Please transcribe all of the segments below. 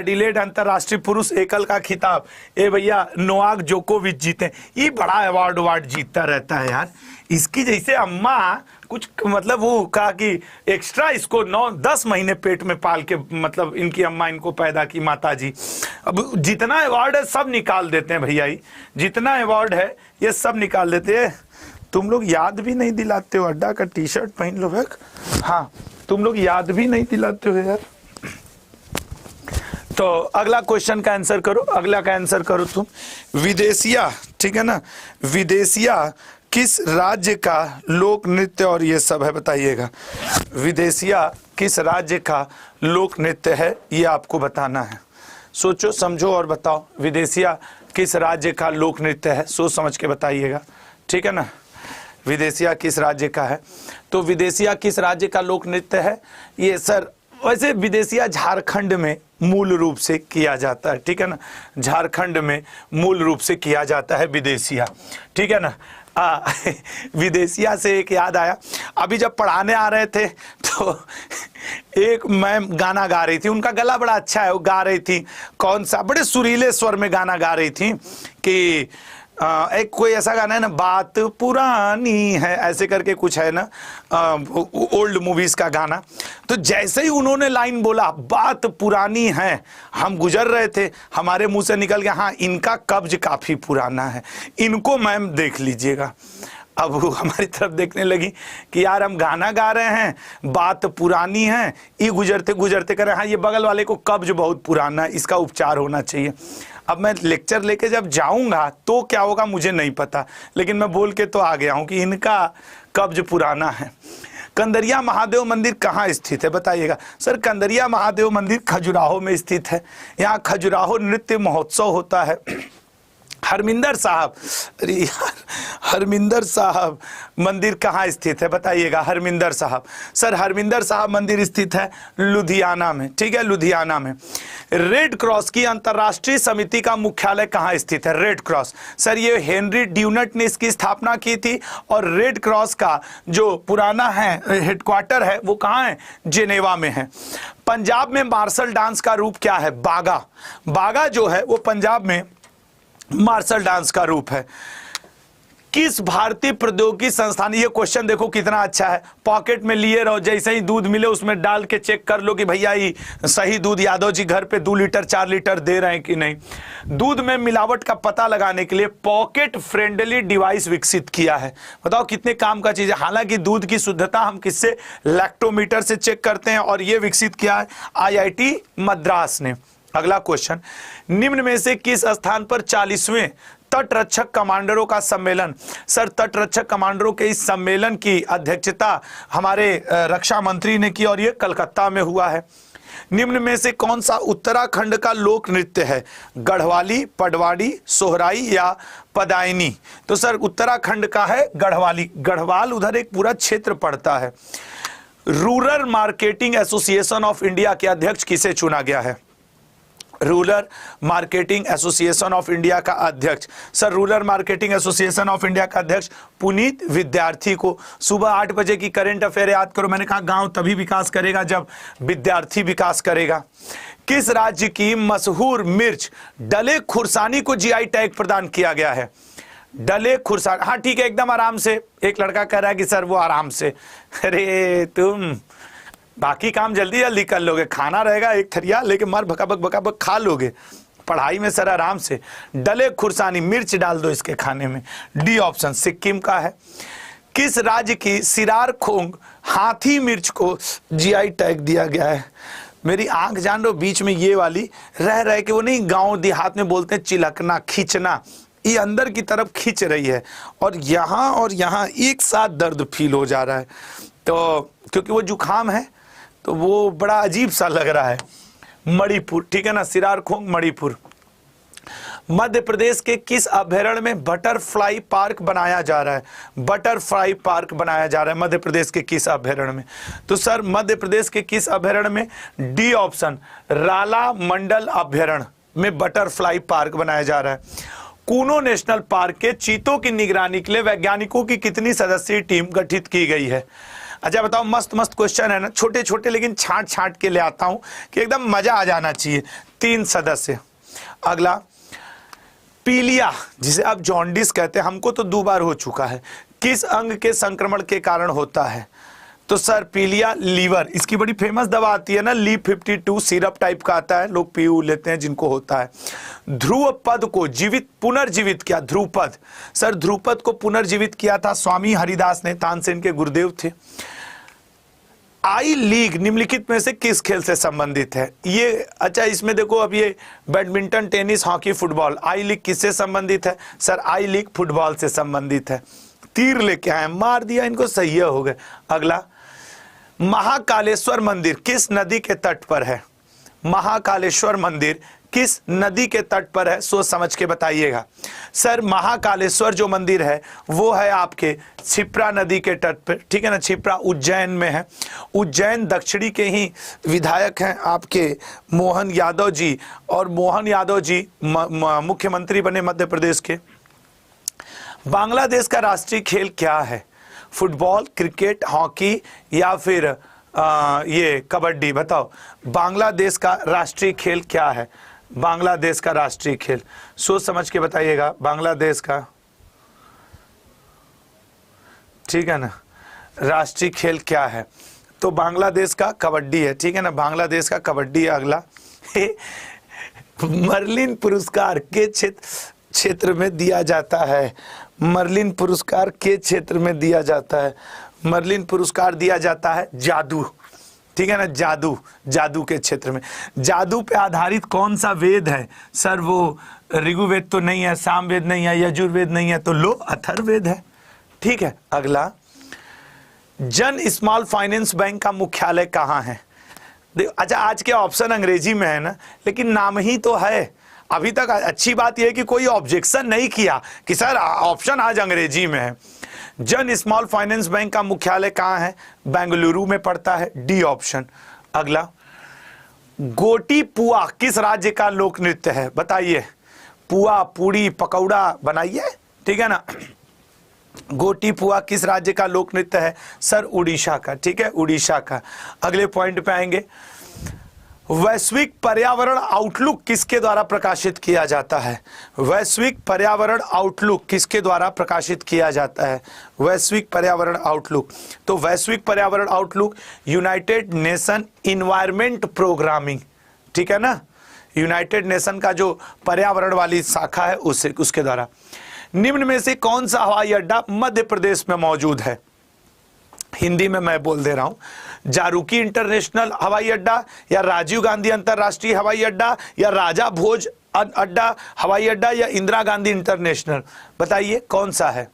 Adelaide अंतरराष्ट्रीय पुरुष एकल का खिताब ए भैया नोवाक जोकोविच जीते। ये बड़ा अवार्ड जीतता रहता है यार। इसकी जैसे अम्मा कुछ मतलब वो कहा कि एक्स्ट्रा इसको 9-10 महीने पेट में पाल के मतलब इनकी अम्मा इनको पैदा की माता जी। अब जितना अवार्ड है सब निकाल देते हैं भैया, जितना अवार्ड है ये सब निकाल देते हैं। तुम लोग याद भी नहीं दिलाते हो, अड्डा का टी शर्ट पहन लो भैया। हाँ तुम लोग याद भी नहीं दिलाते हो यार। तो अगला क्वेश्चन का आंसर करो, अगला का आंसर करो तुम। विदेशिया, ठीक है ना, विदेशिया किस राज्य का लोक नृत्य और ये सब है बताइएगा। विदेशिया किस राज्य का लोक नृत्य है ये आपको बताना है। सोचो समझो और बताओ विदेशिया किस राज्य का लोक नृत्य है, सोच समझ के बताइएगा, ठीक है ना। विदेशिया किस राज्य का है, तो विदेशिया किस राज्य का लोक नृत्य है ये सर, वैसे विदेशिया झारखंड में मूल रूप से किया जाता है, ठीक है ना, झारखंड में मूल रूप से किया जाता है विदेशिया, ठीक है ना। विदेशिया से एक याद आया, अभी जब पढ़ाने आ रहे थे तो एक मैम गाना गा रही थी, उनका गला बड़ा अच्छा है, वो गा रही थी कौन सा, बड़े सुरीले स्वर में गाना गा रही थी कि एक कोई ऐसा गाना है ना, बात पुरानी है ऐसे करके कुछ है ना, ओल्ड मूवीज का गाना। तो जैसे ही उन्होंने लाइन बोला बात पुरानी है, हम गुजर रहे थे, हमारे मुंह से निकल गया हाँ इनका कब्ज काफी पुराना है, इनको मैम देख लीजिएगा। अब वो हमारी तरफ देखने लगी कि यार हम गाना गा रहे हैं, बात पुरानी है, ये गुजरते गुजरते कर रहे हैं हाँ ये बगल वाले को कब्ज बहुत पुराना है, इसका उपचार होना चाहिए। अब मैं लेक्चर लेके जब जाऊंगा तो क्या होगा मुझे नहीं पता, लेकिन मैं बोल के तो आ गया हूं कि इनका कब्ज पुराना है। कंदरिया महादेव मंदिर कहाँ स्थित है बताइएगा। सर कंदरिया महादेव मंदिर खजुराहो में स्थित है, यहाँ खजुराहो नृत्य महोत्सव होता है। हरमिंदर साहब, अरे यार हरमिंदर साहब मंदिर कहाँ स्थित है बताइएगा। हरमिंदर साहब, सर हरमिंदर साहब मंदिर स्थित है लुधियाना में, ठीक है लुधियाना में। रेड क्रॉस की अंतर्राष्ट्रीय समिति का मुख्यालय कहाँ स्थित है। रेड क्रॉस, सर ये हेनरी ड्यूनट ने इसकी स्थापना की थी और रेड क्रॉस का जो पुराना है हेडक्वार्टर है वो कहाँ है, जेनेवा में है। पंजाब में मार्शल डांस का रूप क्या है, बागा। बागा जो है वो पंजाब में मार्शल डांस का रूप है। किस भारतीय प्रौद्योगिकी संस्थान, ये क्वेश्चन देखो कितना अच्छा है, पॉकेट में लिए रहो, जैसे ही दूध मिले उसमें डाल के चेक कर लो कि भैया ये सही दूध यादव जी घर पे 2 लीटर 4 लीटर दे रहे हैं कि नहीं। दूध में मिलावट का पता लगाने के लिए पॉकेट फ्रेंडली डिवाइस विकसित किया है। बताओ कितने काम का चीज है। हालांकि दूध की शुद्धता हम किससे, लैक्टोमीटर से चेक करते हैं और ये विकसित किया है IIT मद्रास ने। अगला क्वेश्चन, निम्न में से किस स्थान पर 40वें तटरक्षक कमांडरों का सम्मेलन। सर तटरक्षक कमांडरों के इस सम्मेलन की अध्यक्षता हमारे रक्षा मंत्री ने की और ये कलकत्ता में हुआ है। निम्न में से कौन सा उत्तराखंड का लोक नृत्य है, गढ़वाली, पडवाड़ी, सोहराई या पदायनी। तो सर उत्तराखंड का है गढ़वाली, गढ़वाल उधर एक पूरा क्षेत्र पड़ता है। Rural marketing association of India के अध्यक्ष किसे चुना गया है। Rural marketing association of India का अध्यक्ष, sir rural marketing association of India का अध्यक्ष पुनीत विद्यार्थी को। सुबह 8 बजे की करंट अफेयर याद करो, मैंने कहा गांव तभी विकास करेगा जब विद्यार्थी विकास करेगा। किस राज्य की मशहूर मिर्च डले खुरसानी को GI टैग प्रदान किया गया है। डले खुरसानी, हाँ ठीक है एकदम आराम से। एक लड़का कह रहा है कि सर वो आराम से, अरे तुम बाकी काम जल्दी जल्दी कर लोगे, खाना रहेगा एक थरिया लेके मार भकाबक खा लोगे, पढ़ाई में सर आराम से। डले खुरसानी, मिर्च डाल दो इसके खाने में। डी ऑप्शन सिक्किम का है। किस राज्य की सिरार खोंग हाथी मिर्च को GI टैग दिया गया है। मेरी आंख जान लो बीच में ये वाली रह रहे कि वो नहीं गांव देहात में बोलते हैं चिलकना, खींचना, ये अंदर की तरफ खींच रही है और यहाँ एक साथ दर्द फील हो जा रहा है। तो क्योंकि वो जुखाम है तो वो बड़ा अजीब सा लग रहा है। मणिपुर, ठीक है ना, सिरार खोंग मणिपुर। मध्य प्रदेश के किस अभयारण्य में बटरफ्लाई पार्क बनाया जा रहा है। बटरफ्लाई पार्क बनाया जा रहा है मध्य प्रदेश के किस अभयारण्य में। तो सर मध्य प्रदेश के किस अभयारण्य में, डी ऑप्शन राला मंडल अभयारण्य में बटरफ्लाई पार्क बनाया जा रहा है। कूनो नेशनल पार्क के चीतों की निगरानी के लिए वैज्ञानिकों की कितनी सदस्यीय टीम गठित की गई है। अच्छा बताओ, मस्त मस्त क्वेश्चन है ना, छोटे छोटे लेकिन छांट छांट के ले आता हूं कि एकदम मजा आ जाना चाहिए। 3 सदस्य। अगला, पीलिया जिसे आप जॉन्डिस कहते हैं, हमको तो 2 बार हो चुका है, किस अंग के संक्रमण के कारण होता है? तो सर पीलिया लीवर, इसकी बड़ी फेमस दवा आती है ना, लीव 52 सिरप टाइप का आता है, लोग पी लेते हैं जिनको होता है। ध्रुवपद को पुनर्जीवित किया, ध्रुवपद, सर ध्रुवपद को पुनर्जीवित किया था स्वामी हरिदास ने, तानसेन के गुरुदेव थे। आई लीग निम्नलिखित में से किस खेल से संबंधित है? ये अच्छा, इसमें देखो अब ये बैडमिंटन, टेनिस, हॉकी, फुटबॉल, आई लीग किससे संबंधित है? सर आई लीग फुटबॉल से संबंधित है। तीर लेके आए, मार दिया इनको, सही हो गए। अगला, महाकालेश्वर मंदिर किस नदी के तट पर है? महाकालेश्वर मंदिर किस नदी के तट पर है? सोच समझ के बताइएगा। सर महाकालेश्वर जो मंदिर है वो है आपके क्षिप्रा नदी के तट पर, ठीक है ना, क्षिप्रा उज्जैन में है। उज्जैन दक्षिणी के ही विधायक हैं आपके मोहन यादव जी, और मोहन यादव जी मुख्यमंत्री बने मध्य प्रदेश के। बांग्लादेश का राष्ट्रीय खेल क्या है? फुटबॉल, क्रिकेट, हॉकी या फिर ये कबड्डी? बताओ बांग्लादेश का राष्ट्रीय खेल क्या है? बांग्लादेश का राष्ट्रीय खेल सोच समझ के बताइएगा। बांग्लादेश का, ठीक है ना, राष्ट्रीय खेल क्या है? तो बांग्लादेश का कबड्डी है, ठीक है ना, बांग्लादेश का कबड्डी है। अगला, मर्लिन पुरस्कार के क्षेत्र में दिया जाता है? मर्लिन पुरस्कार के क्षेत्र में दिया जाता है? मर्लिन पुरस्कार दिया जाता है जादू, ठीक है ना, जादू, जादू के क्षेत्र में। जादू पे आधारित कौन सा वेद है? सर वो ऋग्वेद तो नहीं है, सामवेद नहीं है, यजुर्वेद नहीं है, तो लो अथर्ववेद है, ठीक है। अगला, जन स्मॉल फाइनेंस बैंक का मुख्यालय कहाँ है? अच्छा आज के ऑप्शन अंग्रेजी में है ना, लेकिन नाम ही तो है। अभी तक अच्छी बात यह है कि कोई ऑब्जेक्शन नहीं किया कि सर ऑप्शन आज अंग्रेजी में है। जन स्मॉल फाइनेंस बैंक का मुख्यालय कहाँ है? बेंगलुरु में पड़ता है, डी ऑप्शन। अगला, गोटी पुआ किस राज्य का लोक नृत्य है? बताइए। पुआ, पूड़ी, पकौड़ा बनाइए, ठीक है ना। गोटी पुआ किस राज्य का लोक नृत्य है? सर उड़ीसा का, ठीक है, उड़ीसा का। अगले पॉइंट पे आएंगे। वैश्विक पर्यावरण आउटलुक किसके द्वारा प्रकाशित किया जाता है? वैश्विक पर्यावरण आउटलुक किसके द्वारा प्रकाशित किया जाता है? वैश्विक पर्यावरण आउटलुक, तो वैश्विक पर्यावरण outlook United nation environment programming, ठीक है ना, यूनाइटेड नेशन का जो पर्यावरण वाली शाखा है उसके द्वारा। निम्न में से कौन सा हवाई अड्डा मध्य प्रदेश में मौजूद है? हिंदी में मैं बोल दे रहा हूं, जारूकी इंटरनेशनल हवाई अड्डा, या राजीव गांधी अंतरराष्ट्रीय हवाई अड्डा, या राजा भोज अड्डा हवाई अड्डा, या इंदिरा गांधी इंटरनेशनल? बताइए कौन सा है?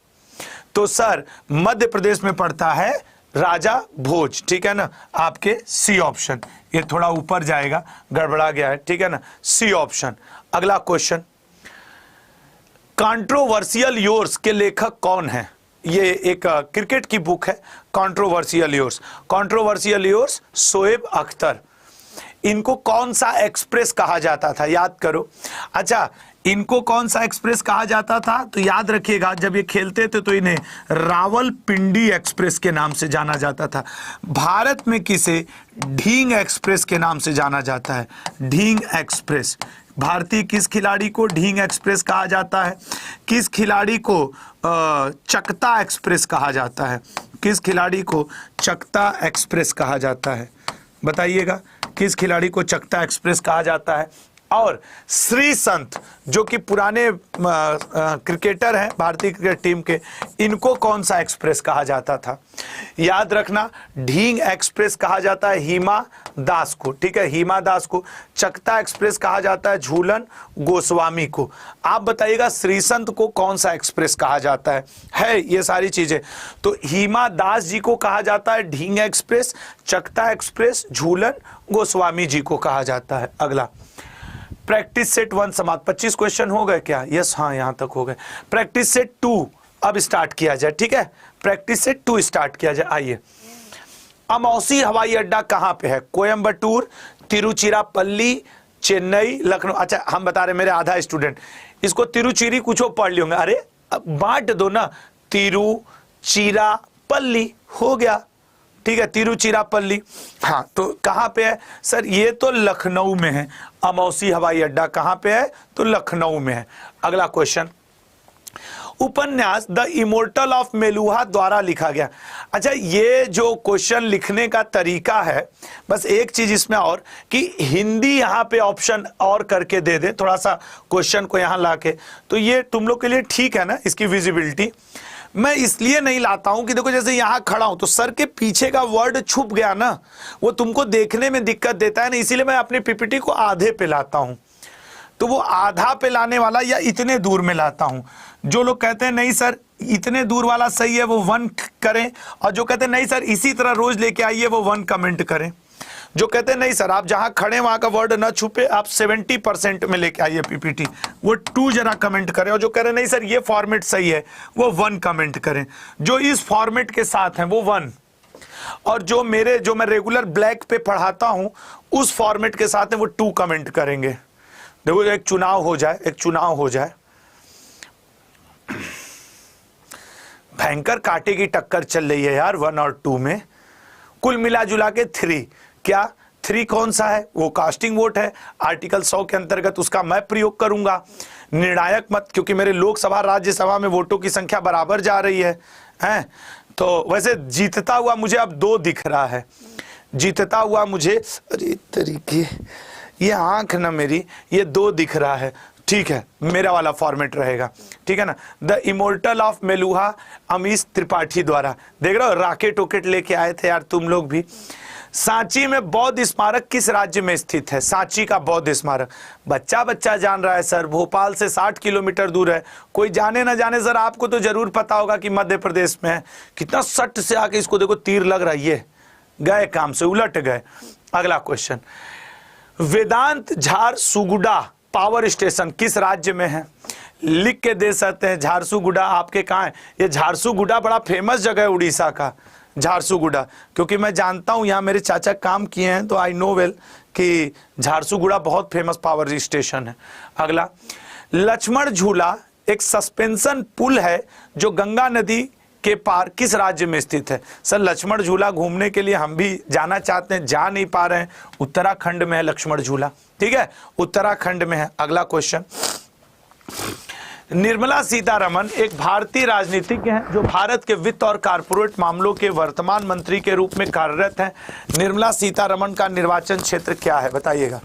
तो सर मध्य प्रदेश में पड़ता है राजा भोज, ठीक है ना, आपके सी ऑप्शन। ये थोड़ा ऊपर जाएगा, गड़बड़ा गया है, ठीक है ना, सी ऑप्शन। अगला क्वेश्चन, कंट्रोवर्शियल योर्स के लेखक कौन है? ये एक क्रिकेट की बुक है, controversial yours. Controversial yours Shoaib Akhtar. इनको कौन सा एक्सप्रेस कहा जाता था? याद करो। अच्छा, इनको कौन सा एक्सप्रेस कहा जाता था? तो याद रखिएगा, जब ये खेलते थे तो इन्हें रावलपिंडी एक्सप्रेस के नाम से जाना जाता था। भारत में किसे ढींग एक्सप्रेस के नाम से जाना जाता है? ढींग एक्सप्रेस। भारतीय किस खिलाड़ी को ढींग एक्सप्रेस कहा जाता है? किस खिलाड़ी को चकता एक्सप्रेस कहा जाता है? किस खिलाड़ी को चकता एक्सप्रेस कहा जाता है? बताइएगा, किस खिलाड़ी को चकता एक्सप्रेस कहा जाता है? और श्री संत जो कि पुराने क्रिकेटर हैं भारतीय क्रिकेट टीम के, इनको कौन सा एक्सप्रेस कहा जाता था? याद रखना, ढींग एक्सप्रेस कहा जाता है हिमा दास को, ठीक है, हिमा दास को। चकता एक्सप्रेस कहा जाता है झूलन गोस्वामी को। आप बताइएगा श्री संत को कौन सा एक्सप्रेस कहा जाता है ये सारी चीजें। तो हिमा दास जी को कहा जाता है ढींग एक्सप्रेस, चकता एक्सप्रेस, झूलन गोस्वामी जी को कहा जाता है। अगला, प्रैक्टिस सेट 1 समाप्त। 25 क्वेश्चन हो गए क्या? यस, हाँ, यहां तक हो गए। प्रैक्टिस सेट 2 अब स्टार्ट किया जाए, ठीक है, प्रैक्टिस सेट 2 स्टार्ट किया जाए। आइए, अमौसी हवाई अड्डा कहां पे है? कोयम्बटूर, तिरुचिरापल्ली, चेन्नई, लखनऊ। अच्छा, हम बता रहे, मेरे आधा स्टूडेंट इसको तिरुचिरी कुछ पढ़ लियोगे। अरे बांट दो ना, तिरुचिरापल्ली हो गया, ठीक है, तिरुचिरापल्ली। हाँ, तो कहाँ पे है सर? ये तो लखनऊ में है। अमौसी हवाई अड्डा कहाँ पे है? तो लखनऊ में है। अगला क्वेश्चन, उपन्यास द इमोर्टल ऑफ मेलुहा द्वारा लिखा गया। अच्छा, ये जो क्वेश्चन लिखने का तरीका है, बस एक चीज इसमें और कि हिंदी यहां पे ऑप्शन और करके दे दे थोड़ा सा क्वेश्चन को यहां लाके, तो ये तुम लोग के लिए ठीक है ना, इसकी विजिबिलिटी। मैं इसलिए नहीं लाता हूं कि देखो जैसे यहां खड़ा हूं तो सर के पीछे का वर्ड छुप गया ना, वो तुमको देखने में दिक्कत देता है ना, इसीलिए मैं अपनी पीपीटी को आधे पे लाता हूं। तो वो आधा पे लाने वाला या इतने दूर में लाता हूं। जो लोग कहते हैं नहीं सर इतने दूर वाला सही है वो 1 करें, और जो कहते हैं नहीं सर इसी तरह रोज लेके आइए वो 1 कमेंट करें। जो कहते हैं नहीं सर आप जहां खड़े वहां का वर्ड ना छुपे, आप 70% में लेके आइए पीपीटी, वो 2 जरा कमेंट करें। और जो कह रहे नहीं सर ये फॉर्मेट सही है वो 1 कमेंट करें। जो इस फॉर्मेट के साथ है वो 1, और जो मैं रेगुलर ब्लैक पे पढ़ाता हूं उस फॉर्मेट के साथ है वो 2 कमेंट करेंगे। देखो एक चुनाव हो जाए, भयंकर कांटे की टक्कर चल रही है यार 1 और 2 में, कुल मिला जुला के 3। क्या 3 कौन सा है? वो कास्टिंग वोट है, आर्टिकल 100 के अंतर्गत उसका मैं प्रयोग करूंगा। निर्णायक मत, क्योंकि मेरे लोकसभा राज्यसभा में वोटों की संख्या बराबर जा रही है, हैं? तो वैसे जीतता हुआ मुझे अब 2 दिख रहा है, जीतता हुआ मुझे, अरे तरीके ये आंख ना मेरी, ये 2 दिख रहा है। ठीक है, मेरा वाला फॉर्मेट रहेगा, ठीक है ना। The immortal of Meluha Amish Tripathi द्वारा, देख रहे हो राकेट वोकेट लेके आए थे यार तुम लोग भी। सांची में बौद्ध स्मारक किस राज्य में स्थित है? सांची का बौद्ध स्मारक बच्चा जान रहा है सर, भोपाल से 60 किलोमीटर दूर है। कोई जाने ना जाने सर आपको तो जरूर पता होगा कि मध्य प्रदेश में है। कितना सट से आके इसको देखो तीर लग रहा है, ये गए काम से, उलट गए। अगला क्वेश्चन, वेदांत झारसुगुडा पावर स्टेशन किस राज्य में है? लिख के दे सकते हैं। झारसुगुडा आपके कहाँ है? ये झारसुगुडा बड़ा फेमस जगह है उड़ीसा का, झारसुगुडा, क्योंकि मैं जानता हूं यहाँ मेरे चाचा काम किए हैं, तो आई नो वेल कि झारसुगुडा बहुत फेमस पावर स्टेशन है। अगला, लक्ष्मण झूला एक सस्पेंशन पुल है जो गंगा नदी के पार किस राज्य में स्थित है? सर लक्ष्मण झूला घूमने के लिए हम भी जाना चाहते हैं, जा नहीं पा रहे हैं। उत्तराखंड में है लक्ष्मण झूला, ठीक है, उत्तराखंड में है। अगला क्वेश्चन, निर्मला सीतारमण एक भारतीय राजनीतिज्ञ हैं जो भारत के वित्त और कारपोरेट मामलों के वर्तमान मंत्री के रूप में कार्यरत हैं। निर्मला सीतारमण का निर्वाचन क्षेत्र क्या है बताइएगा?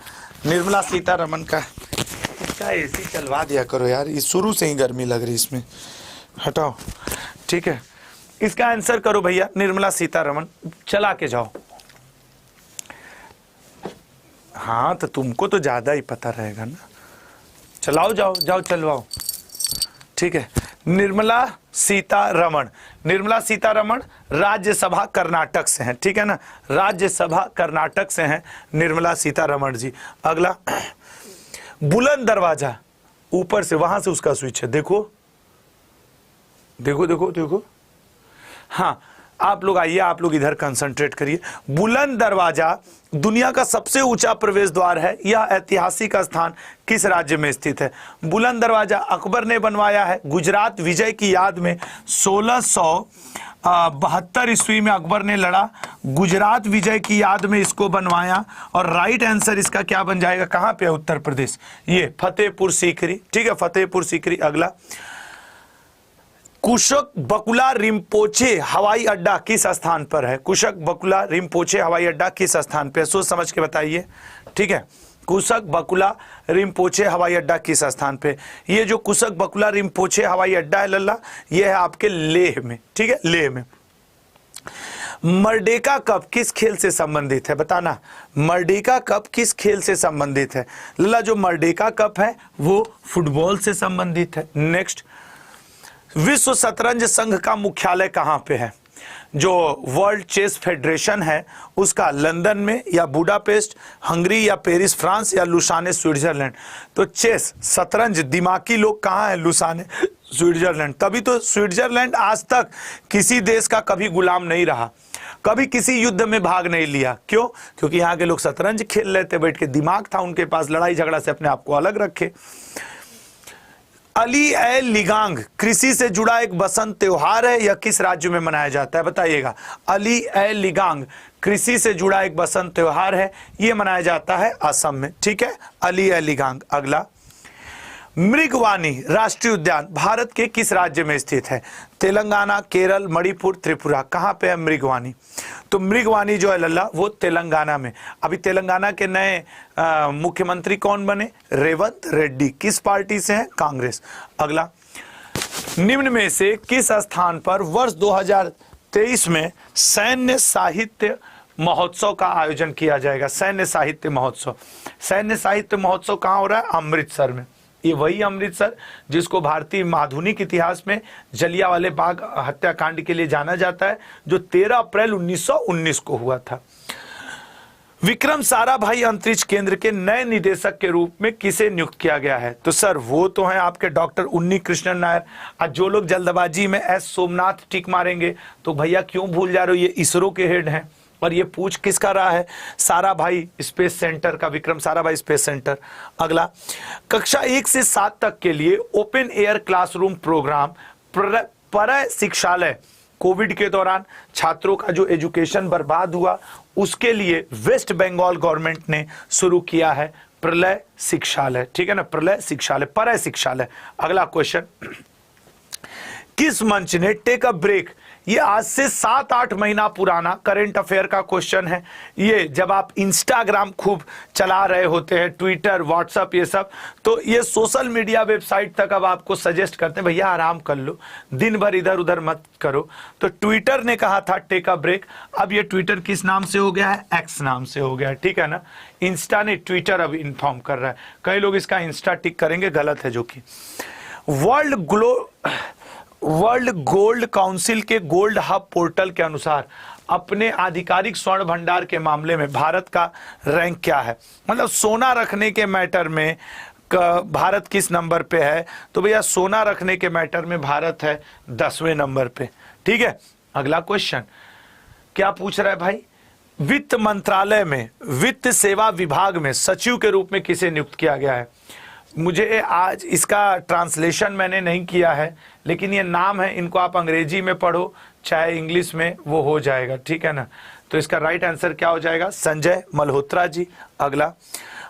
निर्मला सीतारमण का, इसका एसी चलवा दिया करो यार, इस शुरू से ही गर्मी लग रही इसमें, हटाओ, ठीक है। इसका आंसर करो भैया, निर्मला सीतारमण, चला के जाओ। हाँ तो तुमको तो ज्यादा ही पता रहेगा ना, चलाओ, जाओ चलवाओ, ठीक है। निर्मला सीतारमण, निर्मला सीतारमण राज्यसभा कर्नाटक से हैं, ठीक है ना, राज्यसभा कर्नाटक से हैं निर्मला सीतारमण जी। अगला, बुलंद दरवाजा ऊपर से, वहां से उसका स्विच है, देखो देखो देखो देखो। हाँ आप लोग आइए, आप लोग इधर कंसंट्रेट करिए। बुलंद दरवाजा दुनिया का सबसे ऊंचा प्रवेश द्वार है। यह ऐतिहासिक स्थान किस राज्य में स्थित है? बुलंद दरवाजा अकबर ने बनवाया है। गुजरात विजय की याद में 1672 ईस्वी में अकबर ने लड़ा, गुजरात विजय की याद में इसको बनवाया। और राइट आंसर इसका क्या बन जाएगा? कहां पे है? उत्तर प्रदेश, ये फतेहपुर सीकरी, ठीक है, फतेहपुर सीकरी। अगला, कुशक बकुला रिम्पोचे हवाई अड्डा किस स्थान पर है? कुशक बकुला रिम्पोचे हवाई अड्डा किस स्थान पे है? सोच समझ के बताइए, ठीक है। कुशक बकुला रिम्पोचे हवाई अड्डा किस स्थान पे? ये जो कुशक बकुला रिम्पोचे हवाई अड्डा है लल्ला, ये है आपके लेह में, ठीक है, लेह में। मर्डेका कप किस खेल से संबंधित है? बताना, मर्डेका कप किस खेल से संबंधित है? लल्ला जो मर्डेका कप है वो फुटबॉल से संबंधित है। नेक्स्ट, विश्व शतरंज संघ का मुख्यालय कहां पे है? जो वर्ल्ड चेस फेडरेशन है उसका लंदन में या बुडापेस्ट, हंगरी या पेरिस फ्रांस या लुसाने स्विट्जरलैंड? तो चेस शतरंज दिमागी लोग कहाँ है? Lausanne Switzerland. तभी तो स्विट्जरलैंड आज तक किसी देश का कभी गुलाम नहीं रहा, कभी किसी युद्ध में भाग नहीं लिया। क्यों? क्योंकि यहाँ के लोग शतरंज खेल लेते बैठ के, दिमाग था उनके पास, लड़ाई झगड़ा से अपने आप को अलग रखे। अली ए लिगांग कृषि से जुड़ा एक बसंत त्योहार है, यह किस राज्य में मनाया जाता है बताइएगा। अली ए लिगांग कृषि से जुड़ा एक बसंत त्योहार है, यह मनाया जाता है असम में। ठीक है, अली ए लिगांग। अगला, मृगवानी राष्ट्रीय उद्यान भारत के किस राज्य में स्थित है? तेलंगाना, केरल, मणिपुर, त्रिपुरा। कहां पे है मृगवानी? तो मृगवानी जो है लल्ला वो तेलंगाना में। अभी तेलंगाना के नए मुख्यमंत्री कौन बने? रेवंत रेड्डी। किस पार्टी से हैं? कांग्रेस। अगला, निम्न में से किस स्थान पर वर्ष 2023 में सैन्य साहित्य महोत्सव का आयोजन किया जाएगा? सैन्य साहित्य महोत्सव। सैन्य साहित्य महोत्सव कहां हो रहा है? अमृतसर में। ये वही अमृतसर जिसको भारतीय आधुनिक इतिहास में जलियांवाला बाग हत्याकांड के लिए जाना जाता है, जो 13 अप्रैल 1919 को हुआ था। विक्रम साराभाई अंतरिक्ष केंद्र के नए निदेशक के रूप में किसे नियुक्त किया गया है? तो सर वो तो हैं आपके डॉक्टर उन्नी कृष्णन नायर। आज जो लोग जल्दबाजी में एस सोमनाथ टिक मारेंगे तो भैया क्यों भूल जा रहे हो, ये इसरो के हेड हैं। और ये पूछ किसका रहा है? साराभाई स्पेस सेंटर का, विक्रम साराभाई स्पेस सेंटर। अगला, कक्षा 1 से 7 तक के लिए ओपन एयर क्लासरूम प्रोग्राम पर शिक्षालय कोविड के दौरान छात्रों का जो एजुकेशन बर्बाद हुआ उसके लिए वेस्ट बंगाल गवर्नमेंट ने शुरू किया है प्रलय शिक्षालय। ठीक है ना, प्रलय शिक्षालय, पर शिक्षालय। अगला क्वेश्चन, किस मंच ने टेक अ ब्रेक, ये आज से 7-8 महीना पुराना करंट अफेयर का क्वेश्चन है। ये जब आप इंस्टाग्राम खूब चला रहे होते हैं, ट्विटर, व्हाट्सएप, ये सब, तो ये सोशल मीडिया वेबसाइट तक अब आपको सजेस्ट करते हैं भैया आराम कर लो, दिन भर इधर उधर मत करो। तो ट्विटर ने कहा था टेक अ ब्रेक, अब ये ट्विटर किस नाम से हो गया है? एक्स नाम से हो गया है। ठीक है ना, इंस्टा ने ट्विटर अब इन्फॉर्म कर रहा है। कई लोग इसका इंस्टा टिक करेंगे, गलत है जो कि। वर्ल्ड गोल्ड काउंसिल के गोल्ड हब पोर्टल के अनुसार अपने आधिकारिक स्वर्ण भंडार के मामले में भारत का रैंक क्या है? मतलब सोना रखने के मैटर में भारत किस नंबर पे है? तो भैया सोना रखने के मैटर में भारत है 10वें नंबर पे। ठीक है, अगला क्वेश्चन क्या पूछ रहा है भाई? वित्त मंत्रालय में वित्त सेवा विभाग में सचिव के रूप में किसे नियुक्त किया गया है? मुझे आज इसका ट्रांसलेशन मैंने नहीं किया है, लेकिन ये नाम है, इनको आप अंग्रेजी में पढ़ो चाहे इंग्लिश में, वो हो जाएगा। ठीक है ना, तो इसका राइट आंसर क्या हो जाएगा? संजय मल्होत्रा जी। अगला,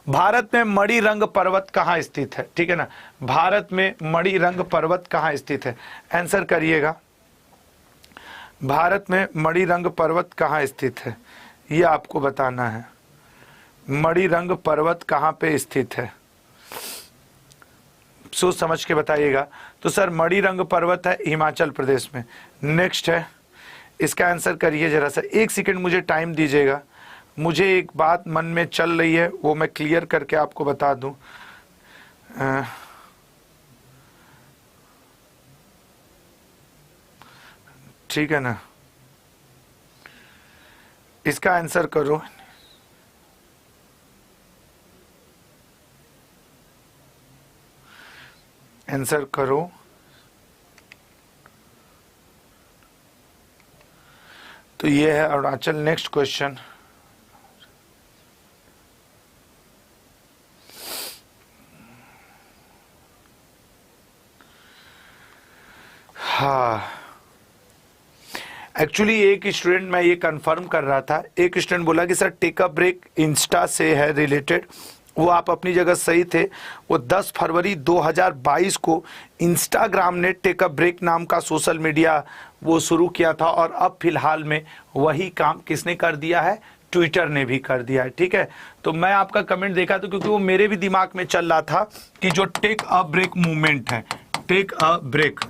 भारत में मणिरंग पर्वत कहाँ स्थित है? ठीक है ना, भारत में मणिरंग पर्वत कहाँ स्थित है? आंसर करिएगा, भारत में मणिरंग पर्वत कहाँ स्थित है, ये आपको बताना है। मणिरंग पर्वत कहाँ पे स्थित है, सोच समझ के बताइएगा। तो सर मणिरंग पर्वत है हिमाचल प्रदेश में। नेक्स्ट है, इसका आंसर करिए जरा सा, 1 सेकंड मुझे टाइम दीजिएगा, मुझे एक बात मन में चल रही है वो मैं क्लियर करके आपको बता दूं। ठीक है ना, इसका आंसर करो। आंसर करो। तो ये है अरुणाचल। नेक्स्ट क्वेश्चन, हाँ एक्चुअली एक स्टूडेंट, मैं ये कंफर्म कर रहा था, एक स्टूडेंट बोला कि sir take a break insta से है रिलेटेड, वो आप अपनी जगह सही थे। वो 10 फरवरी 2022 को इंस्टाग्राम ने टेक अ ब्रेक नाम का सोशल मीडिया वो शुरू किया था, और अब फिलहाल में वही काम किसने कर दिया है? ट्विटर ने भी कर दिया है। ठीक है, तो मैं आपका कमेंट देखा तो क्योंकि वो मेरे भी दिमाग में चल रहा था कि जो टेक अ ब्रेक मूवमेंट है, टेक अ ब्रेक,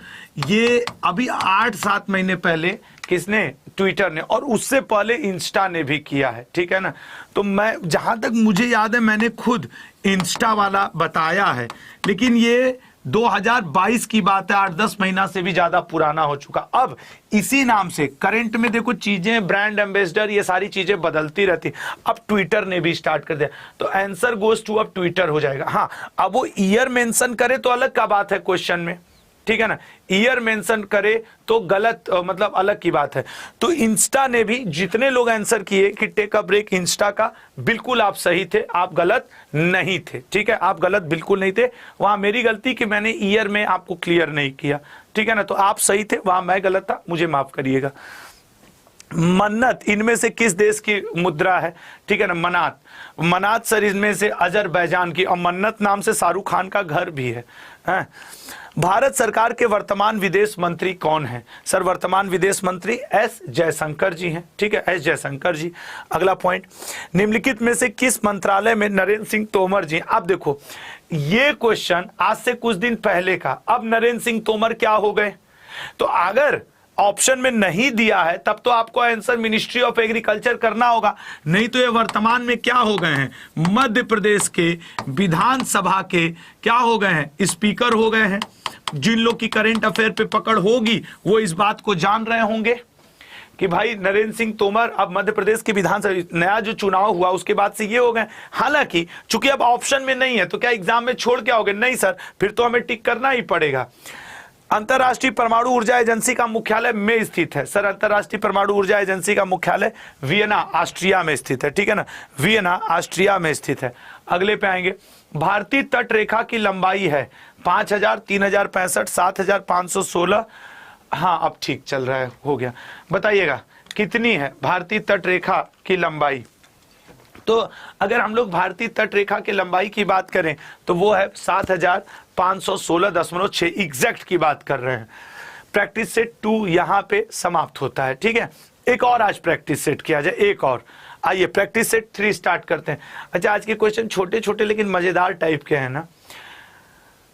ये अभी 8-7 महीने पहले किसने? ट्विटर ने, और उससे पहले इंस्टा ने भी किया है। ठीक है ना, तो मैं जहां तक मुझे याद है मैंने खुद इंस्टा वाला बताया है, लेकिन ये 2022 की बात है, 8-10 महीना से भी ज्यादा पुराना हो चुका। अब इसी नाम से करंट में देखो चीजें, ब्रांड एम्बेसडर, ये सारी चीजें बदलती रहती। अब ट्विटर ने भी स्टार्ट कर दिया, तो आंसर गोज टू अब ट्विटर हो जाएगा। हाँ, अब वो ईयर मेंशन करे तो अलग का बात है क्वेश्चन में, ठीक है ना, ईयर मेंशन करे तो गलत मतलब अलग की बात है। तो इंस्टा ने भी जितने लोग आंसर किए कि टेक अ ब्रेक इंस्टा का, बिल्कुल आप सही थे, आप गलत नहीं थे। ठीक है, आप गलत बिल्कुल नहीं थे। वहां मेरी गलती कि मैंने ईयर में आपको क्लियर नहीं किया। ठीक है ना, तो आप सही थे, वहां मैं गलत था, मुझे माफ करिएगा। मन्नत इनमें से किस देश की मुद्रा है? ठीक है ना, मनात, मनात सर इनमें से अजरबैजान की, और मन्नत नाम से शाहरुख खान का घर भी है। भारत सरकार के वर्तमान विदेश मंत्री कौन है? सर वर्तमान विदेश मंत्री एस जयशंकर जी हैं। ठीक है, एस जयशंकर जी। अगला पॉइंट, निम्नलिखित में से किस मंत्रालय में नरेंद्र सिंह तोमर जी? आप देखो ये क्वेश्चन आज से कुछ दिन पहले का, अब नरेंद्र सिंह तोमर क्या हो गए? तो अगर ऑप्शन में नहीं दिया है तब तो आपको आंसर मिनिस्ट्री ऑफ एग्रीकल्चर करना होगा, नहीं तो ये वर्तमान में क्या हो गए हैं? मध्य प्रदेश के विधानसभा के क्या हो गए हैं? स्पीकर हो गए हैं। जिन लोग की करंट अफेयर पे पकड़ होगी वो इस बात को जान रहे होंगे कि भाई नरेंद्र सिंह तोमर अब मध्य प्रदेश की विधानसभा, नया जो चुनाव हुआ उसके बाद से ये हो गए। हालांकि चूंकि अब ऑप्शन में नहीं है तो क्या एग्जाम में छोड़ के आओगे? नहीं सर, फिर तो हमें टिक करना ही पड़ेगा। अंतरराष्ट्रीय परमाणु ऊर्जा एजेंसी का मुख्यालय में स्थित है? सर अंतरराष्ट्रीय परमाणु ऊर्जा एजेंसी का मुख्यालय वियना ऑस्ट्रिया में स्थित है। ठीक है ना, वियना ऑस्ट्रिया में स्थित है। अगले पे आएंगे, भारतीय तट रेखा की लंबाई है 5000, 3065, 7516। हाँ अब ठीक चल रहा है, हो गया। बताइएगा कितनी है भारतीय तट रेखा की लंबाई? तो अगर हम लोग भारतीय तट रेखा की लंबाई की बात करें तो वो है 7516.6 एग्जैक्ट की बात कर रहे हैं। प्रैक्टिस सेट 2 यहां पे समाप्त होता है। ठीक है, एक और आज प्रैक्टिस सेट किया जाए, एक और। आइए प्रैक्टिस सेट 3 स्टार्ट करते हैं। अच्छा, आज के क्वेश्चन छोटे छोटे लेकिन मजेदार टाइप के हैं ना।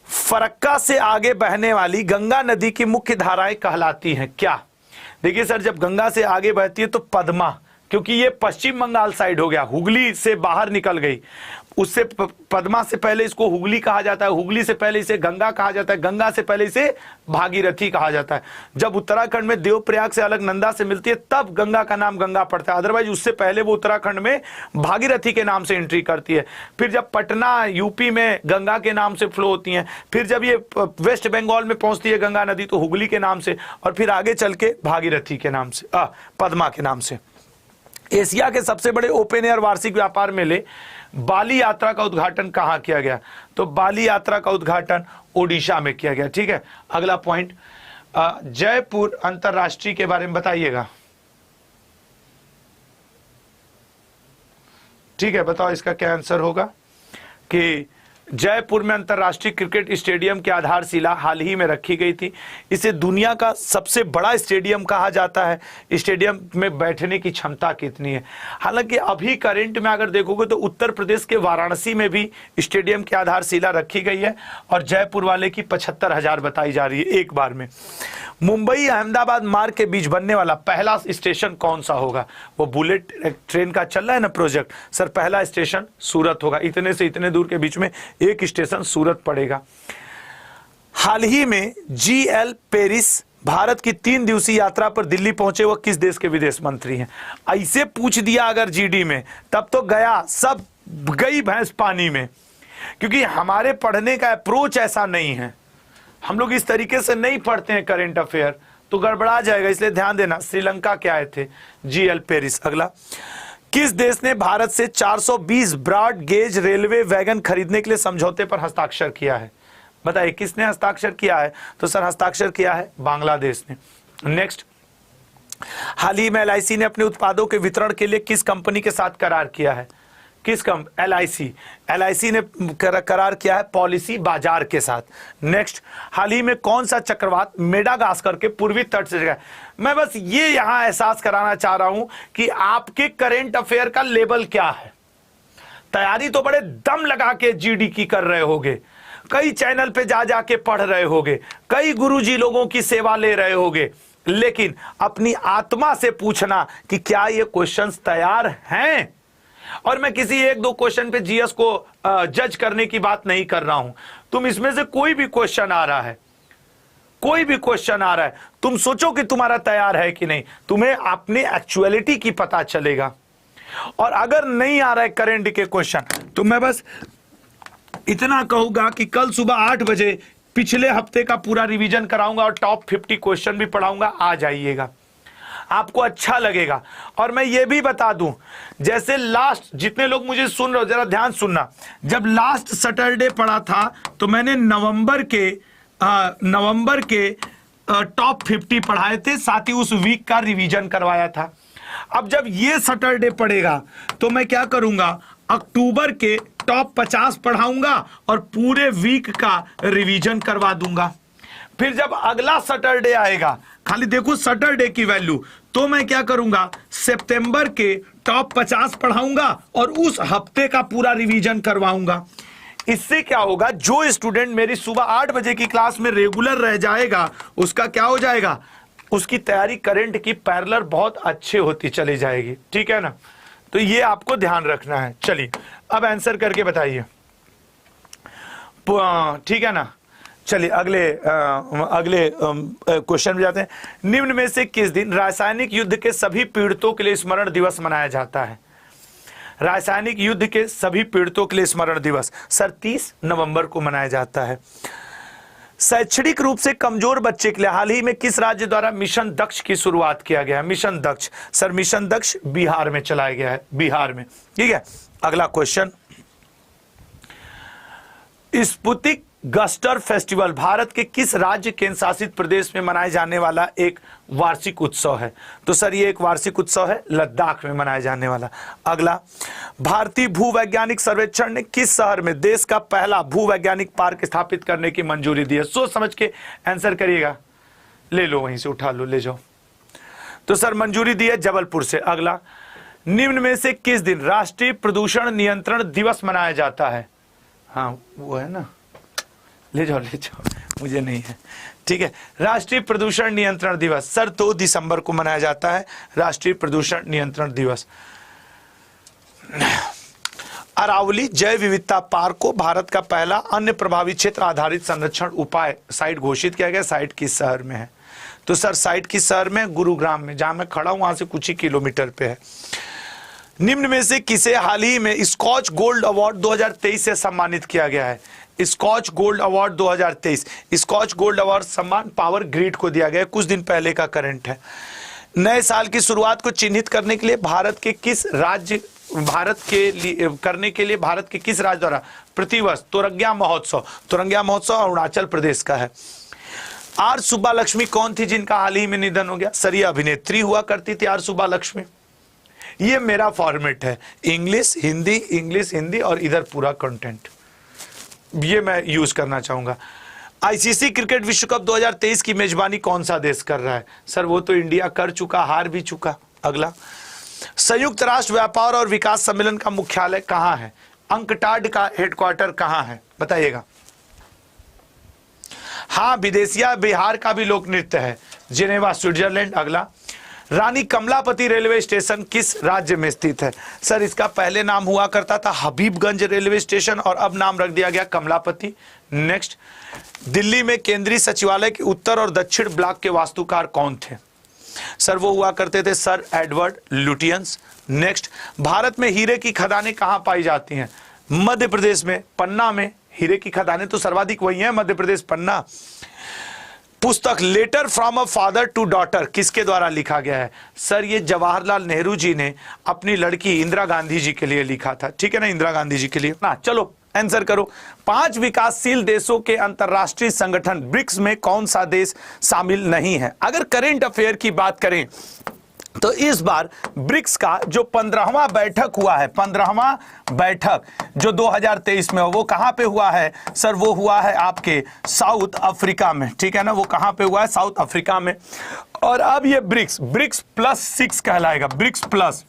फरक्का से आगे बहने वाली गंगा नदी की मुख्य धाराएं कहलाती हैं क्या? देखिए सर, जब गंगा से आगे बहती है तो पद्मा, क्योंकि ये पश्चिम बंगाल साइड हो गया, हुगली से बाहर निकल गई, उससे पद्मा से पहले इसको हुगली कहा जाता है, हुगली से पहले इसे गंगा कहा जाता है, गंगा से पहले इसे भागीरथी कहा जाता है। जब उत्तराखंड में देवप्रयाग से अलकनंदा से मिलती है तब गंगा का नाम गंगा पड़ता है, अदरवाइज उससे पहले वो उत्तराखंड में भागीरथी के नाम से एंट्री करती है। फिर जब पटना यूपी में गंगा के नाम से फ्लो होती है, फिर जब ये वेस्ट बंगाल में पहुंचती है गंगा नदी तो हुगली के नाम से, और फिर आगे चल के भागीरथी के नाम से, पद्मा के नाम से। एशिया के सबसे बड़े ओपन एयर वार्षिक व्यापार मेले बाली यात्रा का उद्घाटन कहां किया गया? तो बाली यात्रा का उद्घाटन ओडिशा में किया गया। ठीक है, अगला पॉइंट, जयपुर अंतरराष्ट्रीय के बारे में बताइएगा। ठीक है, बताओ इसका क्या आंसर होगा कि जयपुर में अंतरराष्ट्रीय क्रिकेट स्टेडियम की आधारशिला हाल ही में रखी गई थी। इसे दुनिया का सबसे बड़ा स्टेडियम कहा जाता है। स्टेडियम में बैठने की क्षमता कितनी है? हालांकि अभी करंट में अगर देखोगे तो उत्तर प्रदेश के वाराणसी में भी स्टेडियम की आधारशिला रखी गई है और जयपुर वाले की 75,000 बताई जा रही है एक बार में। मुंबई अहमदाबाद मार्ग के बीच बनने वाला पहला स्टेशन कौन सा होगा? वो बुलेट ट्रेन का चल रहा है ना प्रोजेक्ट, सर पहला स्टेशन सूरत होगा। इतने से इतने दूर के बीच में एक स्टेशन सूरत पड़ेगा। हाल ही में GL पेरिस भारत की 3 दिवसीय यात्रा पर दिल्ली पहुंचे, वह किस देश के विदेश मंत्री हैं? ऐसे पूछ दिया अगर GD में तब तो गया, सब गई भैंस पानी में, क्योंकि हमारे पढ़ने का अप्रोच ऐसा नहीं है। हम लोग इस तरीके से नहीं पढ़ते हैं करंट अफेयर, तो गड़बड़ा जाएगा, इसलिए ध्यान देना। श्रीलंका के आए थे GL पेरिस। अगला, किस देश ने भारत से 420 ब्रॉड गेज रेलवे वैगन खरीदने के लिए समझौते पर हस्ताक्षर किया है? बताइए किसने हस्ताक्षर किया है? तो सर हस्ताक्षर किया है बांग्लादेश ने। नेक्स्ट, हाल ही में LIC ने अपने उत्पादों के वितरण के लिए किस कंपनी के साथ करार किया है? किस LIC ने करार किया है पॉलिसी बाजार के साथ। नेक्स्ट, हाल ही में कौन सा चक्रवात मेडागास्कर के पूर्वी तट से गया? मैं बस ये यहां एहसास कराना चाह रहा हूं कि आपके करंट अफेयर का लेवल क्या है। तैयारी तो बड़े दम लगा के GD की कर रहे होगे, कई चैनल पे जा जाके पढ़ रहे होगे, कई गुरुजी लोगों की सेवा ले रहे होगे, लेकिन अपनी आत्मा से पूछना कि क्या ये क्वेश्चंस तैयार हैं। और मैं किसी 1-2 क्वेश्चन पे GS को जज करने की बात नहीं कर रहा हूं। तुम इसमें से कोई भी क्वेश्चन आ रहा है, कोई भी क्वेश्चन आ रहा है, तुम सोचो कि तुम्हारा तैयार है कि नहीं, तुम्हें अपनी एक्चुअलिटी की पता चलेगा। और अगर नहीं आ रहा है करंट के क्वेश्चन तो मैं बस इतना कहूंगा कि कल सुबह 8 बजे पिछले हफ्ते का पूरा रिवीजन कराऊंगा और टॉप 50 क्वेश्चन भी पढ़ाऊंगा, आ जाइएगा, आपको अच्छा लगेगा। और मैं ये भी बता दूं, जैसे लास्ट जितने लोग मुझे सुन रहे हो जरा ध्यान सुनना, जब लास्ट सैटरडे पढ़ा था तो मैंने नवंबर के टॉप 50 पढ़ाए थे, साथ ही उस वीक का रिवीजन करवाया था। अब जब ये सैटरडे पड़ेगा तो मैं क्या करूंगा, अक्टूबर के टॉप 50 पढ़ाऊंगा और पूरे वीक का रिवीजन करवा दूंगा। फिर जब अगला सैटरडे आएगा, खाली देखो सैटरडे की वैल्यू, तो मैं क्या करूंगा, सितंबर के टॉप 50 पढ़ाऊंगा और उस हफ्ते का पूरा रिवीजन करवाऊंगा। इससे क्या होगा, जो स्टूडेंट मेरी सुबह 8 बजे की क्लास में रेगुलर रह जाएगा उसका क्या हो जाएगा, उसकी तैयारी करंट की पैरेलल बहुत अच्छे होती चली जाएगी, ठीक है ना। तो ये आपको ध्यान रखना है। चलिए अब आंसर करके बताइए, ठीक है ना। चलिए अगले क्वेश्चन में जाते हैं। निम्न में से किस दिन रासायनिक युद्ध के सभी पीड़ितों के लिए स्मरण दिवस मनाया जाता है? रासायनिक युद्ध के सभी पीड़ितों के लिए स्मरण दिवस सर 30 नवंबर को मनाया जाता है। शैक्षणिक रूप से कमजोर बच्चे के लिए हाल ही में किस राज्य द्वारा मिशन दक्ष की शुरुआत किया गया है? मिशन दक्ष, सर मिशन दक्ष बिहार में चलाया गया है, बिहार में, ठीक है। अगला question, Sputnik Gustor festival Bharat के किस राज्य केंद्र शासित प्रदेश में मनाए जाने वाला एक वार्षिक उत्सव है? तो सर ये एक वार्षिक उत्सव है, लद्दाख में मनाया जाने वाला। अगला, भारतीय भूवैज्ञानिक सर्वेक्षण ने किस शहर में देश का पहला भूवैज्ञानिक पार्क स्थापित करने की मंजूरी दी है? सोच समझ के आंसर करिएगा, ले लो वहीं से उठा लो, ले जाओ। तो सर मंजूरी दी है जबलपुर से। अगला, निम्न में से किस दिन राष्ट्रीय प्रदूषण नियंत्रण दिवस मनाया जाता है? हाँ वो है ना, ले जाओ, मुझे नहीं है, ठीक है। राष्ट्रीय प्रदूषण नियंत्रण दिवस सर 2 दिसंबर को मनाया जाता है, राष्ट्रीय प्रदूषण नियंत्रण दिवस। अरावली जैव विविधता पार्क को भारत का पहला अन्य प्रभावित क्षेत्र आधारित संरक्षण उपाय साइट घोषित किया गया, साइट किस शहर में है? तो सर साइट किस शहर में? गुरुग्राम में, जहां मैं खड़ा हूं वहां से कुछ ही किलोमीटर पे है। निम्न में से किसे हाल ही में स्कॉच गोल्ड अवार्ड 2023 से सम्मानित किया गया है? Skoch gold award 2023, Skoch gold award सम्मान पावर ग्रिड को दिया गया है, कुछ दिन पहले का करंट है। नए साल की शुरुआत को चिन्हित करने के लिए भारत के किस राज्य द्वारा प्रतिवर्ष तोरंगिया महोत्सव अरुणाचल प्रदेश का है। आर सुब्बा लक्ष्मी कौन थी जिनका हाल ही में निधन हो गया? सर ये अभिनेत्री हुआ करती थी आर सुब्बा लक्ष्मी। ये मेरा फॉर्मेट है, इंग्लिश हिंदी और इधर पूरा कंटेंट, ये मैं यूज करना चाहूंगा। आईसीसी क्रिकेट विश्व कप 2023 की मेजबानी कौन सा देश कर रहा है? सर वो तो इंडिया कर चुका, हार भी चुका। अगला, संयुक्त राष्ट्र व्यापार और विकास सम्मेलन का मुख्यालय कहां है? अंकटाड का हेडक्वार्टर कहां है बताइएगा। हाँ विदेशिया बिहार का भी लोक नृत्य है, जिनेवा स्विट्जरलैंड। अगला, रानी कमलापति रेलवे स्टेशन किस राज्य में स्थित है? सर इसका पहले नाम हुआ करता था हबीबगंज रेलवे स्टेशन और अब नाम रख दिया गया कमलापति। नेक्स्ट, दिल्ली में केंद्रीय सचिवालय के उत्तर और दक्षिण ब्लॉक के वास्तुकार कौन थे? सर वो हुआ करते थे sir Edward Lutyens. Next, Bharat में हीरे की खदानें कहां पाई जाती हैं? मध्य प्रदेश में, पन्ना में। हीरे की खदानें तो सर्वाधिक वही हैं, मध्य प्रदेश, पन्ना। पुस्तक letter from a father to daughter किसके द्वारा लिखा गया है? सर ये जवाहरलाल नेहरू जी ने अपनी लड़की इंदिरा गांधी जी के लिए लिखा था, ठीक है ना, इंदिरा गांधी जी के लिए ना। चलो आंसर करो। 5 विकासशील देशों के अंतरराष्ट्रीय संगठन ब्रिक्स में कौन सा देश शामिल नहीं है? अगर करंट अफेयर की बात करें तो इस बार ब्रिक्स का जो 15वां बैठक हुआ है, 15वां बैठक जो 2023 में वो कहां पे हुआ है? सर वो हुआ है आपके साउथ अफ्रीका में, ठीक है ना, वो कहां पे हुआ है? साउथ अफ्रीका में। और अब ये ब्रिक्स +6 कहलाएगा, ब्रिक्स प्लस।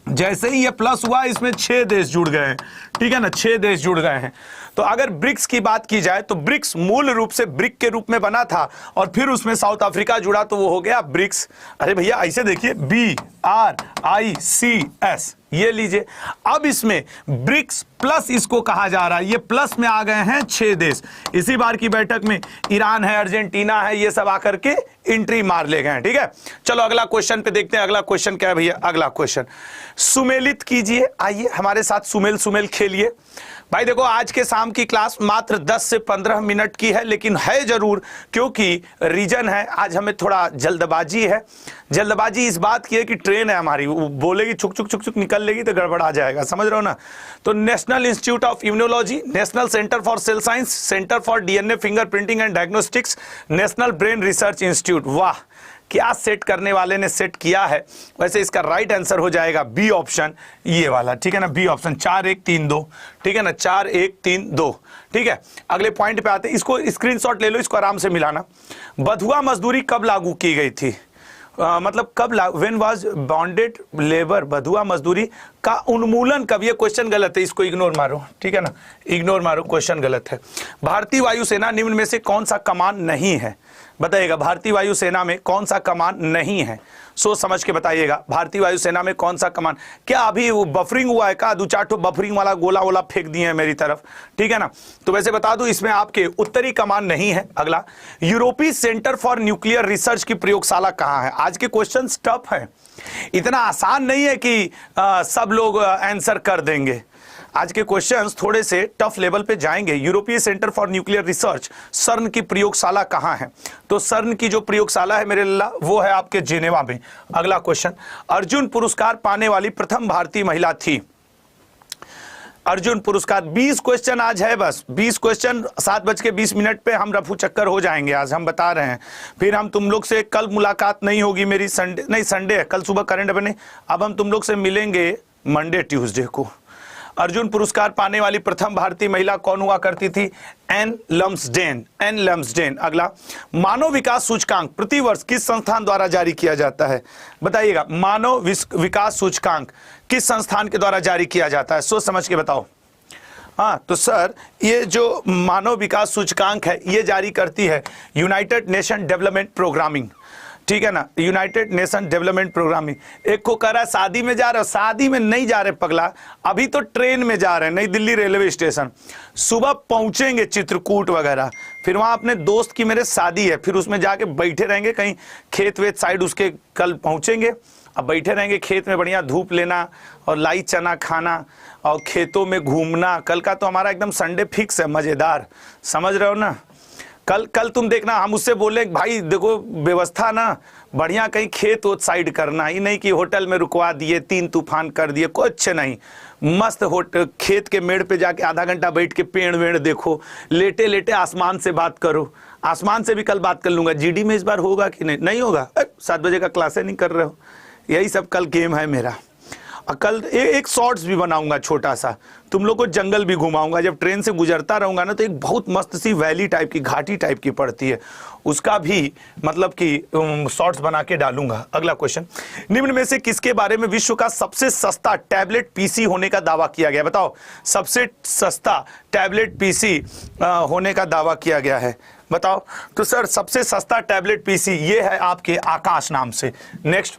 जैसे ही ये प्लस हुआ इसमें 6 देश जुड़ गए हैं, ठीक है ना, 6 देश जुड़ गए हैं। तो अगर ब्रिक्स की बात की जाए तो ब्रिक्स मूल रूप से ब्रिक के रूप में बना था और फिर उसमें साउथ अफ्रीका जुड़ा तो वो हो गया ब्रिक्स। अरे भैया ऐसे देखिए, BRICS, ये लीजिए। अब इसमें ब्रिक्स प्लस इसको कहा जा रहा है, ये प्लस में आ गए हैं 6 देश। इसी बार की बैठक में ईरान है, अर्जेंटीना है, ये सब आकर के एंट्री मार ले गए, ठीक है। चलो अगला क्वेश्चन पे देखते हैं। अगला क्वेश्चन क्या है भैया? अगला क्वेश्चन सुमेलित कीजिए, आइए हमारे साथ सुमेल खेलिए। भाई देखो आज के शाम की क्लास मात्र 10 से 15 मिनट की है, लेकिन है जरूर, क्योंकि रीजन है आज हमें थोड़ा जल्दबाजी है। जल्दबाजी इस बात की है कि ट्रेन है हमारी, वो बोलेगी छुक छुक छुक छुक निकल लेगी तो गड़बड़ आ जाएगा, समझ रहे हो ना। तो national institute of immunology, national centre for sale science, centre for DNA finger printing and diagnostics, national brain research institute, वाह क्या सेट करने वाले ने सेट किया है। वैसे इसका राइट आंसर हो जाएगा बी ऑप्शन, ये वाला, ठीक है ना, बी ऑप्शन 4132, ठीक है ना, 4132, ठीक है। अगले पॉइंट पे आते हैं, इसको स्क्रीनशॉट ले लो, इसको आराम से मिलाना। बंधुआ मजदूरी कब लागू की गई थी? मतलब कब व्हेन वाज बॉन्डेड लेबर, बंधुआ मजदूरी का उन्मूलन कब? ये क्वेश्चन गलत है, इसको इग्नोर मारो, ठीक है ना, इग्नोर मारो, क्वेश्चन गलत है। भारतीय वायुसेना निम्न में से कौन सा कमान नहीं है? बताइएगा, भारतीय वायुसेना में कौन सा कमान नहीं है? सोच समझ के बताइएगा, भारतीय वायुसेना में कौन सा कमान? क्या अभी वो बफरिंग हुआ है का? 2-4 ठो बफरिंग वाला गोला वोला फेंक दिए हैं मेरी तरफ, ठीक है ना। तो वैसे बता दूं इसमें आपके उत्तरी कमान नहीं है। अगला, यूरोपीय सेंटर फॉर न्यूक्लियर रिसर्च की प्रयोगशाला कहाँ है? आज के क्वेश्चन टफ है, इतना आसान नहीं है कि सब लोग आंसर कर देंगे। आज के क्वेश्चंस थोड़े से टफ लेवल पे जाएंगे। यूरोपीय सेंटर फॉर न्यूक्लियर रिसर्च, सर्न की प्रयोगशाला कहाँ है? तो सर्न की जो प्रयोगशाला है मेरे लल्ला, वो है आपके जेनेवा में। अगला क्वेश्चन, अर्जुन पुरस्कार पाने वाली प्रथम भारतीय महिला थी? अर्जुन पुरस्कार 20 क्वेश्चन आज है, बस 20 क्वेश्चन 7:20 पे हम रफू चक्कर हो जाएंगे। आज हम बता रहे हैं, फिर हम तुम लोग से कल मुलाकात नहीं होगी मेरी, संडे नहीं, संडे है, कल सुबह करंट अफेयर नहीं, अब हम तुम लोग से मिलेंगे मंडे ट्यूसडे को। अर्जुन पुरस्कार पाने वाली प्रथम भारतीय महिला कौन हुआ करती थी? Ann Lumsden, Ann Lumsden. अगला, मानव विकास सूचकांक प्रतिवर्ष किस संस्थान द्वारा जारी किया जाता है? बताइएगा, मानव विकास सूचकांक किस संस्थान के द्वारा जारी किया जाता है? सोच समझ के बताओ। हाँ तो सर, ये जो मानव विकास सूचकांक है ये जारी करती है यूनाइटेड नेशन डेवलपमेंट प्रोग्रामिंग, ठीक है ना, यूनाइटेड नेशन डेवलपमेंट प्रोग्रामिंग। एक को कह रहा है शादी में जा रहे हो, शादी में नहीं जा रहे पगला, अभी तो ट्रेन में जा रहे हैं, नई दिल्ली रेलवे स्टेशन, सुबह पहुंचेंगे चित्रकूट वगैरह, फिर वहां अपने दोस्त की मेरे शादी है, फिर उसमें जाके बैठे रहेंगे कहीं खेत वेत साइड, उसके कल पहुंचेंगे, अब बैठे रहेंगे खेत में, बढ़िया धूप लेना और लाई चना खाना और खेतों में घूमना। कल का तो हमारा एकदम संडे फिक्स है, मजेदार, समझ रहे हो ना। कल तुम देखना, हम उससे बोले भाई देखो व्यवस्था ना बढ़िया कहीं खेत वो साइड करना, ही नहीं कि होटल में रुकवा दिए, 3 तूफान कर दिए, कुछ नहीं, मस्त खेत के मेड़ पे जाके आधा घंटा बैठ के पेड़ वेड़ देखो, लेटे लेटे आसमान से बात करो। आसमान से भी कल बात कर लूंगा। जीडी में इस बार होगा कि नहीं? नहीं होगा, 7 बजे का क्लासे नहीं कर रहे हो, यही सब कल गेम है मेरा। कल एक शॉर्ट्स भी बनाऊंगा छोटा सा, तुम लोग को जंगल भी घुमाऊंगा। जब ट्रेन से गुजरता रहूंगा ना तो एक बहुत मस्त सी वैली टाइप की, घाटी टाइप की पड़ती है, उसका भी मतलब कि शॉर्ट्स बना के डालूंगा। अगला क्वेश्चन, निम्न में से किसके बारे में विश्व का सबसे सस्ता टैबलेट पीसी होने का दावा किया गया? बताओ, सबसे सस्ता टैबलेट पीसी होने का दावा किया गया है, बताओ। तो सर सबसे सस्ता टैबलेट पीसी ये है आपके आकाश नाम से। नेक्स्ट,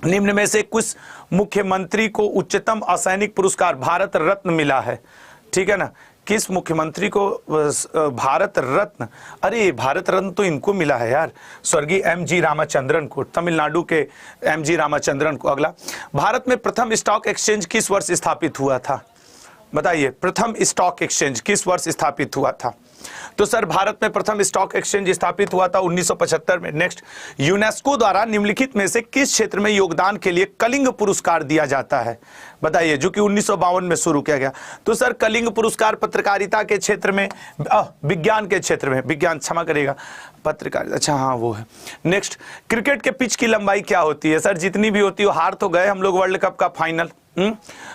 निम्न में से किस मुख्यमंत्री को उच्चतम असैनिक पुरस्कार भारत रत्न मिला है? ठीक है ना, किस मुख्यमंत्री को भारत रत्न? अरे भारत रत्न तो इनको मिला है यार, स्वर्गीय एम.जी. रामचंद्रन को, तमिलनाडु के एम.जी. रामचंद्रन को। अगला, भारत में प्रथम स्टॉक एक्सचेंज किस वर्ष स्थापित हुआ था? बताइए, प्रथम स्टॉक एक्सचेंज किस वर्ष स्थापित हुआ था? तो सर भारत में प्रथम स्टॉक एक्सचेंज स्थापित हुआ था 1975 में। नेक्स्ट, यूनेस्को द्वारा निम्नलिखित में से किस क्षेत्र में योगदान के लिए कलिंग पुरस्कार दिया जाता है? बताइए, जो कि 1952 में शुरू किया गया। तो सर कलिंग पुरस्कार पत्रकारिता के क्षेत्र में, विज्ञान के क्षेत्र में, विज्ञान क्षमा करिएगा, पत्रकारिता, अच्छा हाँ वो है। नेक्स्ट, क्रिकेट के पिच की लंबाई क्या होती है? सर जितनी भी होती हो, हार तो गए हम लोग वर्ल्ड कप का फाइनल,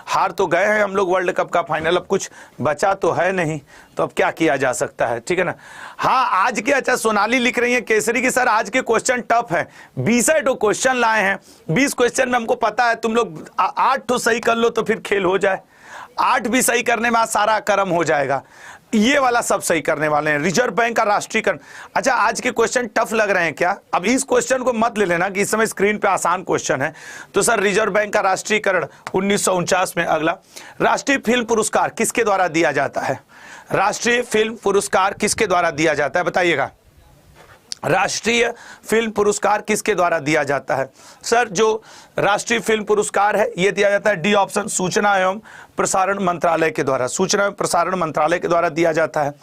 हार तो गए हैं हम लोग वर्ल्ड कप का फाइनल, अब कुछ बचा तो है नहीं, तो अब क्या किया जा सकता है, ठीक है ना। हाँ आज के, अच्छा सोनाली लिख रही है केसरी की, सर आज के क्वेश्चन टफ है, 20 क्वेश्चन लाए हैं, 20 क्वेश्चन में हमको पता है तुम लोग 8 तो सही कर लो तो फिर खेल हो जाए, 8 भी सही करने में आज सारा कर्म हो जाएगा। ये वाला सब सही करने वाले हैं। रिजर्व बैंक का राष्ट्रीयकरण, अच्छा आज के क्वेश्चन टफ लग रहे हैं क्या? अब इस क्वेश्चन को मत ले लेना कि इस समय स्क्रीन पे आसान क्वेश्चन है। तो सर रिजर्व बैंक का राष्ट्रीयकरण 1949 में। अगला, राष्ट्रीय फिल्म पुरस्कार किसके द्वारा दिया जाता है? राष्ट्रीय फिल्म पुरस्कार किसके द्वारा दिया जाता है बताइएगा। राष्ट्रीय फिल्म पुरस्कार किसके द्वारा दिया जाता है? सर जो राष्ट्रीय फिल्म पुरस्कार है ये दिया जाता है डी ऑप्शन, सूचना एवं प्रसारण मंत्रालय के द्वारा, सूचना एवं प्रसारण मंत्रालय के द्वारा दिया जाता है।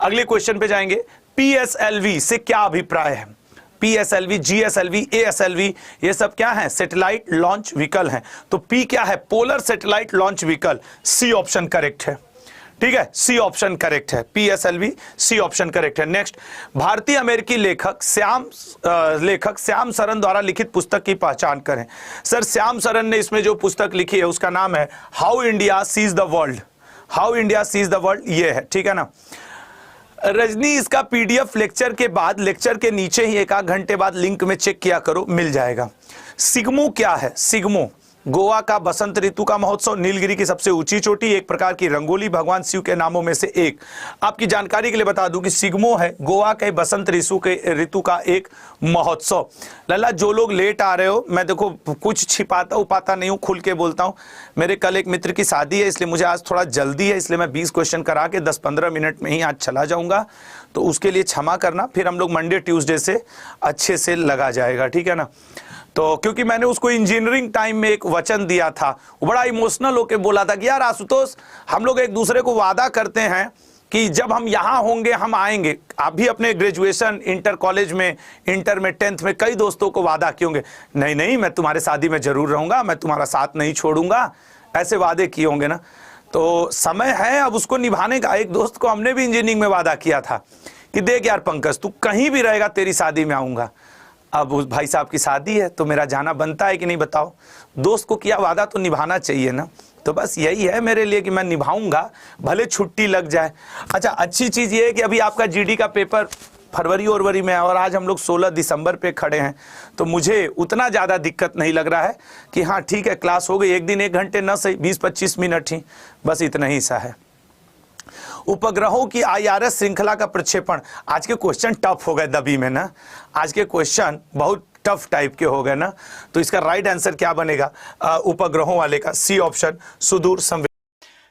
अगले क्वेश्चन पे जाएंगे, पीएसएलवी से क्या अभिप्राय है? पीएसएलवी, जीएसएलवी, एएसएलवी ये सब क्या है? सैटेलाइट लॉन्च व्हीकल हैं। तो पी क्या है? Polar satellite launch vehicle. C option correct है, ठीक है, सी ऑप्शन करेक्ट है, पीएसएलवी सी ऑप्शन करेक्ट है। नेक्स्ट, भारतीय अमेरिकी लेखक श्याम सरन द्वारा लिखित पुस्तक की पहचान करें। सर श्याम सरन ने इसमें जो पुस्तक लिखी है उसका नाम है how India sees the world, how India sees the world, ये है, ठीक है ना। रजनी इसका पीडीएफ लेक्चर के बाद, लेक्चर के नीचे ही एक आध घंटे बाद लिंक में चेक किया करो, मिल जाएगा। सिग्मो क्या है? सिग्मो गोवा का बसंत ऋतु का महोत्सव, नीलगिरी की सबसे ऊंची चोटी, एक प्रकार की रंगोली, भगवान शिव के नामों में से एक। आपकी जानकारी के लिए बता दूं कि सिग्मो है गोवा के बसंत ऋतु का एक महोत्सव। लल्ला जो लोग लेट आ रहे हो, मैं देखो कुछ छिपाता उपाता नहीं हूं, खुल के बोलता हूं। मेरे कल एक मित्र की शादी है, इसलिए मुझे आज थोड़ा जल्दी है, इसलिए मैं 20 क्वेश्चन करा के 10-15 मिनट में ही आज चला जाऊंगा, तो उसके लिए क्षमा करना। फिर हम लोग मंडे ट्यूसडे से अच्छे से लगा जाएगा, ठीक है ना। तो क्योंकि मैंने उसको इंजीनियरिंग टाइम में एक वचन दिया था, वो बड़ा इमोशनल होकर बोला था कि यार आशुतोष, हम लोग एक दूसरे को वादा करते हैं कि जब हम यहाँ होंगे हम आएंगे। आप भी अपने ग्रेजुएशन, इंटर कॉलेज में, इंटर में, 10th में कई दोस्तों को वादा किए होंगे, नहीं नहीं मैं तुम्हारे शादी में जरूर रहूंगा, मैं तुम्हारा साथ नहीं छोड़ूंगा, ऐसे वादे किए होंगे ना। तो समय है अब उसको निभाने का। एक दोस्त को हमने भी इंजीनियरिंग में वादा किया था कि देख यार पंकज, तू कहीं भी रहेगा तेरी शादी में आऊंगा। अब उस भाई साहब की शादी है तो मेरा जाना बनता है कि नहीं बताओ? दोस्त को किया वादा तो निभाना चाहिए ना। तो बस यही है मेरे लिए कि मैं निभाऊंगा, भले छुट्टी लग जाए। अच्छा, अच्छी चीज़ ये है कि अभी आपका जीडी का पेपर फरवरी में है और आज हम लोग 16 दिसंबर पे खड़े हैं, तो मुझे उतना ज़्यादा दिक्कत नहीं लग रहा है कि हाँ ठीक है क्लास हो गई, एक दिन 1 घंटे न सही 20-25 मिनट ही, बस इतना ही सा है। उपग्रहों की आईआरएस श्रृंखला का प्रक्षेपण, आज के क्वेश्चन टफ हो गए दबी में ना, आज के क्वेश्चन बहुत टफ टाइप के हो गए ना। तो इसका राइट आंसर क्या बनेगा उपग्रहों वाले का? सी ऑप्शन, सुदूर संवेदन।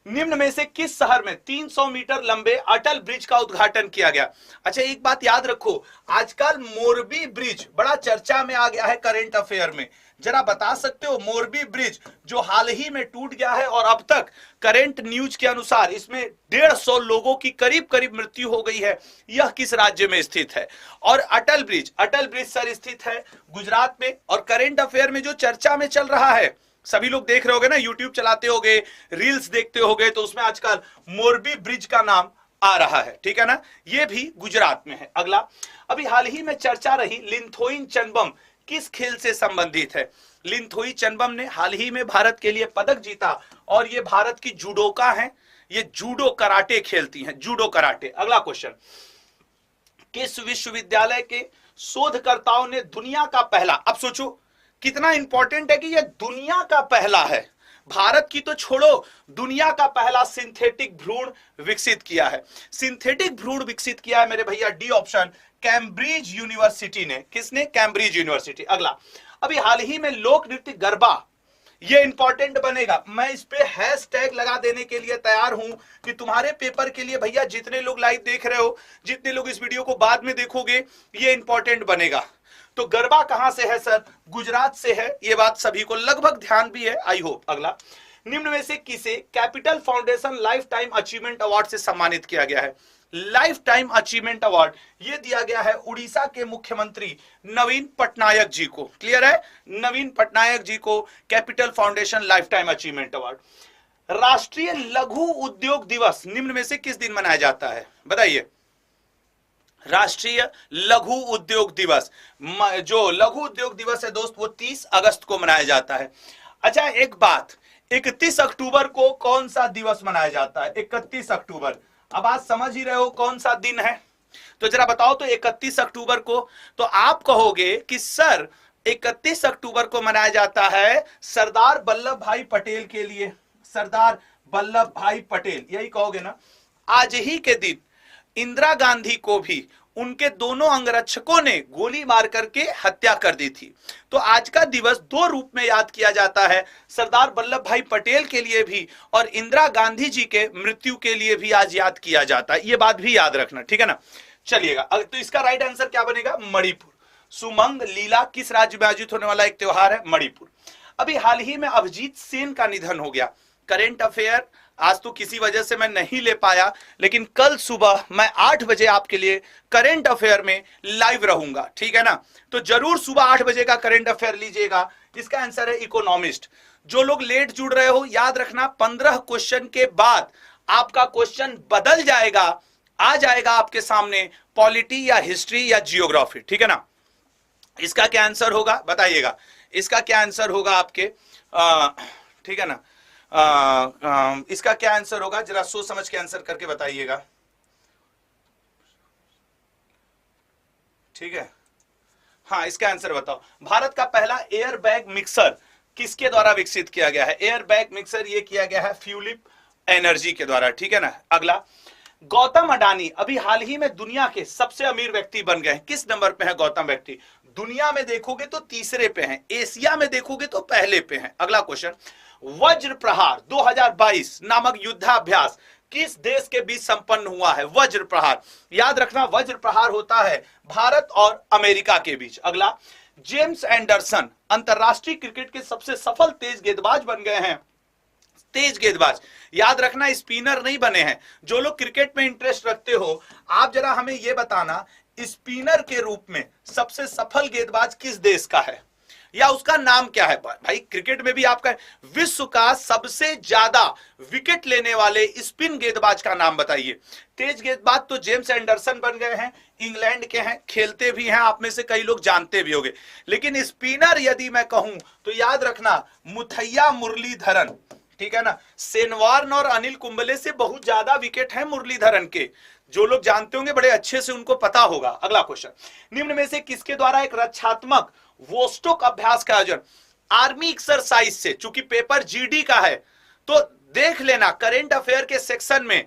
निम्न में से किस शहर में 300 मीटर लंबे अटल ब्रिज का उद्घाटन किया गया? अच्छा एक बात याद रखो, आजकल मोरबी ब्रिज बड़ा चर्चा में आ गया है करंट अफेयर में। जरा बता सकते हो मोरबी ब्रिज जो हाल ही में टूट गया है और अब तक करंट न्यूज के अनुसार इसमें 150 लोगों की करीब करीब मृत्यु हो गई है, यह किस राज्य में स्थित है? और अटल ब्रिज सर स्थित है गुजरात में। और करंट अफेयर में जो चर्चा में चल रहा है, सभी लोग देख रहे होगे ना, यूट्यूब चलाते होगे, रील्स देखते होगे, तो उसमें आजकल मोरबी ब्रिज का नाम आ रहा है, ठीक है ना, ये भी गुजरात में है। अगला, अभी हाल ही में चर्चा रही लिंथोइन चनबम किस खेल से संबंधित है? लिंथोई चनबम ने हाल ही में भारत के लिए पदक जीता और ये भारत की जूडोका हैं, ये जूडो कराटे खेलती हैं, जूडो कराटे। अगला क्वेश्चन, किस विश्वविद्यालय के शोधकर्ताओं ने दुनिया का पहला, अब सोचो कितना इंपॉर्टेंट है कि ये दुनिया का पहला है, भारत की तो छोड़ो, दुनिया का पहला सिंथेटिक भ्रूण विकसित किया है। सिंथेटिक भ्रूण विकसित किया है मेरे भैया, डी ऑप्शन, कैम्ब्रिज यूनिवर्सिटी ने। किसने? Cambridge university. अगला, अभी हाल ही में लोक नृत्य गरबा, ये इंपॉर्टेंट बनेगा, मैं इस पे हैशटैग लगा देने के लिए तैयार हूं कि तुम्हारे पेपर के लिए भैया जितने लोग लाइव देख रहे हो, जितने लोग इस वीडियो को बाद में देखोगे, ये इंपॉर्टेंट बनेगा। तो गरबा कहां से है सर? गुजरात से है, ये बात सभी को लगभग ध्यान भी है, आई होप। अगला, निम्न में से किसे capital foundation life time achievement award से सम्मानित किया गया है? लाइफ टाइम अचीवमेंट अवार्ड ये दिया गया है उड़ीसा के मुख्यमंत्री नवीन पटनायक जी को। क्लियर है? नवीन पटनायक जी को capital foundation life time achievement award. राष्ट्रीय लघु उद्योग दिवस निम्न में से किस दिन मनाया जाता है? बताइए। राष्ट्रीय लघु उद्योग दिवस, जो लघु उद्योग दिवस है दोस्त, वो 30 अगस्त को मनाया जाता है। अच्छा एक बात, 31 अक्टूबर को कौन सा दिवस मनाया जाता है? 31 अक्टूबर। अब आज समझ ही रहे हो कौन सा दिन है, तो जरा बताओ तो 31 अक्टूबर को, तो आप कहोगे कि सर 31 अक्टूबर को मनाया जाता है सरदार वल्लभ भाई पटेल के लिए, सरदार वल्लभ भाई पटेल, यही कहोगे ना। आज ही के दिन इंदिरा गांधी को भी उनके दोनों अंगरक्षकों ने गोली मार करके हत्या कर दी थी। तो आज का दिवस 2 रूप में याद किया जाता है, सरदार वल्लभ भाई पटेल के लिए भी और इंदिरा गांधी जी के मृत्यु के लिए भी आज याद किया जाता है, ये बात भी याद रखना, ठीक है ना। चलिएगा, तो इसका राइट आंसर क्या बनेगा? मणिपुर। सुमंग लीला किस राज्य में आयोजित होने वाला एक त्योहार है? मणिपुर। अभी हाल ही में अभिजीत सेन का निधन हो गया। करेंट अफेयर आज तो किसी वजह से मैं नहीं ले पाया, लेकिन कल सुबह मैं 8 बजे आपके लिए करेंट अफेयर में लाइव रहूंगा, ठीक है ना? तो जरूर सुबह 8 बजे का करेंट अफेयर लीजिएगा। इसका आंसर है इकोनॉमिस्ट। जो लोग लेट जुड़ रहे हो, याद रखना 15 क्वेश्चन के बाद आपका क्वेश्चन बदल जाएगा, आ जाएगा आपके सामने पॉलिटी या हिस्ट्री या जियोग्राफी, ठीक है ना? इसका क्या आंसर होगा बताइएगा, इसका क्या आंसर होगा आपके, ठीक है ना? इसका क्या आंसर होगा, जरा सोच समझ के आंसर करके बताइएगा, ठीक है? हाँ, इसका आंसर बताओ। भारत का पहला एयर बैग मिक्सर किसके द्वारा विकसित किया गया है? एयर बैग मिक्सर ये किया गया है फ्यूलिप एनर्जी के द्वारा, ठीक है ना? अगला, गौतम अडानी अभी हाल ही में दुनिया के सबसे अमीर व्यक्ति बन गए हैं। किस नंबर पे है गौतम व्यक्ति? दुनिया में देखोगे तो तीसरे पे हैं, एशिया में देखोगे तो पहले पे हैं। अगला क्वेश्चन, वज्र प्रहार 2022 नामक युद्धाभ्यास किस देश के बीच संपन्न हुआ है? वज्र प्रहार, याद रखना वज्र प्रहार होता है भारत और अमेरिका के बीच। अगला, जेम्स एंडरसन अंतरराष्ट्रीय क्रिकेट के सबसे सफल तेज गेंदबाज बन गए हैं। तेज गेंदबाज, याद रखना स्पिनर नहीं बने हैं। जो लोग क्रिकेट में इंटरेस्ट रखते हो, आप जरा हमें यह बताना स्पिनर के रूप में सबसे सफल गेंदबाज किस देश का है, या उसका नाम क्या है? भाई क्रिकेट में भी आपका विश्व का सबसे ज्यादा विकेट लेने वाले स्पिन गेंदबाज का नाम बताइए। तेज गेंदबाज तो जेम्स एंडरसन बन गए हैं, इंग्लैंड के हैं, खेलते भी हैं, आप में से कई लोग जानते भी होंगे। लेकिन स्पिनर यदि मैं कहूं तो याद रखना मुथैया मुरलीधरन, ठीक है ना? सेनवार्न और अनिल कुंबले से बहुत ज्यादा विकेट है मुरलीधरन के। जो लोग जानते होंगे बड़े अच्छे से उनको पता होगा। अगला क्वेश्चन, निम्न में से किसके द्वारा एक रक्षात्मक वोस्टोक अभ्यास का आयोजन? आर्मी एक्सरसाइज से, चूंकि पेपर जीडी का है तो देख लेना करेंट अफेयर के सेक्शन में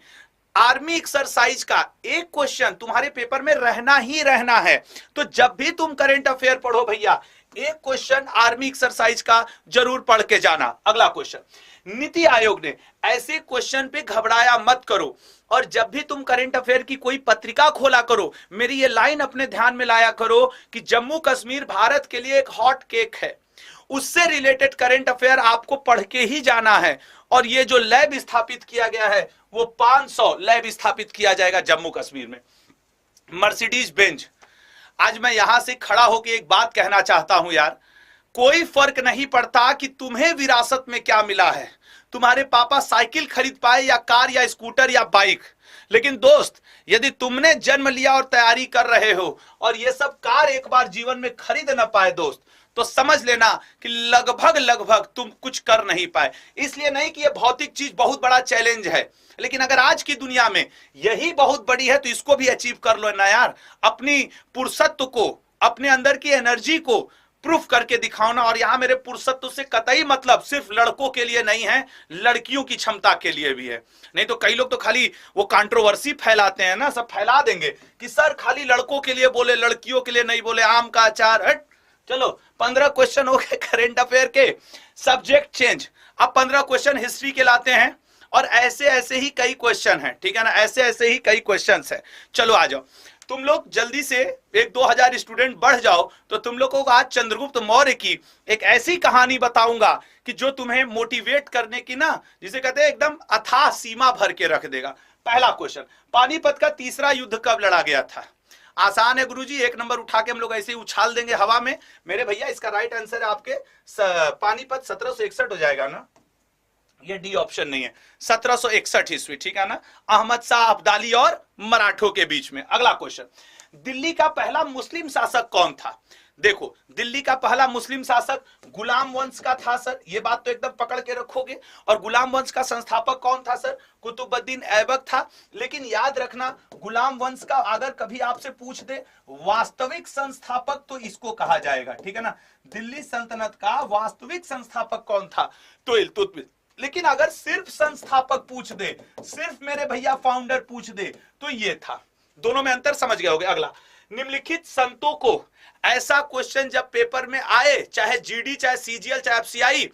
आर्मी एक्सरसाइज का एक क्वेश्चन तुम्हारे पेपर में रहना ही रहना है। तो जब भी तुम करेंट अफेयर पढ़ो भैया, एक क्वेश्चन आर्मी एक्सरसाइज का जरूर पढ़ के जाना। अगला क्वेश्चन, नीति आयोग ने ऐसे क्वेश्चन पे घबराया मत करो, और जब भी तुम करंट अफेयर की कोई पत्रिका खोला करो, मेरी ये लाइन अपने ध्यान में लाया करो कि जम्मू कश्मीर भारत के लिए एक हॉट केक है। उससे रिलेटेड करंट अफेयर आपको पढ़ के ही जाना है। और ये जो लैब स्थापित किया गया है वो 500 लैब स्थापित किया जाएगा जम्मू कश्मीर में। मर्सिडीज बेंज, आज मैं यहां से खड़ा होकर एक बात कहना चाहता हूं यार, कोई फर्क नहीं पड़ता कि तुम्हें विरासत में क्या मिला है। तुम्हारे पापा साइकिल खरीद पाए या कार या स्कूटर या बाइक, लेकिन दोस्त यदि तुमने जन्म लिया और तैयारी कर रहे हो और ये सब कार एक बार जीवन में खरीद ना पाए दोस्त, तो समझ लेना कि लगभग तुम कुछ कर नहीं पाए। इसलिए नहीं कि ये भौतिक चीज बहुत बड़ा चैलेंज है, लेकिन अगर आज की दुनिया में यही बहुत बड़ी है तो इसको भी अचीव कर लो ना यार। अपनी पुरुषत्व को, अपने अंदर की एनर्जी को प्रूफ करके दिखाओ ना। और यहां मेरे पुरुषत्व से कतई मतलब सिर्फ लड़कों के लिए नहीं है, लड़कियों की क्षमता के लिए भी है। नहीं तो कई लोग तो खाली वो कंट्रोवर्सी फैलाते हैं ना, सब फैला देंगे कि सर खाली लड़कों के लिए बोले, लड़कियों के लिए नहीं बोले, आम का अचार हट। चलो 15 क्वेश्चन हो गए करेंट अफेयर के। सब्जेक्ट चेंज, अब 15 क्वेश्चन हिस्ट्री के लाते हैं, और ऐसे ऐसे ही कई क्वेश्चन हैं, ठीक है ना? ऐसे ऐसे ही कई क्वेश्चन है। चलो आ जाओ तुम लोग जल्दी से, 1-2 हजार स्टूडेंट बढ़ जाओ तो तुम लोगों को आज चंद्रगुप्त मौर्य की एक ऐसी कहानी बताऊंगा कि जो तुम्हें मोटिवेट करने की ना, जिसे कहते हैं एकदम अथाह सीमा भर के रख देगा। पहला क्वेश्चन, पानीपत का तीसरा युद्ध कब लड़ा गया था? आसान है गुरुजी, 1 नंबर उठा के हम लोग ऐसे ही उछाल देंगे हवा में। मेरे भैया इसका राइट आंसर है आपके पानीपत 1761 हो जाएगा ना, ये डी ऑप्शन नहीं है, 1761 ईस्वी, ठीक है ना? अहमद शाह अब्दाली और मराठों के बीच में। अगला क्वेश्चन, दिल्ली का पहला मुस्लिम शासक कौन था? देखो, दिल्ली का पहला मुस्लिम शासक गुलाम वंश का था सर, ये बात तो एकदम पकड़ के रखोगे। और गुलाम वंश का संस्थापक कौन था सर? कुतुबुद्दीन ऐबक था। लेकिन याद रखना, गुलाम वंश का अगर कभी आपसे पूछ दे वास्तविक संस्थापक तो इसको कहा जाएगा, ठीक है ना? दिल्ली सल्तनत का वास्तविक संस्थापक कौन था? तो इल्तुतमिश। लेकिन अगर सिर्फ संस्थापक पूछ दे, सिर्फ मेरे भैया फाउंडर पूछ दे, तो ये था। दोनों में अंतर समझ गए होगे। अगला, निम्नलिखित संतों को, ऐसा क्वेश्चन जब पेपर में आए, चाहे जीडी, चाहे सीजीएल, चाहे एफसीआई,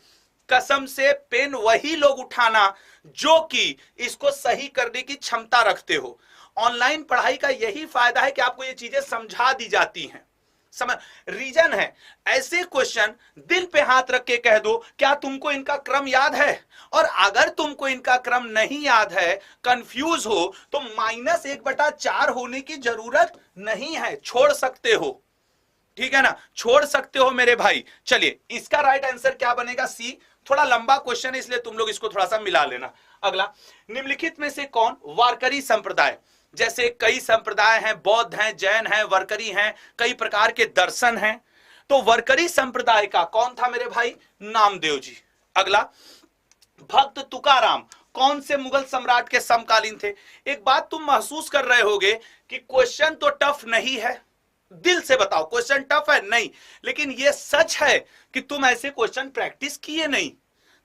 कसम से पेन वही लोग उठाना जो कि इसको सही करने की क्षमता रखते हो। ऑनलाइन पढ़ाई का यही फायदा है कि आपको ये चीजें समझा दी जाती हैं। समझ रीजन है, ऐसे क्वेश्चन दिल पे हाथ रख के कह दो क्या तुमको इनका क्रम याद है, और अगर तुमको इनका क्रम नहीं याद है, कंफ्यूज हो, तो -1/4 होने की जरूरत नहीं है, छोड़ सकते हो, ठीक है ना, छोड़ सकते हो मेरे भाई। चलिए इसका राइट आंसर क्या बनेगा, सी। थोड़ा लंबा क्वेश्चन है इसलिए तुम लोग इसको थोड़ा सा मिला लेना। अगला, निम्नलिखित में से कौन वारकरी संप्रदाय, जैसे कई संप्रदाय हैं, बौद्ध हैं, जैन हैं, वारकरी हैं, कई प्रकार के दर्शन हैं, तो वारकरी संप्रदाय का कौन था मेरे भाई, नामदेव जी। अगला, भक्त तुकाराम कौन से मुगल सम्राट के समकालीन थे। एक बात तुम महसूस कर रहे होगे कि क्वेश्चन तो टफ नहीं है, दिल से बताओ क्वेश्चन टफ है नहीं, लेकिन यह सच है कि तुम ऐसे क्वेश्चन प्रैक्टिस किए नहीं,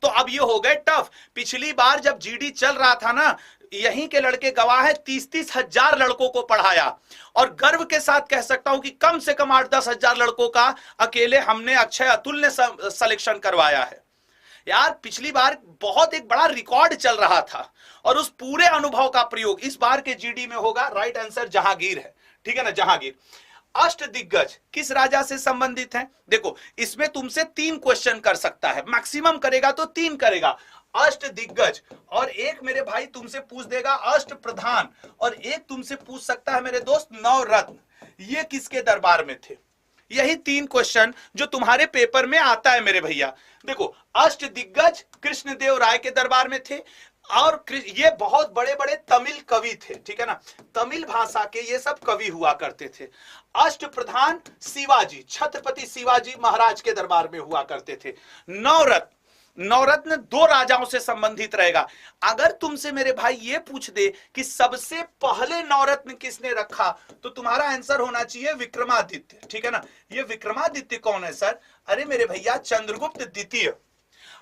तो अब ये हो गए टफ। पिछली बार जब जीडी चल रहा था ना, यहीं के लड़के गवाह है, 30-30 हजार लड़कों को पढ़ाया, और गर्व के साथ कह सकता हूं कि कम से कम 8-10 हजार लड़कों का अकेले हमने, अक्षय अतुल ने सिलेक्शन करवाया है। यार पिछली बार बहुत एक बड़ा रिकॉर्ड चल रहा था, और उस पूरे अनुभव का प्रयोग इस बार के जीडी में होगा। राइट आंसर जहांगीर है, ठीक है ना, जहांगीर। अष्ट दिग्गज किस राजा से संबंधित हैं। देखो इसमें तुमसे 3 क्वेश्चन कर सकता है, मैक्सिमम करेगा तो 3 करेगा। अष्ट दिग्गज, और एक मेरे भाई तुमसे पूछ देगा अष्ट प्रधान, और एक तुमसे पूछ सकता है मेरे दोस्त नवरत्न, ये किसके दरबार में थे। यही 3 क्वेश्चन जो तुम्हारे पेपर में आता है मेरे भैया। देखो अष्ट दिग्गज कृष्णदेव राय के दरबार में थे, और ये बहुत बड़े बड़े तमिल कवि थे, ठीक है ना, तमिल भाषा के ये सब कवि हुआ करते थे। अष्ट प्रधान शिवाजी, छत्रपति शिवाजी महाराज के दरबार में हुआ करते थे। नवरत्न, नवरत्न 2 राजाओं से संबंधित रहेगा। अगर तुमसे मेरे भाई ये पूछ दे कि सबसे पहले नवरत्न किसने रखा, तो तुम्हारा आंसर होना चाहिए विक्रमादित्य, ठीक है ना। ये विक्रमादित्य कौन है सर, अरे मेरे भैया चंद्रगुप्त द्वितीय।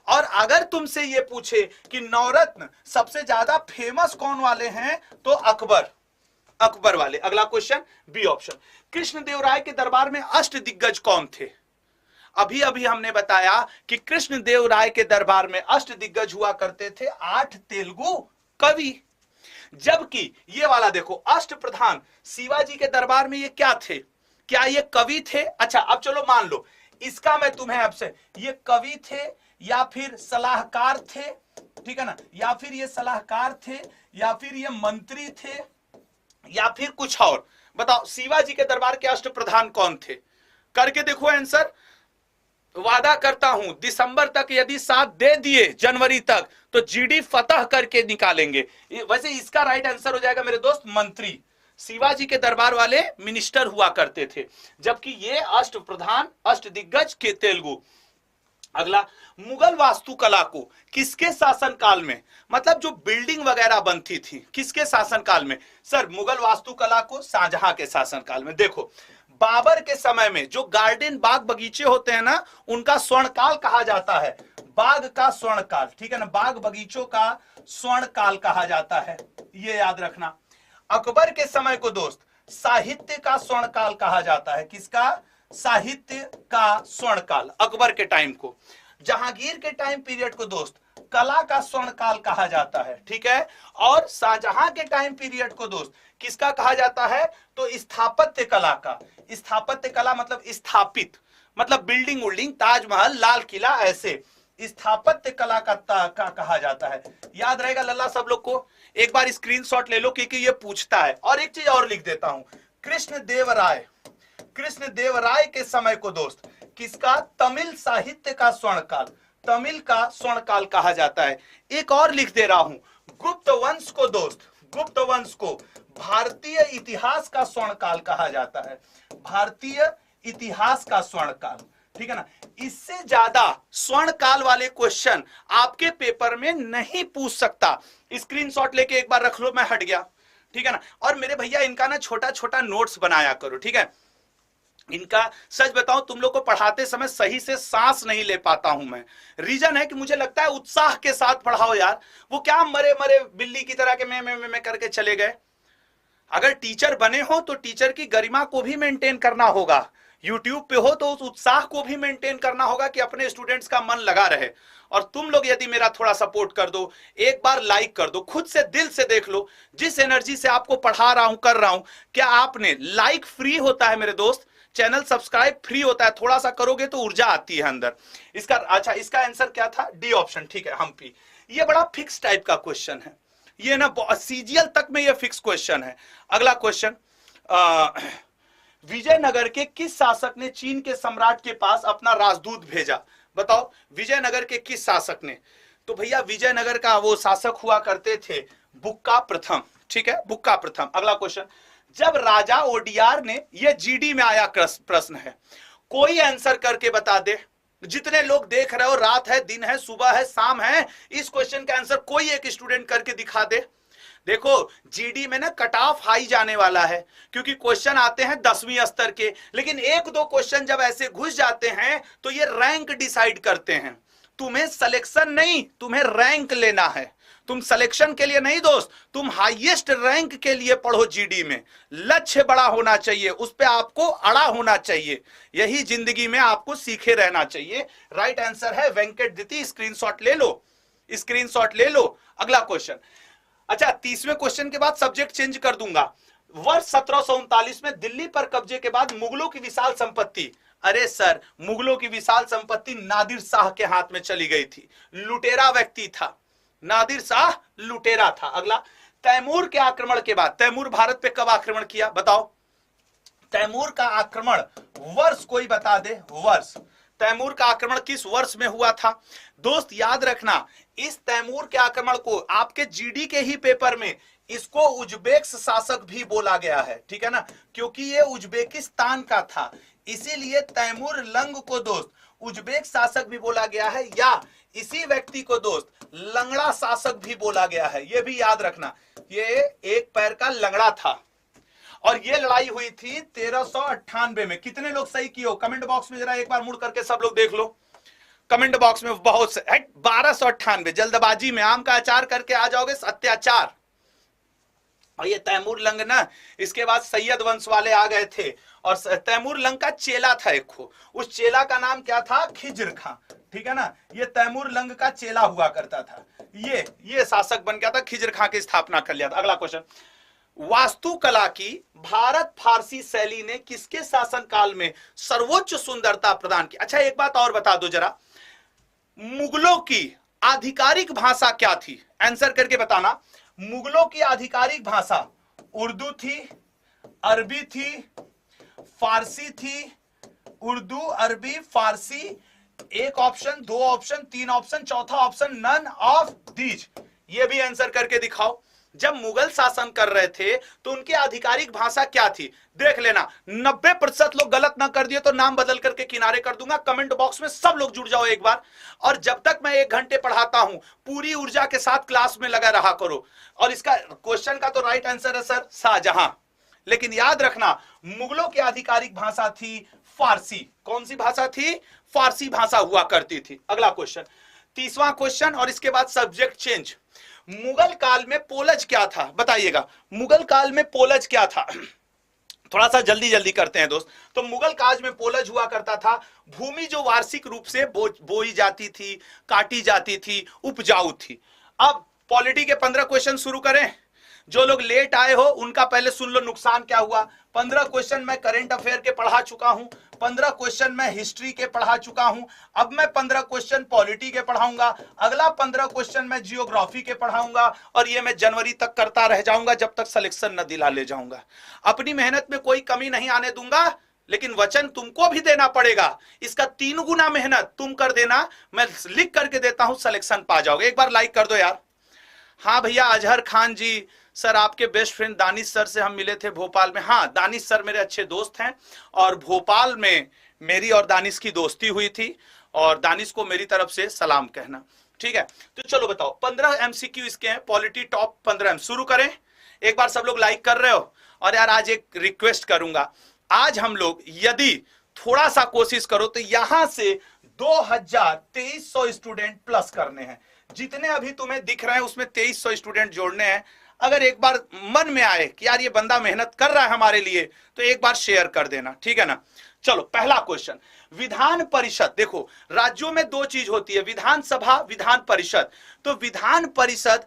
और अगर तुमसे ये पूछे कि नवरत्न सबसे ज्यादा फेमस कौन वाले हैं, तो अकबर, अकबर वाले। अगला क्वेश्चन बी ऑप्शन। कृष्णदेवराय के दरबार में अष्ट दिग्गज कौन थे। अभी अभी हमने बताया कि कृष्णदेवराय के दरबार में अष्ट दिग्गज हुआ करते थे 8 तेलुगु कवि, जबकि ये वाला देखो अष्ट प्रधान शिवाजी के दरबार में ये क्या थे, क्या ये कवि थे। अच्छा अब चलो मान लो इसका मैं तुम्हें आपसे, ये कवि थे या फिर सलाहकार थे, ठीक है ना, या फिर ये सलाहकार थे, या फिर ये मंत्री थे, या फिर कुछ और। बताओ शिवाजी के दरबार के अष्ट प्रधान कौन थे, करके देखो आंसर। वादा करता हूं दिसंबर तक यदि साथ दे दिए जनवरी तक, तो जीडी फतह करके निकालेंगे। वैसे इसका राइट आंसर हो जाएगा मेरे दोस्त मंत्री। शिवाजी के दरबार वाले मिनिस्टर हुआ करते थे, जबकि ये अष्ट प्रधान अष्ट दिग्गज के तेलुगु। अगला, मुगल वास्तुकला को किसके शासनकाल में, मतलब जो बिल्डिंग वगैरह बनती थी किसके शासनकाल में। सर मुगल वास्तुकला को शाहजहां के शासनकाल में। देखो बाबर के समय में जो गार्डन बाग बगीचे होते हैं ना, उनका स्वर्णकाल कहा जाता है, बाग का स्वर्णकाल, ठीक है ना, बाग बगीचों का स्वर्णकाल कहा जाता है, ये याद रखना। अकबर के समय को दोस्त साहित्य का स्वर्णकाल कहा जाता है, किसका, साहित्य का स्वर्णकाल, अकबर के टाइम को। जहांगीर के टाइम पीरियड को दोस्त कला का स्वर्णकाल कहा जाता है, ठीक है। और शाहजहां के टाइम पीरियड को दोस्त किसका कहा जाता है, तो स्थापत्य कला का। स्थापत्य कला मतलब स्थापित, मतलब बिल्डिंग उल्डिंग, ताजमहल, लाल किला, ऐसे स्थापत्य कला का कहा जाता है। याद रहेगा लल्ला सब लोग को। एक बार स्क्रीनशॉट ले लो क्योंकि ये पूछता है। और एक चीज और लिख देता हूं, कृष्णदेवराय, कृष्णदेवराय के समय को दोस्त किसका, तमिल साहित्य का स्वर्णकाल, तमिल का स्वर्णकाल कहा जाता है। एक और लिख दे रहा हूं, गुप्त वंश को दोस्त, गुप्त वंश को भारतीय इतिहास का स्वर्णकाल कहा जाता है, भारतीय इतिहास का स्वर्णकाल, ठीक है ना। इससे ज्यादा स्वर्णकाल वाले क्वेश्चन आपके पेपर में नहीं पूछ सकता। स्क्रीनशॉट लेके एक बार रख लो, मैं हट गया, ठीक है ना। और मेरे भैया इनका ना छोटा छोटा नोट्स बनाया करो, ठीक है। इनका सच बताऊं तुम लोग को पढ़ाते समय सही से सांस नहीं ले पाता हूं मैं। रीजन है कि मुझे लगता है उत्साह के साथ पढ़ाओ यार, वो क्या मरे मरे बिल्ली की तरह के मैं करके चले गए। अगर टीचर बने हो तो टीचर की गरिमा को भी मेंटेन करना होगा। यूट्यूब पे हो तो उस उत्साह को भी मेंटेन करना होगा कि अपने स्टूडेंट्स का मन लगा रहे। और तुम लोग यदि मेरा थोड़ा सपोर्ट कर दो, एक बार लाइक कर दो, खुद से दिल से देख लो जिस एनर्जी से आपको पढ़ा रहा हूं, कर रहा हूं, क्या आपने लाइक फ्री होता है मेरे दोस्त, चैनल सब्सक्राइब फ्री होता है, थोड़ा सा करोगे तो ऊर्जा आती है अंदर। इसका अच्छा, इसका आंसर क्या था? डी ऑप्शन, ठीक है, हम्पी। ये बड़ा फिक्स टाइप का क्वेश्चन है, ये ना सीजीएल तक में ये फिक्स क्वेश्चन है। अगला क्वेश्चन, विजयनगर के किस शासक ने चीन के सम्राट के पास अपना राजदूत भेजा? बताओ, विजयनगर के किस शासक ने? तो भैया विजयनगर का वो शासक हुआ करते थे बुक्का प्रथम, ठीक है, बुक्का प्रथम। अगला क्वेश्चन, जब राजा ओडियार ने, ये जीडी में आया प्रश्न है, कोई आंसर करके बता दे। जितने लोग देख रहे हो, रात है, दिन है, सुबह है, शाम है, इस क्वेश्चन का आंसर कोई एक स्टूडेंट करके दिखा दे। देखो जीडी में ना कट ऑफ हाई जाने वाला है, क्योंकि क्वेश्चन आते हैं 10वीं स्तर के, लेकिन एक दो क्वेश्चन जब ऐसे घुस जाते हैं तो ये रैंक डिसाइड करते हैं। तुम्हें सिलेक्शन नहीं, तुम्हें रैंक लेना है। तुम सिलेक्शन के लिए नहीं दोस्त, तुम हाईएस्ट रैंक के लिए पढ़ो। जीडी में लक्ष्य बड़ा होना चाहिए, उस पे आपको अड़ा होना चाहिए, यही जिंदगी में आपको सीखे रहना चाहिए। राइट आंसर है वेंकट दिति, स्क्रीनशॉट ले लो, स्क्रीनशॉट ले लो। अगला क्वेश्चन, अच्छा 30वें क्वेश्चन के बाद सब्जेक्ट चेंज कर दूंगा। वर्ष 1739 में दिल्ली पर कब्जे के बाद मुगलों की विशाल संपत्ति, अरे सर मुगलों की विशाल संपत्ति नादिर शाह के हाथ में चली गई थी, लुटेरा व्यक्ति था, नादिर शाह लुटेरा था। अगला, तैमूर के आक्रमण के बाद, तैमूर भारत पे कब आक्रमण किया? बताओ, तैमूर का आक्रमण वर्ष कोई बता दे, वर्ष। तैमूर का आक्रमण किस वर्ष में हुआ था? दोस्त याद रखना, इस तैमूर के आक्रमण को आपके जीडी के ही पेपर में इसको उज्बेक शासक भी बोला गया है, ठीक है ना, क्योंकि ये उज्बेकिस्तान का था, इसीलिए तैमूर लंग को दोस्त उज्बेक शासक भी बोला गया है, या इसी व्यक्ति को दोस्त लंगड़ा शासक भी बोला गया है। ये भी याद रखना, ये एक पैर का लंगड़ा था। और ये लड़ाई हुई थी 1398 में। कितने लोग सही किए हो कमेंट बॉक्स में जरा एक बार मुड़ करके सब लोग देख लो, कमेंट बॉक्स में बहुत से 1298। जल्दबाजी में आम का अचार करके आ जाओगे, अत्याचार। और ये तैमूर लंग ना, इसके बाद सैयद वंश वाले आ गए थे, और तैमूर लंग का चेला था एक खो, उस चेला का नाम क्या था? खिज्र खां, ठीक है ना। ये तैमूर लंग का चेला हुआ करता था, ये शासक बन गया था, खिज्र खां की स्थापना कर लिया था। अगला क्वेश्चन, वास्तुकला की भारत फारसी शैली ने किसके शासनकाल में सर्वोच्च सुंदरता प्रदान की? अच्छा एक बात और बता दो जरा, मुगलों की आधिकारिक भाषा क्या थी? आंसर करके बताना। मुगलों की आधिकारिक भाषा उर्दू थी, अरबी थी, फारसी थी, उर्दू, अरबी, फारसी, एक ऑप्शन, दो ऑप्शन, तीन ऑप्शन, चौथा ऑप्शन नन ऑफ दीज। ये भी आंसर करके दिखाओ। जब मुगल शासन कर रहे थे तो उनकी आधिकारिक भाषा क्या थी? देख लेना, 90% लोग गलत ना कर दिए तो नाम बदल करके किनारे कर दूंगा। कमेंट बॉक्स में सब लोग जुड़ जाओ एक बार, और जब तक मैं 1 घंटे पढ़ाता हूं पूरी ऊर्जा के साथ क्लास में लगा रहा करो। और इसका क्वेश्चन का तो राइट आंसर है सर शाहजहां, लेकिन याद रखना मुगलों की आधिकारिक भाषा थी फारसी। कौन सी भाषा थी? फारसी भाषा हुआ करती थी। अगला क्वेश्चन, 30वां क्वेश्चन, और इसके बाद सब्जेक्ट चेंज। मुगल काल में पोलज क्या था? बताइएगा, मुगल काल में पोलज क्या था? थोड़ा सा जल्दी जल्दी करते हैं दोस्त। तो मुगल काल में पोलज हुआ करता था भूमि जो वार्षिक रूप से बोई जाती थी, काटी जाती थी, उपजाऊ थी। अब पॉलिटी के 15 क्वेश्चन शुरू करें। जो लोग लेट आए हो उनका पहले सुन लो नुकसान क्या हुआ। 15 क्वेश्चन मैं करंट अफेयर के पढ़ा चुका हूं, 15 क्वेश्चन मैं हिस्ट्री के पढ़ा चुका हूं, अब मैं 15 क्वेश्चन पॉलिटी के पढ़ाऊंगा, अगला 15 क्वेश्चन मैं जियोग्राफी के पढ़ाऊंगा, और ये मैं जनवरी तक करता रह जाऊंगा जब तक सिलेक्शन न दिला ले जाऊंगा। अपनी मेहनत में कोई कमी नहीं आने दूंगा, लेकिन वचन तुमको भी देना पड़ेगा। इसका 3 गुना मेहनत तुम कर देना, मैं लिख करके देता हूं, सिलेक्शन पा जाओगे। एक बार लाइक कर दो यार। हाँ भैया, अजहर खान जी सर, आपके बेस्ट फ्रेंड दानिश सर से हम मिले थे भोपाल में। हाँ, दानिश सर मेरे अच्छे दोस्त हैं, और भोपाल में मेरी और दानिश की दोस्ती हुई थी, और दानिश को मेरी तरफ से सलाम कहना, ठीक है। तो चलो बताओ, 15 एमसीक्यू इसके हैं, पॉलिटी टॉप 15 शुरू करें। एक बार सब लोग लाइक कर रहे हो? और यार आज एक रिक्वेस्ट करूंगा, आज हम लोग यदि थोड़ा सा कोशिश करो तो यहां से 2300 स्टूडेंट प्लस करने हैं। जितने अभी तुम्हें दिख रहे हैं उसमें 2300 स्टूडेंट जोड़ने हैं। अगर एक बार मन में आए कि यार ये बंदा मेहनत कर रहा है हमारे लिए, तो एक बार शेयर कर देना, ठीक है ना। चलो पहला क्वेश्चन, विधान परिषद। देखो राज्यों में दो चीज होती है, विधानसभा, विधान परिषद। तो विधान परिषद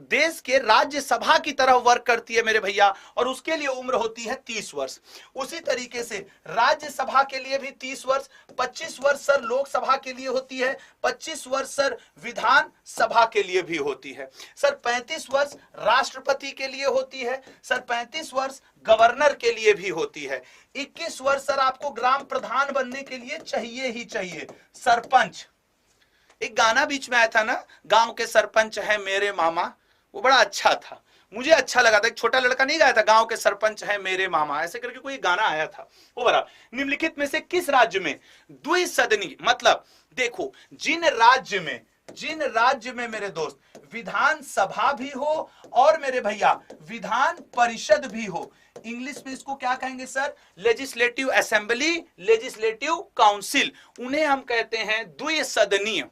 देश के राज्यसभा की तरह वर्क करती है मेरे भैया, और उसके लिए उम्र होती है 30 वर्ष। उसी तरीके से राज्यसभा के लिए भी 30 वर्ष, 25 वर्ष सर लोकसभा के लिए होती है, 25 वर्ष सर विधान सभा के लिए भी होती है, सर 35 वर्ष राष्ट्रपति के लिए होती है, सर 35 वर्ष गवर्नर के लिए भी होती है, 21 वर्ष सर आपको ग्राम प्रधान बनने के लिए चाहिए ही चाहिए, सरपंच। एक गाना बीच में आया था ना, गांव के सरपंच है मेरे मामा, वो बड़ा अच्छा था, मुझे अच्छा लगा था। एक छोटा लड़का नहीं गाया था, गांव के सरपंच है मेरे मामा, ऐसे करके कोई गाना आया था वो बराबर। निम्नलिखित में से किस राज्य में द्विसदनी, मतलब देखो जिन राज्य में मेरे दोस्त विधान सभा भी हो और मेरे भैया विधान परिषद भी हो, इंग्लिश में इसको क्या कहेंगे sir, legislative assembly, legislative council, उन्हें हम कहते हैं द्विसदनीय,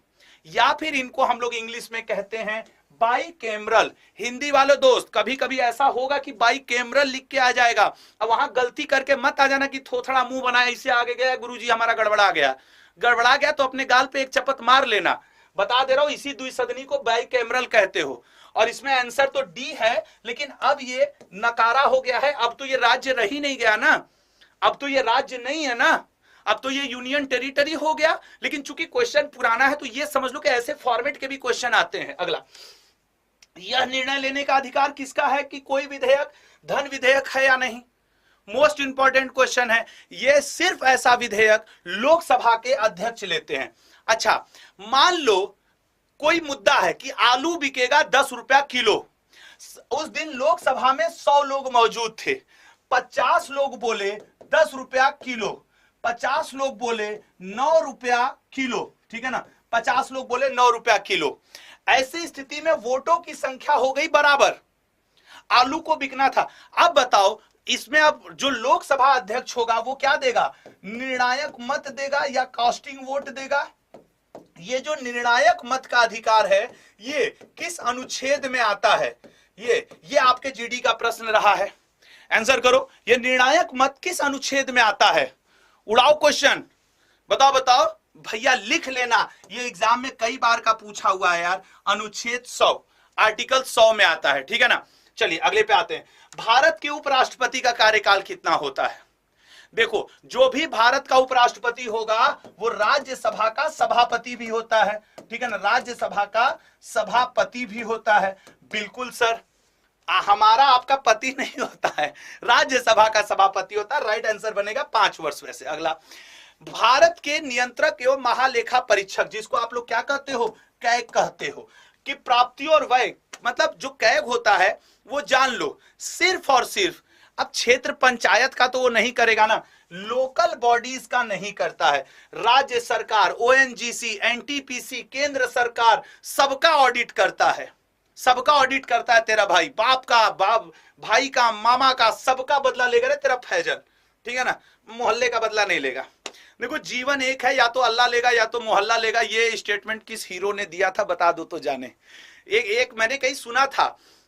या फिर इनको हम लोग इंग्लिश में कहते हैं बाइकैमरल। हिंदी वालों दोस्त कभी कभी ऐसा होगा कि बाइकैमरल लिख के आ जाएगा, अब वहां गलती करके मत आ जाना कि थोथड़ा मुंह बनाया इससे आगे गया गुरुजी हमारा गड़बड़ा गया तो अपने गाल पे एक चपत मार लेना। बता दे रहा हूं इसी द्विसदनी को बाइकैमरल कहते हो, और इसमें आंसर तो डी है, लेकिन अब ये नकारा हो गया है, अब तो ये राज्य रह ही नहीं गया ना, अब तो ये राज्य नहीं है ना, अब तो ये यूनियन टेरिटरी हो गया। लेकिन चूंकि क्वेश्चन पुराना है तो ये समझ लो कि ऐसे फॉर्मेट के भी क्वेश्चन आते हैं। अगला, यह निर्णय लेने का अधिकार किसका है कि कोई विधेयक धन विधेयक है या नहीं, मोस्ट इंपॉर्टेंट क्वेश्चन है। यह सिर्फ ऐसा विधेयक लोकसभा के अध्यक्ष लेते हैं। अच्छा मान लो कोई मुद्दा है कि आलू बिकेगा 10 रुपया किलो, उस दिन लोकसभा में 100 लोग मौजूद थे, 50 लोग बोले 10 रुपया किलो, 50 लोग बोले 9 रुपया किलो, ठीक है ना, 50 लोग बोले 9 रुपया किलो। ऐसी स्थिति में वोटों की संख्या हो गई बराबर, आलू को बिकना था। अब बताओ इसमें अब जो लोकसभा अध्यक्ष होगा वो क्या देगा, निर्णायक मत देगा या कास्टिंग वोट देगा। ये जो निर्णायक मत का अधिकार है ये किस अनुच्छेद में आता है, ये आपके जीडी का प्रश्न रहा है, आंसर करो। ये निर्णायक मत किस अनुच्छेद में आता है, उड़ाओ क्वेश्चन, बताओ भैया लिख लेना, ये एग्जाम में कई बार का पूछा हुआ है यार। अनुच्छेद 100 आर्टिकल 100 में आता है, ठीक है ना। चलिए अगले पे आते हैं, भारत के उपराष्ट्रपति का कार्यकाल कितना होता है। देखो जो भी भारत का उपराष्ट्रपति होगा वो राज्यसभा का सभापति भी होता है, ठीक है ना, राज्यसभा का सभापति भी होता है। बिल्कुल सर, हमारा आपका पति नहीं होता है, राज्यसभा का सभापति होता है। राइट आंसर बनेगा 5 वर्ष वैसे। अगला, भारत के नियंत्रक एवं महालेखा परीक्षक, जिसको आप लोग क्या कहते हो, कैग कहते हो, कि प्राप्ति और व्यय, मतलब जो कैग होता है वो जान लो सिर्फ और सिर्फ, अब क्षेत्र पंचायत का तो वो नहीं करेगा ना, लोकल बॉडीज का नहीं करता है, राज्य सरकार, ओएनजीसी, एनटीपीसी, केंद्र सरकार, सबका ऑडिट करता है, सबका ऑडिट करता है। तेरा भाई, बाप का बाप, भाई का, मामा का, सबका बदला लेगा रे तेरा फैजल, ठीक है ना, मोहल्ले का बदला नहीं लेगा। देखो जीवन एक है, या तो अल्लाह लेगा या तो मोहल्ला लेगा। ये स्टेटमेंट किस हीरो ने दिया था बता दो तो जाने। एक मैंने कहीं सुना था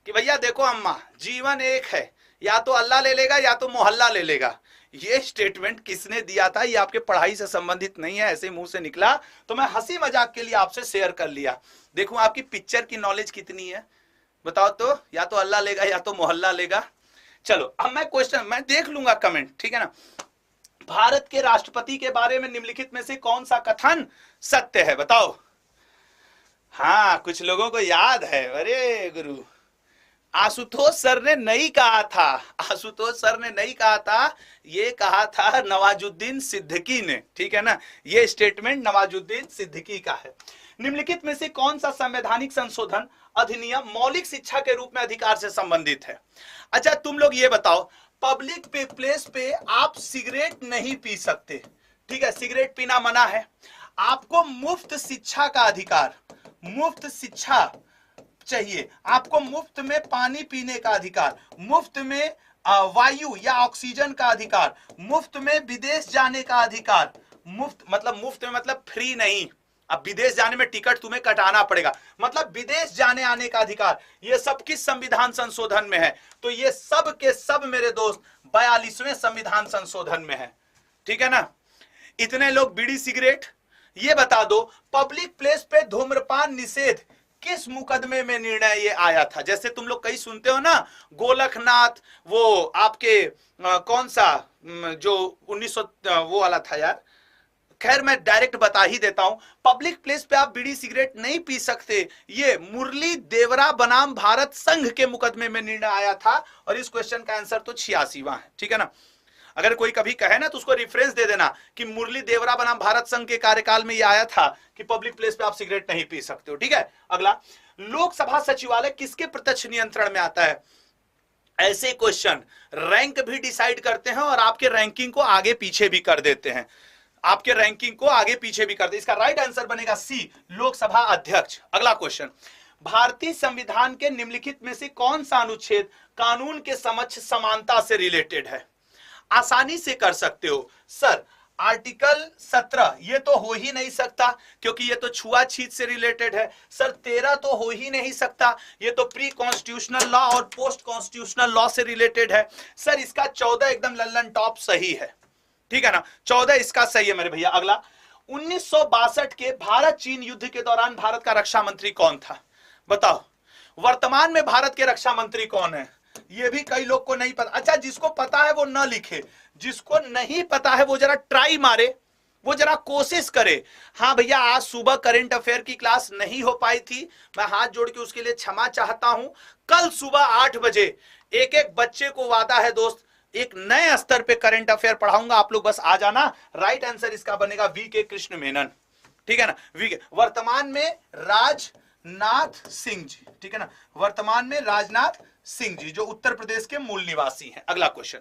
कि भैया देखो अम्मा, जीवन एक है, या तो अल्लाह ले लेगा या तो मोहल्ला ले लेगा। ये स्टेटमेंट किसने दिया था, ये आपके पढ़ाई से संबंधित नहीं है, ऐसे मुंह से निकला तो मैं हंसी मजाक के लिए आपसे शेयर कर लिया। देखो आपकी पिक्चर की नॉलेज कितनी है, बताओ तो, या तो अल्लाह लेगा या तो मोहल्ला लेगा। चलो अब मैं क्वेश्चन मैं देख लूंगा कमेंट, ठीक है ना। भारत के राष्ट्रपति के बारे में निम्नलिखित में से कौन सा कथन सत्य है, बताओ। हाँ कुछ लोगों को याद है, अरे गुरु आशुतोष सर ने नहीं कहा था, आशुतोष सर ने नहीं कहा था, ये कहा था नवाजुद्दीन सिद्दीकी ने, ठीक है ना, ये स्टेटमेंट नवाजुद्दीन सिद्दीकी का है। निम्नलिखित में से कौन सा संवैधानिक संशोधन अधिनियम मौलिक शिक्षा के रूप में अधिकार से संबंधित है। अच्छा तुम लोग ये बताओ, पब्लिक प्लेस पे आप सिगरेट नहीं पी सकते, ठीक है, सिगरेट पीना मना है। आपको मुफ्त शिक्षा का अधिकार, मुफ्त शिक्षा चाहिए, आपको मुफ्त में पानी पीने का अधिकार, मुफ्त में वायु या ऑक्सीजन का अधिकार, मुफ्त में विदेश जाने का अधिकार, मुफ्त में मतलब फ्री नहीं, अब विदेश जाने में टिकट तुम्हें कटाना पड़ेगा, मतलब विदेश जाने आने का अधिकार। ये सब किस संविधान संशोधन में है, तो ये सब के सब मेरे दोस्त 42वें संविधान संशोधन में है। ठीक है ना, इतने लोग बीड़ी सिगरेट। ये बता दो पब्लिक प्लेस पे धूम्रपान निषेध किस मुकदमे में निर्णय ये आया था? जैसे तुम लोग कई सुनते हो ना, गोलखनाथ, वो आपके कौन सा जो 1900 वो वाला था यार, खैर मैं डायरेक्ट बता ही देता हूं, पब्लिक प्लेस पे आप बीड़ी सिगरेट नहीं पी सकते, ये मुरली देवरा बनाम भारत संघ के मुकदमे में निर्णय आया था। और इस क्वेश्चन का आंसर तो 86वां है, ठीक है ना। अगर कोई कभी कहे ना तो उसको रेफरेंस दे देना कि मुरली देवरा बनाम भारत संघ के कार्यकाल में यह आया था कि पब्लिक प्लेस पे आप सिगरेट नहीं पी सकते हो, ठीक है। अगला, लोकसभा सचिवालय किसके प्रत्यक्ष नियंत्रण में आता है? ऐसे क्वेश्चन रैंक भी डिसाइड करते हैं और आपके रैंकिंग को आगे पीछे भी कर देते हैं, आपके रैंकिंग को आगे पीछे भी कर दे। इसका राइट आंसर बनेगा सी, लोकसभा अध्यक्ष। अगला क्वेश्चन, भारतीय संविधान के निम्नलिखित में से कौन सा अनुच्छेद कानून के समक्ष समानता से रिलेटेड है? आसानी से कर सकते हो सर, आर्टिकल 17 ये तो हो ही नहीं सकता क्योंकि ये तो छुआछूत से रिलेटेड है। सर 13 तो हो ही नहीं सकता, ये तो प्री कॉन्स्टिट्यूशनल लॉ और पोस्ट कॉन्स्टिट्यूशनल लॉ से रिलेटेड है। सर इसका 14 एकदम लल्लन टॉप सही है, ठीक है ना, 14 इसका सही है मेरे भैया। अगला, 1962 के भारत चीन युद्ध के दौरान भारत का रक्षा मंत्री कौन था? बताओ, वर्तमान में भारत के रक्षा मंत्री कौन है? ये भी कई लोग को नहीं पता। अच्छा, जिसको पता है वो न लिखे, जिसको नहीं पता है वो जरा ट्राई मारे, वो जरा कोशिश करे। हाँ भैया, आज सुबह करंट अफेयर की क्लास नहीं हो पाई थी, मैं हाथ जोड़ के उसके लिए क्षमा चाहता हूं। कल सुबह 8 बजे एक एक बच्चे को वादा है दोस्त, एक नए स्तर पे करंट अफेयर पढ़ाऊंगा, आप लोग बस आ जाना। राइट आंसर इसका बनेगा वी के कृष्ण मेनन, ठीक है ना। वी के वर्तमान में राजनाथ सिंह जी, ठीक है ना, वर्तमान में राजनाथ सिंह जी जो उत्तर प्रदेश के मूल निवासी हैं। अगला क्वेश्चन,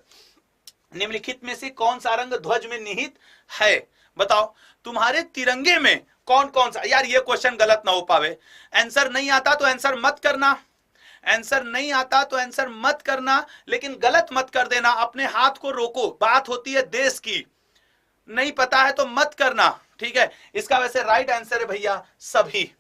निम्नलिखित में से कौन सा रंग ध्वज में निहित है? बताओ, तुम्हारे तिरंगे में कौन कौन सा? यार ये क्वेश्चन गलत ना हो पावे, आंसर नहीं आता तो आंसर मत करना, आंसर नहीं आता तो आंसर मत करना, लेकिन गलत मत कर देना, अपने हाथ को रोको, बात होती है देश की। नहीं पता है तो मत करना, ठीक है। इसका वैसे राइट आंसर है भैया सभी।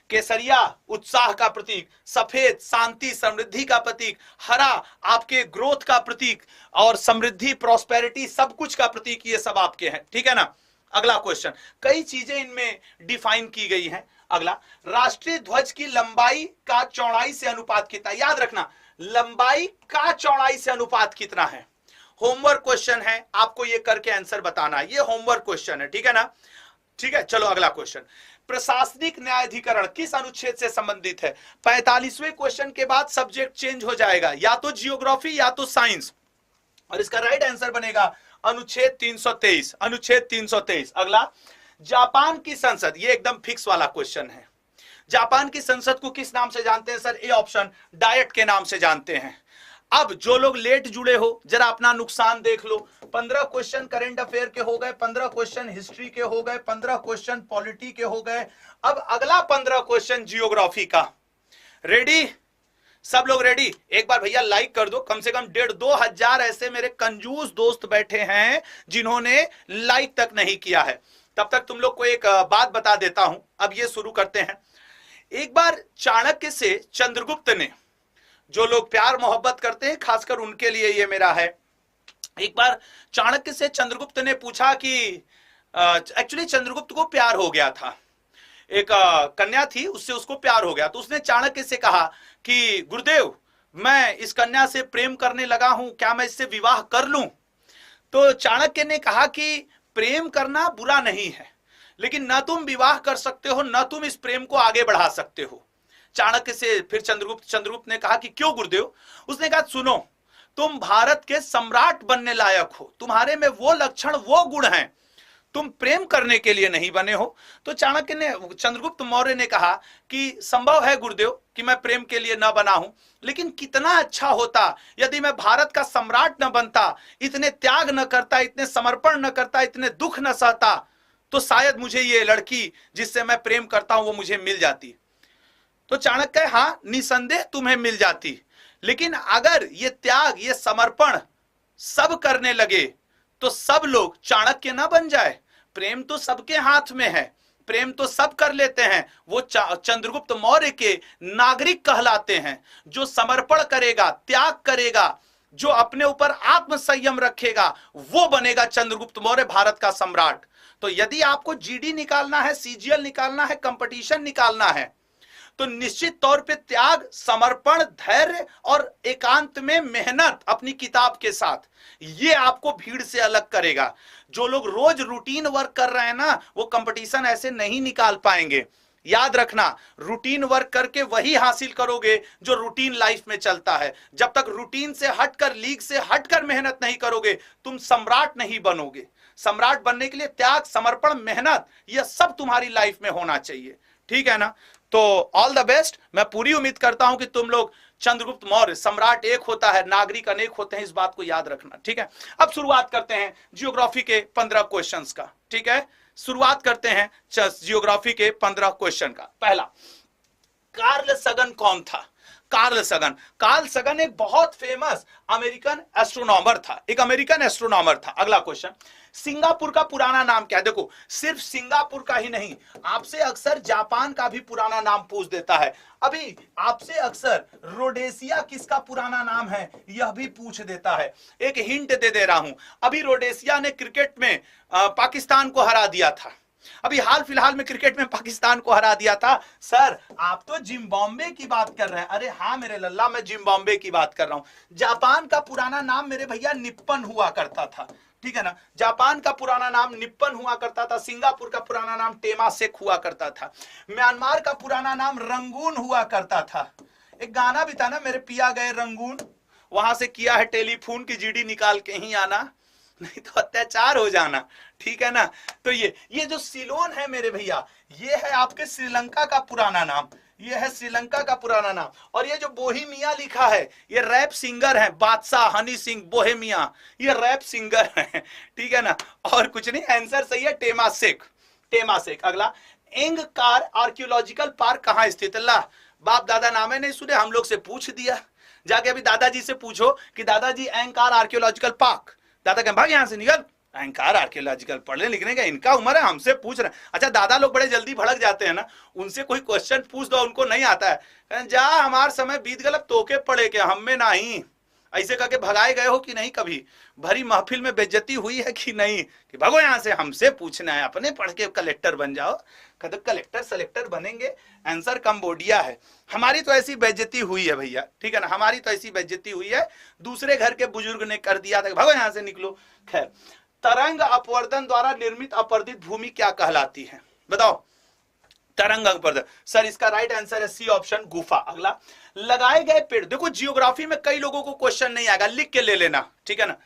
केसरिया उत्साह का प्रतीक, सफेद शांति समृद्धि का प्रतीक, हरा आपके ग्रोथ का प्रतीक, और समृद्धि प्रॉस्पेरिटी सब कुछ का प्रतीक, ये सब आपके हैं, ठीक है ना। अगला क्वेश्चन, कई चीजें इनमें डिफाइन की गई हैं। अगला, राष्ट्रीय ध्वज की लंबाई का चौड़ाई से अनुपात कितना? याद रखना, लंबाई का चौड़ाई से अनुपात कितना है? होमवर्क क्वेश्चन है, आपको ये करके आंसर बताना है, ये होमवर्क क्वेश्चन है, ठीक है ना। ठीक है, चलो अगला क्वेश्चन, प्रशासनिक न्यायाधिकरण किस अनुच्छेद से संबंधित है? 45वें क्वेश्चन के बाद सब्जेक्ट चेंज हो जाएगा, या तो जियोग्राफी या तो साइंस, और इसका राइट आंसर बनेगा अनुच्छेद 323, अनुच्छेद 323। अगला, जापान की संसद, ये एकदम फिक्स वाला क्वेश्चन है, जापान की संसद को किस नाम से जानते हैं? सर ए ऑप्शन, डायट के नाम से जानते हैं। अब जो लोग लेट जुड़े हो जरा अपना नुकसान देख लो, 15 क्वेश्चन करंट अफेयर के हो गए, 15 क्वेश्चन हिस्ट्री के हो गए, 15 क्वेश्चन पॉलिटी के हो गए, अब अगला 15 क्वेश्चन जियोग्राफी का। रेडी? सब लोग रेडी? एक बार भैया लाइक कर दो, कम से कम 1,500-2 हजार ऐसे मेरे कंजूस दोस्त बैठे हैं जिन्होंने लाइक तक नहीं किया है। तब तक तुम लोग को एक बात बता देता हूं, अब ये शुरू करते हैं। एक बार चाणक्य से चंद्रगुप्त ने, जो लोग प्यार मोहब्बत करते हैं खासकर उनके लिए ये मेरा है, एक बार चाणक्य से चंद्रगुप्त ने पूछा कि एक्चुअली चंद्रगुप्त को प्यार हो गया था, एक कन्या थी उससे उसको प्यार हो गया, तो उसने चाणक्य से कहा कि गुरुदेव मैं इस कन्या से प्रेम करने लगा हूं, क्या मैं इससे विवाह कर लूं? तो चाणक्य ने कहा कि प्रेम करना बुरा नहीं है, लेकिन न तुम विवाह कर सकते हो न तुम इस प्रेम को आगे बढ़ा सकते हो। चाणक्य से फिर चंद्रगुप्त ने कहा कि क्यों गुरुदेव? उसने कहा सुनो, तुम भारत के सम्राट बनने लायक हो, तुम्हारे में वो लक्षण वो गुण हैं, तुम प्रेम करने के लिए नहीं बने हो। तो चाणक्य ने, चंद्रगुप्त मौर्य ने कहा कि संभव है गुरुदेव कि मैं प्रेम के लिए न बना हूं, लेकिन कितना अच्छा होता यदि मैं भारत का सम्राट न बनता, इतने त्याग न करता, इतने समर्पण न करता, इतने दुख न सहता, तो शायद मुझे ये लड़की जिससे मैं प्रेम करता हूं वो मुझे मिल जाती। तो चाणक्य, हाँ निसंदेह तुम्हें मिल जाती, लेकिन अगर ये त्याग ये समर्पण सब करने लगे तो सब लोग चाणक्य ना बन जाए। प्रेम तो सबके हाथ में है, प्रेम तो सब कर लेते हैं, वो चंद्रगुप्त मौर्य के नागरिक कहलाते हैं। जो समर्पण करेगा, त्याग करेगा, जो अपने ऊपर आत्म संयम रखेगा वो बनेगा चंद्रगुप्त मौर्य भारत का सम्राट। तो यदि आपको जीडी निकालना है, सीजीएल निकालना है, कंपटीशन निकालना है, तो निश्चित तौर पे त्याग, समर्पण, धैर्य और एकांत में मेहनत अपनी किताब के साथ, ये आपको भीड़ से अलग करेगा। जो लोग रोज रूटीन वर्क कर रहे हैं ना, वो कंपटीशन ऐसे नहीं निकाल पाएंगे। याद रखना, रूटीन वर्क करके वही हासिल करोगे जो रूटीन लाइफ में चलता है। जब तक रूटीन से हटकर, लीग से हटकर मेहनत नहीं करोगे, तुम सम्राट नहीं बनोगे। सम्राट बनने के लिए त्याग, समर्पण, मेहनत, यह सब तुम्हारी लाइफ में होना चाहिए। ठीक है ना? तो ऑल द बेस्ट। मैं पूरी उम्मीद करता हूं कि तुम लोग, चंद्रगुप्त मौर्य, सम्राट एक होता है, नागरिक अनेक होते हैं, इस बात को याद रखना। ठीक है, अब शुरुआत करते हैं जियोग्राफी के 15 क्वेश्चंस का। ठीक है, शुरुआत करते हैं जियोग्राफी के 15 क्वेश्चन का। पहला, कार्ल सगन कौन था? कार्ल सगन एक बहुत फेमस अमेरिकन एस्ट्रोनॉमर था, एक अमेरिकन एस्ट्रोनॉमर था। अगला क्वेश्चन, सिंगापुर का पुराना नाम क्या है? देखो, सिर्फ सिंगापुर का ही नहीं, आपसे अक्सर जापान का भी पुराना नाम पूछ देता है। अभी आपसे अक्सर रोडेशिया किसका पुराना नाम है, यह भी पूछ देता है। एक हिंट दे रहा हूं, अभी रोडेशिया ने क्रिकेट में पाकिस्तान को हरा दिया था। अभी हाल फिलहाल में क्रिकेट में पाकिस्तान को हरा दिया था। सर, आप तो जिम्बाब्वे की बात कर रहे हैं। अरे हाँ मेरे लल्ला, मैं जिम्बाब्वे की बात कर रहा हूं। जापान का पुराना नाम मेरे भैया निप्पन हुआ करता था। ठीक है ना? जापान का पुराना नाम निप्पन हुआ करता था। सिंगापुर का पुराना नाम टेमासेक हुआ करता था। म्यांमार का पुराना नाम रंगून हुआ करता था। एक गाना भी था ना, मेरे पिया गए रंगून, वहां से किया है टेलीफोन की जीडी निकाल के ही आना, नहीं तो अत्याचार हो जाना। ठीक है ना? तो ये जो सिलोन है मेरे भैया, ये है आपके श्रीलंका का पुराना नाम, ये है श्रीलंका का पुराना नाम। और ये जो बोहेमिया लिखा है, ये रैप सिंगर है, बादशाह हनी सिंह बोहेमिया, ये रैप सिंगर है। ठीक है ना? और कुछ नहीं, आंसर सही है टेमासेक। अगला, एंगकार आर्कियोलॉजिकल पार्क कहाँ स्थित? अल्लाह, बाप दादा नामे नहीं सुने, हम लोग से पूछ दिया। जाके अभी दादाजी से पूछो कि दादाजी एंगकार आर्कियोलॉजिकल पार्क, दादा कहें भाग यहां से, निकल, एंकार आर्कियोलॉजिकल पढ़ने लिखने का इनका उम्र है, हमसे पूछ रहे हैं। अच्छा, दादा लोग बड़े जल्दी भड़क जाते हैं ना, उनसे कोई क्वेश्चन पूछ दो, उनको नहीं आता है, जा हमारा समय बीत गलत, तोके पड़े के हम में नहीं, ऐसे करके भगाए गए हो कि नहीं? कभी भरी महफिल में बेइज्जती हुई है कि नहीं, कि भागो यहां से, हमसे पूछना है, अपने पढ़ के कलेक्टर बन जाओ। कद कलेक्टर सेलेक्टर बनेंगे, आंसर कंबोडिया है। हमारी तो ऐसी बेइज्जती हुई है भैया। ठीक है ना? हमारी तो ऐसी बेइज्जती हुई है, दूसरे घर के बुजुर्ग ने कर दिया था, भागो यहां से, निकलो। खैर, तरंग अपवर्तन द्वारा निर्मित अपर्दित भूमि क्या कहलाती है? बताओ, तरंग अपवर्तन। सर, इसका राइट आंसर है सी ऑप्शन, गुफा। अगला, लगाए गए पेड़, देखो जियोग्राफी में कई लोगों को क्वेश्चन नहीं आएगा, लिख के ले लेना। ठीक है ना?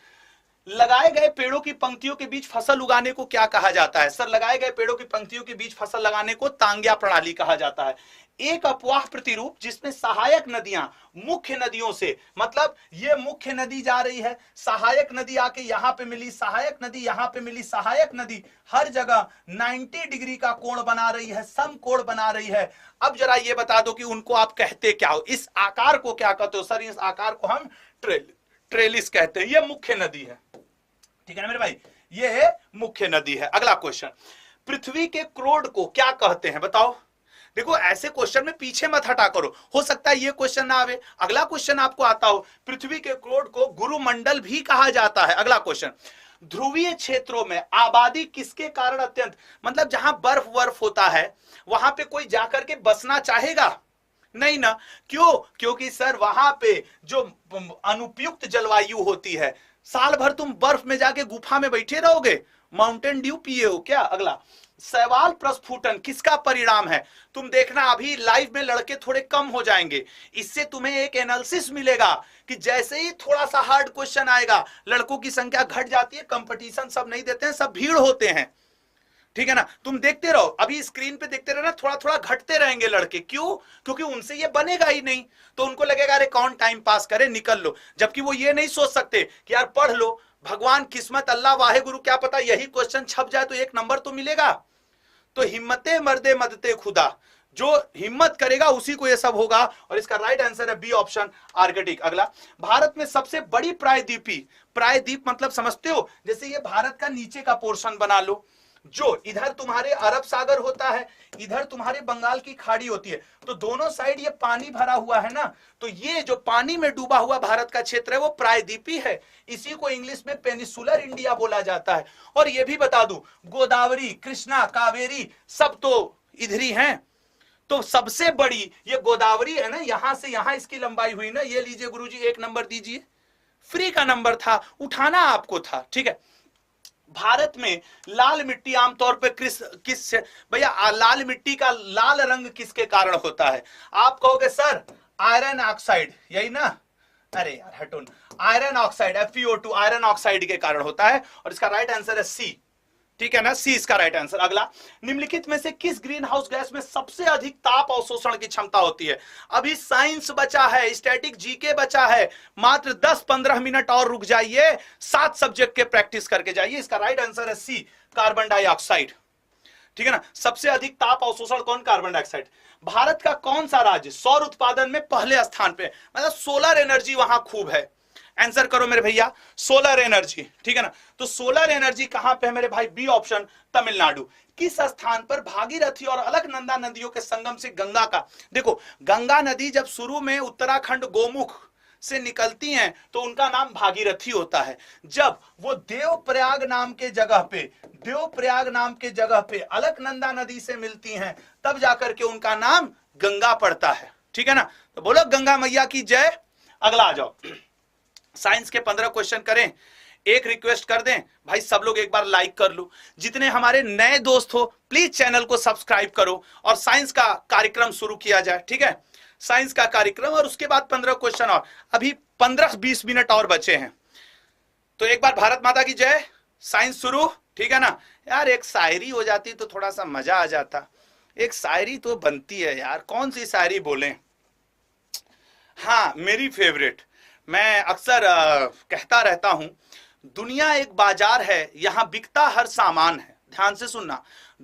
लगाए गए पेड़ों की पंक्तियों के बीच फसल उगाने को क्या कहा जाता है? सर, लगाए गए पेड़ों की पंक्तियों के बीच फसल लगाने को तांग्या प्रणाली कहा जाता है। एक अपवाह प्रतिरूप जिसमें सहायक नदियां मुख्य नदियों से, मतलब ये मुख्य नदी जा रही है, सहायक नदी आके यहां पे मिली, सहायक नदी यहां पे मिली, सहायक नदी हर जगह 90 डिग्री का कोण बना रही है, समकोण बना रही है। अब जरा ये बता दो कि उनको आप कहते क्या हो, इस आकार को क्या कहते हो? सर, इस आकार को हम ट्रेलिस कहते हैं, ये मुख्य नदी है। ठीक है ना मेरे भाई, ये मुख्य नदी है। अगला क्वेश्चन, पृथ्वी के क्रोड को क्या कहते हैं? बताओ। देखो, ऐसे क्वेश्चन में पीछे मत हटा करो, हो सकता है ये क्वेश्चन ना आवे, अगला क्वेश्चन आपको आता हो। पृथ्वी के क्रोड को गुरुमंडल भी कहा जाता है। अगला क्वेश्चन, ध्रुवीय क्षेत्रों में आबादी किसके कारण अत्यंत, मतलब जहां बर्फ होता है वहां पे कोई जाकर के बसना चाहेगा? नहीं ना। क्यों? क्योंकि सर वहां पे जो अनुपयुक्त जलवायु होती है, साल भर तुम बर्फ में जाके गुफा में बैठे रहोगे, माउंटेन ड्यू पिए हो क्या? अगला, सवाल प्रस्फुटन किसका परिणाम है? तुम देखना, अभी लाइव में लड़के थोड़े कम हो जाएंगे, इससे तुम्हें एक एनालिसिस मिलेगा कि जैसे ही थोड़ा सा हार्ड क्वेश्चन आएगा, लड़कों की संख्या घट जाती है, कंपटीशन सब नहीं देते हैं, सब भीड़ होते हैं। ठीक है ना? तुम देखते रहो, अभी स्क्रीन पे देखते रहना, थोड़ा थोड़ा घटते रहेंगे लड़के। क्यों? क्योंकि उनसे ये बनेगा ही नहीं, तो उनको लगेगा अरे कौन टाइम पास करे, निकल लो। जबकि वो ये नहीं सोच सकते कि यार पढ़ लो, भगवान, किस्मत, अल्लाह, वाहे गुरु, क्या पता यही क्वेश्चन छप जाए तो 1 नंबर तो मिलेगा। तो हिम्मते मर्दे मदते खुदा, जो हिम्मत करेगा उसी को ये सब होगा। और इसका राइट आंसर है बी ऑप्शन, आर्कटिक। अगला, भारत में सबसे बड़ी प्रायद्वीप मतलब समझते हो, जैसे ये भारत का नीचे का पोर्शन बना लो, जो इधर तुम्हारे अरब सागर होता है, इधर तुम्हारे बंगाल की खाड़ी होती है, तो दोनों साइड ये पानी भरा हुआ है ना, तो ये जो पानी में डूबा हुआ भारत का क्षेत्र है वो प्रायद्वीपी है। इसी को इंग्लिश में पेनिसुलर इंडिया बोला जाता है। और ये भी बता दूं, गोदावरी, कृष्णा, कावेरी सब तो इधर ही हैं। तो सबसे बड़ी ये गोदावरी है ना, यहां से यहां इसकी लंबाई हुई ना। ये लीजिए गुरुजी, 1 नंबर दीजिए, फ्री का नंबर था, उठाना आपको था, ठीक है। भारत में लाल मिट्टी आमतौर पे किस भैया, लाल मिट्टी का लाल रंग किसके कारण होता है? आप कहोगे सर आयरन ऑक्साइड, यही ना? अरे यार हटो, iron oxide FeO2 iron oxide के कारण होता है। और इसका राइट आंसर है सी, ठीक है ना, सी इसका राइट आंसर। अगला, निम्नलिखित में से किस ग्रीन हाउस गैस में सबसे अधिक ताप अवशोषण की क्षमता होती है? अभी साइंस बचा है, स्टैटिक जीके बचा है, मात्र 10-15 मिनट और रुक जाइए, 7 सब्जेक्ट के प्रैक्टिस करके जाइए। इसका राइट आंसर है सी, कार्बन डाइऑक्साइड, ठीक है ना। सबसे अधिक ताप अवशोषण कौन? Carbon dioxide. भारत का कौन सा राज्य सौर उत्पादन में पहले स्थान पे, मतलब सोलर एनर्जी वहां खूब है? आंसर करो मेरे भैया, सोलर एनर्जी, ठीक है ना। तो सोलर एनर्जी कहां पे है मेरे भाई? B option, Tamil Nadu. किस स्थान पर भागीरथी और अलकनंदा नदियों के संगम से गंगा का, देखो गंगा नदी जब शुरू में उत्तराखंड गोमुख से निकलती हैं तो उनका नाम भागीरथी होता है। जब वो देवप्रयाग नाम के जगह पे अलकनंदा नदी से मिलती हैं तब जाकर के उनका नाम गंगा पड़ता है, ठीक है ना। तो बोलो गंगा मैया की जय। अगला आ जाओ, साइंस के 15 क्वेश्चन करें। एक रिक्वेस्ट कर दें भाई, सब लोग एक बार लाइक कर लो। जितने हमारे नए दोस्त हो प्लीज चैनल को सब्सक्राइब करो और साइंस का कार्यक्रम शुरू किया जाए, ठीक है। साइंस का कार्यक्रम, और उसके बाद 15 क्वेश्चन और। अभी 15-20 मिनट और बचे हैं, तो एक बार भारत माता की जय, साइंस शुरू, ठीक है ना। यार एक शायरी हो जाती तो थोड़ा सा मजा आ जाता। एक शायरी तो बनती है यार, कौन सी शायरी बोलें? हाँ, मेरी फेवरेट, मैं अक्सर कहता रहता हूं, दुनिया एक बाजार है, यहां बिकता हर सामान है। ध्यान से सुनना,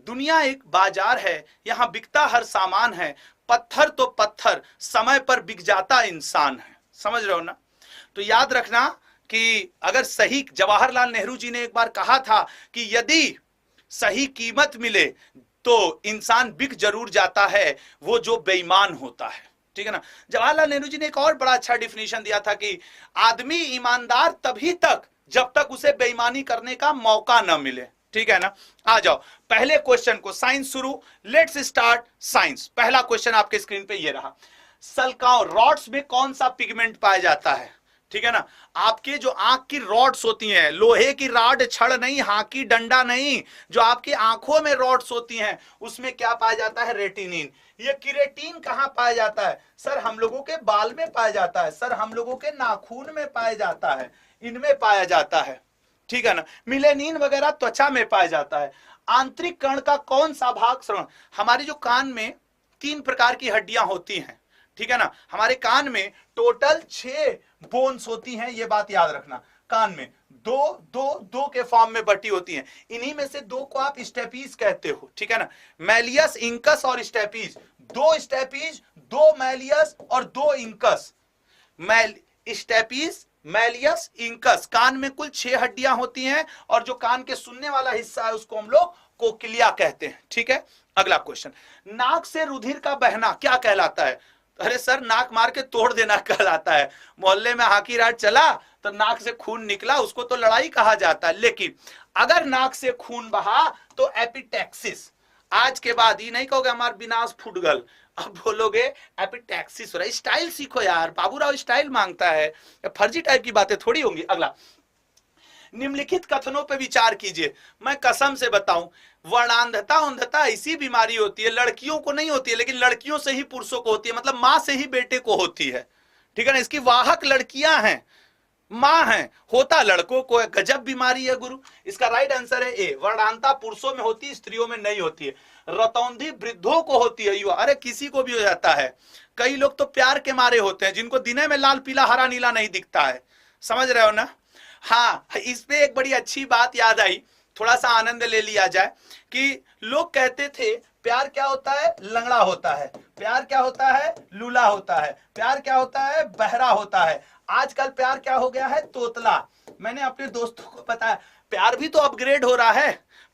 दुनिया एक बाजार है, यहां बिकता हर सामान है, पत्थर तो पत्थर, समय पर बिक जाता इंसान है। समझ रहे हो ना? तो याद रखना कि अगर सही, जवाहरलाल नेहरू जी ने एक बार कहा था कि यदि सही कीमत मिले तो इंसान बिक जरूर जाता है, वो जो बेईमान होता है, ठीक है ना। जवाहरलाल नेहरू जी ने एक और बड़ा अच्छा डिफिनेशन दिया था कि आदमी ईमानदार तभी तक जब तक उसे बेईमानी करने का मौका न मिले, ठीक है ना। आ जाओ पहले क्वेश्चन को, साइंस शुरू, लेट्स स्टार्ट साइंस। पहला क्वेश्चन आपके स्क्रीन पे ये रहा, सल्काओ रॉड्स में कौन सा पिगमेंट पाया जाता है? ठीक है ना। आपके जो आंख की रॉड्स होती हैं, लोहे की रॉड, छड़ नहीं, हाकी डंडा नहीं, जो आपकी आंखों में रॉड्स होती हैं उसमें क्या पाया जाता है? रेटिनिन। ये किरेटिन कहां पाया जाता है? सर हम लोगों के बाल में पाया जाता है, सर हम लोगों के नाखून में पाया जाता है, इनमें पाया जाता है, ठीक है ना। मिलेनिन वगैरह त्वचा में पाया जाता है। आंतरिक कर्ण का कौन सा भाग? श्रवण। हमारे जो कान में 3 प्रकार की हड्डियां होती हैं, ठीक है ना। हमारे कान में टोटल 6 बोन्स होती हैं, ये बात याद रखना। कान में दो के फॉर्म में बटी होती हैं, इन्हीं में से 2 को आप स्टेपीज कहते हो, ठीक है ना। मैलियस, इंकस और स्टेपीज। 2 स्टेपीज, 2 मैलियस और 2 इंकस। Stapes, malleus, incus. कान में कुल 6 हड्डियां होती हैं और जो कान के सुनने वाला हिस्सा है उसको हम लोग कोक्लिया कहते हैं, ठीक है। अगला क्वेश्चन, नाक से रुधिर का बहना क्या कहलाता है? अरे सर नाक मार के तोड़ देना कहलाता है। मोहल्ले में हाकी राइड चला तो नाक से खून निकला, उसको तो लड़ाई कहा जाता है। लेकिन अगर नाक से खून बहा तो एपिटैक्सिस। आज के बाद ये नहीं कहोगे हमार विनाश फूट गल, अब बोलोगे एपिटैक्सिस हो रहा है। स्टाइल सीखो यार, बाबूराव स्टाइल मांगता है, फर्जी टाइप की बातें थोड़ी होंगी। अगला, निम्नलिखित कथनों पर विचार कीजिए। मैं कसम से बताऊं, वर्णांधता अंधता ऐसी बीमारी होती है, लड़कियों को नहीं होती है लेकिन लड़कियों से ही पुरुषों को होती है, मतलब मां से ही बेटे को होती है, ठीक है ना। इसकी वाहक लड़कियां हैं, मां हैं, होता लड़कों को है। गजब बीमारी है गुरु। इसका राइट आंसर है ए, वर्णांधता पुरुषों में होती है, स्त्रियों में नहीं होती है। रतौंधी वृद्धों को होती है, युवा, अरे किसी को भी हो जाता है। कई लोग तो प्यार के मारे होते हैं जिनको दिने में लाल पीला हरा नीला नहीं दिखता है, समझ रहे हो ना। हाँ, इस पे एक बड़ी अच्छी बात याद आई, थोड़ा सा आनंद ले लिया जाए कि लोग कहते थे प्यार क्या होता है? लंगड़ा होता है। प्यार क्या होता है? लूला होता है। प्यार क्या होता है? बहरा होता है। आजकल प्यार क्या हो गया है? तोतला। मैंने अपने दोस्तों को बताया प्यार भी तो अपग्रेड हो रहा है।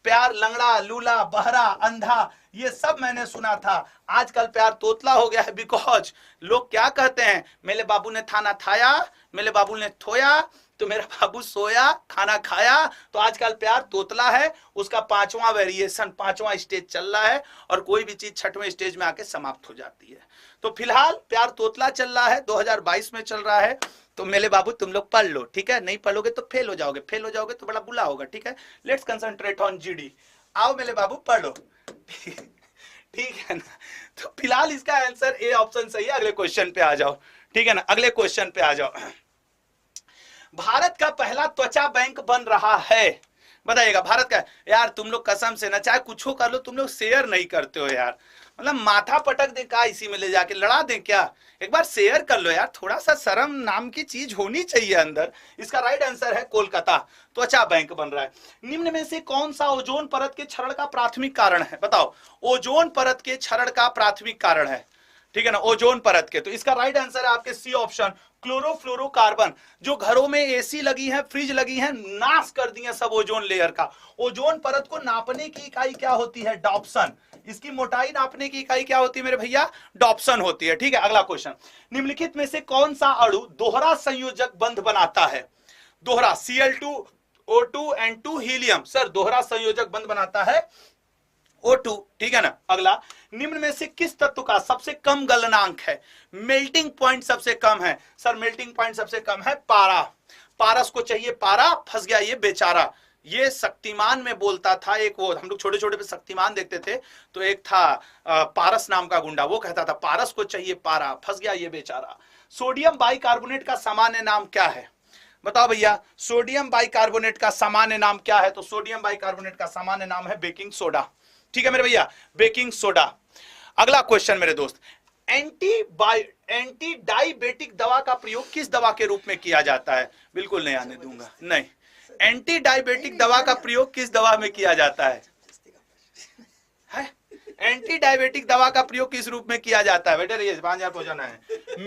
प्यार लंगड़ा, लूला, बहरा, अंधा, ये सब मैंने सुना था। आजकल प्यार तोतला हो गया है, बिकॉज लोग क्या कहते हैं, मेरे बाबू ने थाना थाया, मेरे बाबू ने थोया, तो मेरा बाबू सोया, खाना खाया। तो आजकल प्यार तोतला है, उसका 5वां वेरिएशन, 5वां स्टेज चल रहा है, और कोई भी चीज 6वें स्टेज में आके समाप्त हो जाती है। तो फिलहाल प्यार तोतला चल रहा है, 2022 में चल रहा है। तो मेरे बाबू तुम लोग पढ़ लो, ठीक है, नहीं पढ़ोगे तो फेल हो जाओगे, फेल हो जाओगे तो बड़ा बुला होगा, ठीक है। Let's concentrate on GD. आओ मेरे बाबू पढ़ो, ठीक है ना। तो फिलहाल इसका आंसर ए ऑप्शन सही है। अगले क्वेश्चन पे आ जाओ, ठीक है ना, अगले क्वेश्चन पे आ जाओ। भारत का पहला त्वचा बैंक बन रहा है, बताइएगा भारत का। यार तुम लोग कसम से ना, चाहे कुछ कर लो, तुम लोग शेयर नहीं करते हो यार, मतलब माथा पटक दे का इसी में ले जाके लड़ा दे क्या। एक बार शेयर कर लो यार, थोड़ा सा शर्म नाम की चीज होनी चाहिए अंदर। इसका राइट आंसर है कोलकाता, त्वचा बैंक बन रहा है। निम्न में से कौन सा ओजोन परत के क्षरण का प्राथमिक कारण है, बताओ। ओजोन परत के क्षरण का प्राथमिक कारण है, ठीक है ना, ओजोन परत के। तो इसका राइट आंसर है आपके सी ऑप्शन, क्लोरोफ्लोरोकार्बन। जो घरों में एसी लगी है, फ्रिज लगी है, नाश कर दी है सब ओजोन लेयर का। ओजोन परत को नापने की इकाई क्या होती है, डॉप्सन। इसकी मोटाई नापने की इकाई क्या होती है मेरे भैया, डॉप्सन होती है, ठीक है। अगला क्वेश्चन, निम्नलिखित में से कौन सा अणु दोहरा संयोजक बंध बनाता है। दोहरा, Cl2 O2 N2 helium, sir दोहरा संयोजक बंध बनाता है O2, ठीक है ना। अगला, निम्न में से किस तत्व का सबसे कम गलनांक है, मेल्टिंग पॉइंट सबसे कम है। सर मेल्टिंग पॉइंट सबसे कम है पारा। पारस को चाहिए पारा, फंस गया ये बेचारा। ये शक्तिमान में बोलता था एक, वो हम लोग छोटे छोटे पे शक्तिमान देखते थे, तो एक था पारस नाम का गुंडा, वो कहता था पारस को चाहिए पारा, फंस गया ये बेचारा। सोडियम बाइकार्बोनेट का सामान्य नाम क्या है, बताओ भैया। सोडियम बाइकार्बोनेट का सामान्य नाम क्या है, तो सोडियम बाइकार्बोनेट का सामान्य नाम है बेकिंग सोडा, ठीक है मेरे भैया, बेकिंग सोडा। अगला क्वेश्चन मेरे दोस्त, एंटी डायबिटिक दवा का प्रयोग किस दवा के रूप में किया जाता है। बिल्कुल नहीं आने दूंगा, नहीं। एंटी डायबिटिक दवा का प्रयोग किस दवा में किया जाता है, एंटी डायबिटिक दवा का प्रयोग किस रूप में किया जाता है, बेटे ये 5000 पहुंचाना है,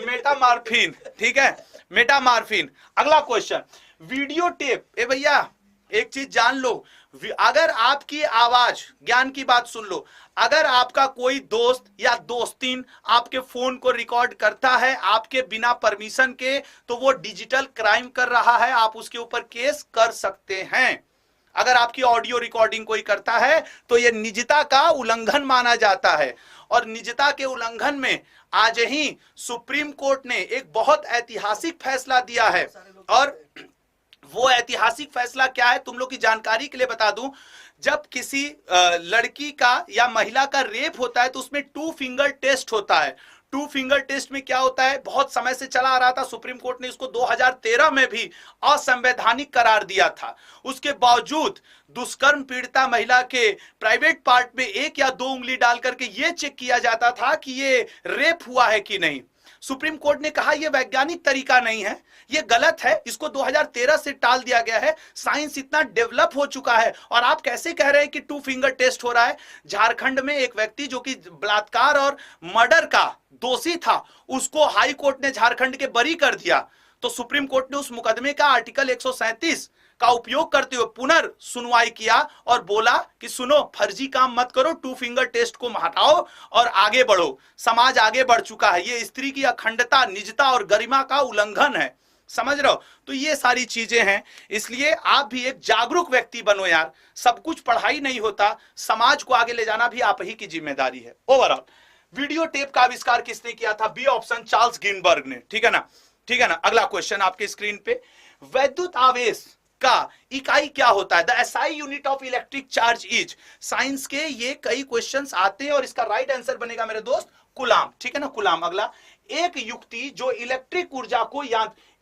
मेटामार्फिन, ठीक है, मेटामार्फिन। अगला क्वेश्चन, वीडियो टेप, ए भैया एक चीज जान लो, अगर आपकी आवाज, ज्ञान की बात सुन लो, अगर आपका कोई दोस्त या दोस्तीन आपके फोन को रिकॉर्ड करता है आपके बिना परमिशन के, तो वो डिजिटल क्राइम कर रहा है, आप उसके ऊपर केस कर सकते हैं। अगर आपकी ऑडियो रिकॉर्डिंग कोई करता है तो यह निजता का उल्लंघन माना जाता है। और निजता के उल्लंघन में आज ही सुप्रीम कोर्ट ने एक बहुत ऐतिहासिक फैसला दिया है, और वो ऐतिहासिक फैसला क्या है तुम लोग की जानकारी के लिए बता दूं। जब किसी लड़की का या महिला का रेप होता है तो उसमें 2 फिंगर टेस्ट होता है। 2 फिंगर टेस्ट में क्या होता है, बहुत समय से चला आ रहा था, सुप्रीम कोर्ट ने इसको 2013 में भी असंवैधानिक करार दिया था। उसके बावजूद दुष्कर्म पीड़िता महिला के प्राइवेट पार्ट में 1 या 2 उंगली डाल करके यह चेक किया जाता था कि ये रेप हुआ है कि नहीं। सुप्रीम कोर्ट ने कहा यह वैज्ञानिक तरीका नहीं है, यह गलत है, इसको 2013 से टाल दिया गया है। साइंस इतना डेवलप हो चुका है, और आप कैसे कह रहे हैं कि 2 फिंगर टेस्ट हो रहा है। झारखंड में एक व्यक्ति जो कि बलात्कार और मर्डर का दोषी था, उसको हाई कोर्ट ने झारखंड के बरी कर दिया। तो सुप्रीम कोर्ट ने उस मुकदमे का आर्टिकल 137 का उपयोग करते हुए पुनर्सुनवाई किया और बोला कि सुनो, फर्जी काम मत करो, 2 फिंगर टेस्ट को हटाओ और आगे बढ़ो। समाज आगे बढ़ चुका है, ये स्त्री की अखंडता, निजता और गरिमा का उल्लंघन है, समझ रहे हो। तो ये सारी चीजें हैं, इसलिए आप भी एक जागरूक व्यक्ति बनो यार। सब कुछ पढ़ाई नहीं होता, समाज को आगे ले जाना भी आप ही की जिम्मेदारी है। ओवरऑल वीडियो टेप का आविष्कार किसने किया था, बी ऑप्शन, चार्ल्स गिनबर्ग ने, ठीक है ना, ठीक है ना। अगला क्वेश्चन आपके स्क्रीन पे, वैद्युत आवेश का इकाई क्या होता है, the SI unit of electric charge is. Science के ये कई क्वेश्चंस आते हैं और इसका राइट आंसर बनेगा मेरे दोस्त कूलाम, ठीक है ना, कूलाम। अगला, एक युक्ति जो इलेक्ट्रिक ऊर्जा को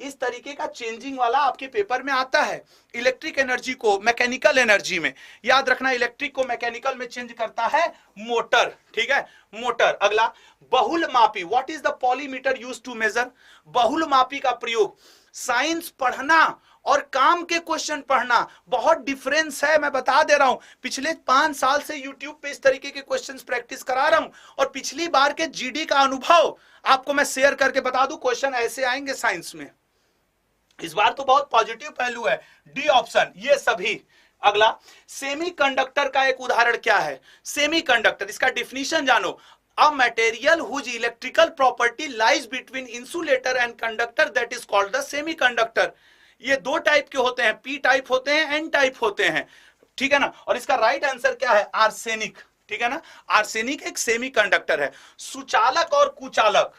इस तरीके का चेंजिंग वाला आपके पेपर में आता है, इलेक्ट्रिक एनर्जी को मैकेनिकल एनर्जी में, याद रखना, इलेक्ट्रिक को मैकेनिकल में चेंज करता है मोटर, ठीक है, मोटर। अगला, बहुलमापी, what is the polymeter used to measure. बहुलमापी का प्रयोग, साइंस पढ़ना और काम के क्वेश्चन पढ़ना बहुत डिफरेंस है, मैं बता दे रहा हूं। पिछले 5 साल से YouTube पे इस तरीके के क्वेश्चंस प्रैक्टिस करा रहा हूं, और पिछली बार के जीडी का अनुभव आपको मैं शेयर करके बता दूं, क्वेश्चन ऐसे आएंगे साइंस में। इस बार तो बहुत पॉजिटिव पहलू है, डी ऑप्शन, ये सभी, अगला, सेमीकंडक्टर का एक उदाहरण क्या है? सेमीकंडक्टर, इसका डिफिनीशन जानो। A material whose electrical property lies between insulator and conductor that is called the semiconductor। ये दो टाइप के होते हैं, पी टाइप होते हैं, एन टाइप होते हैं, ठीक है ना। और इसका राइट आंसर क्या है? आर्सेनिक, ठीक है ना। आर्सेनिक एक सेमीकंडक्टर है। सुचालक और कुचालक,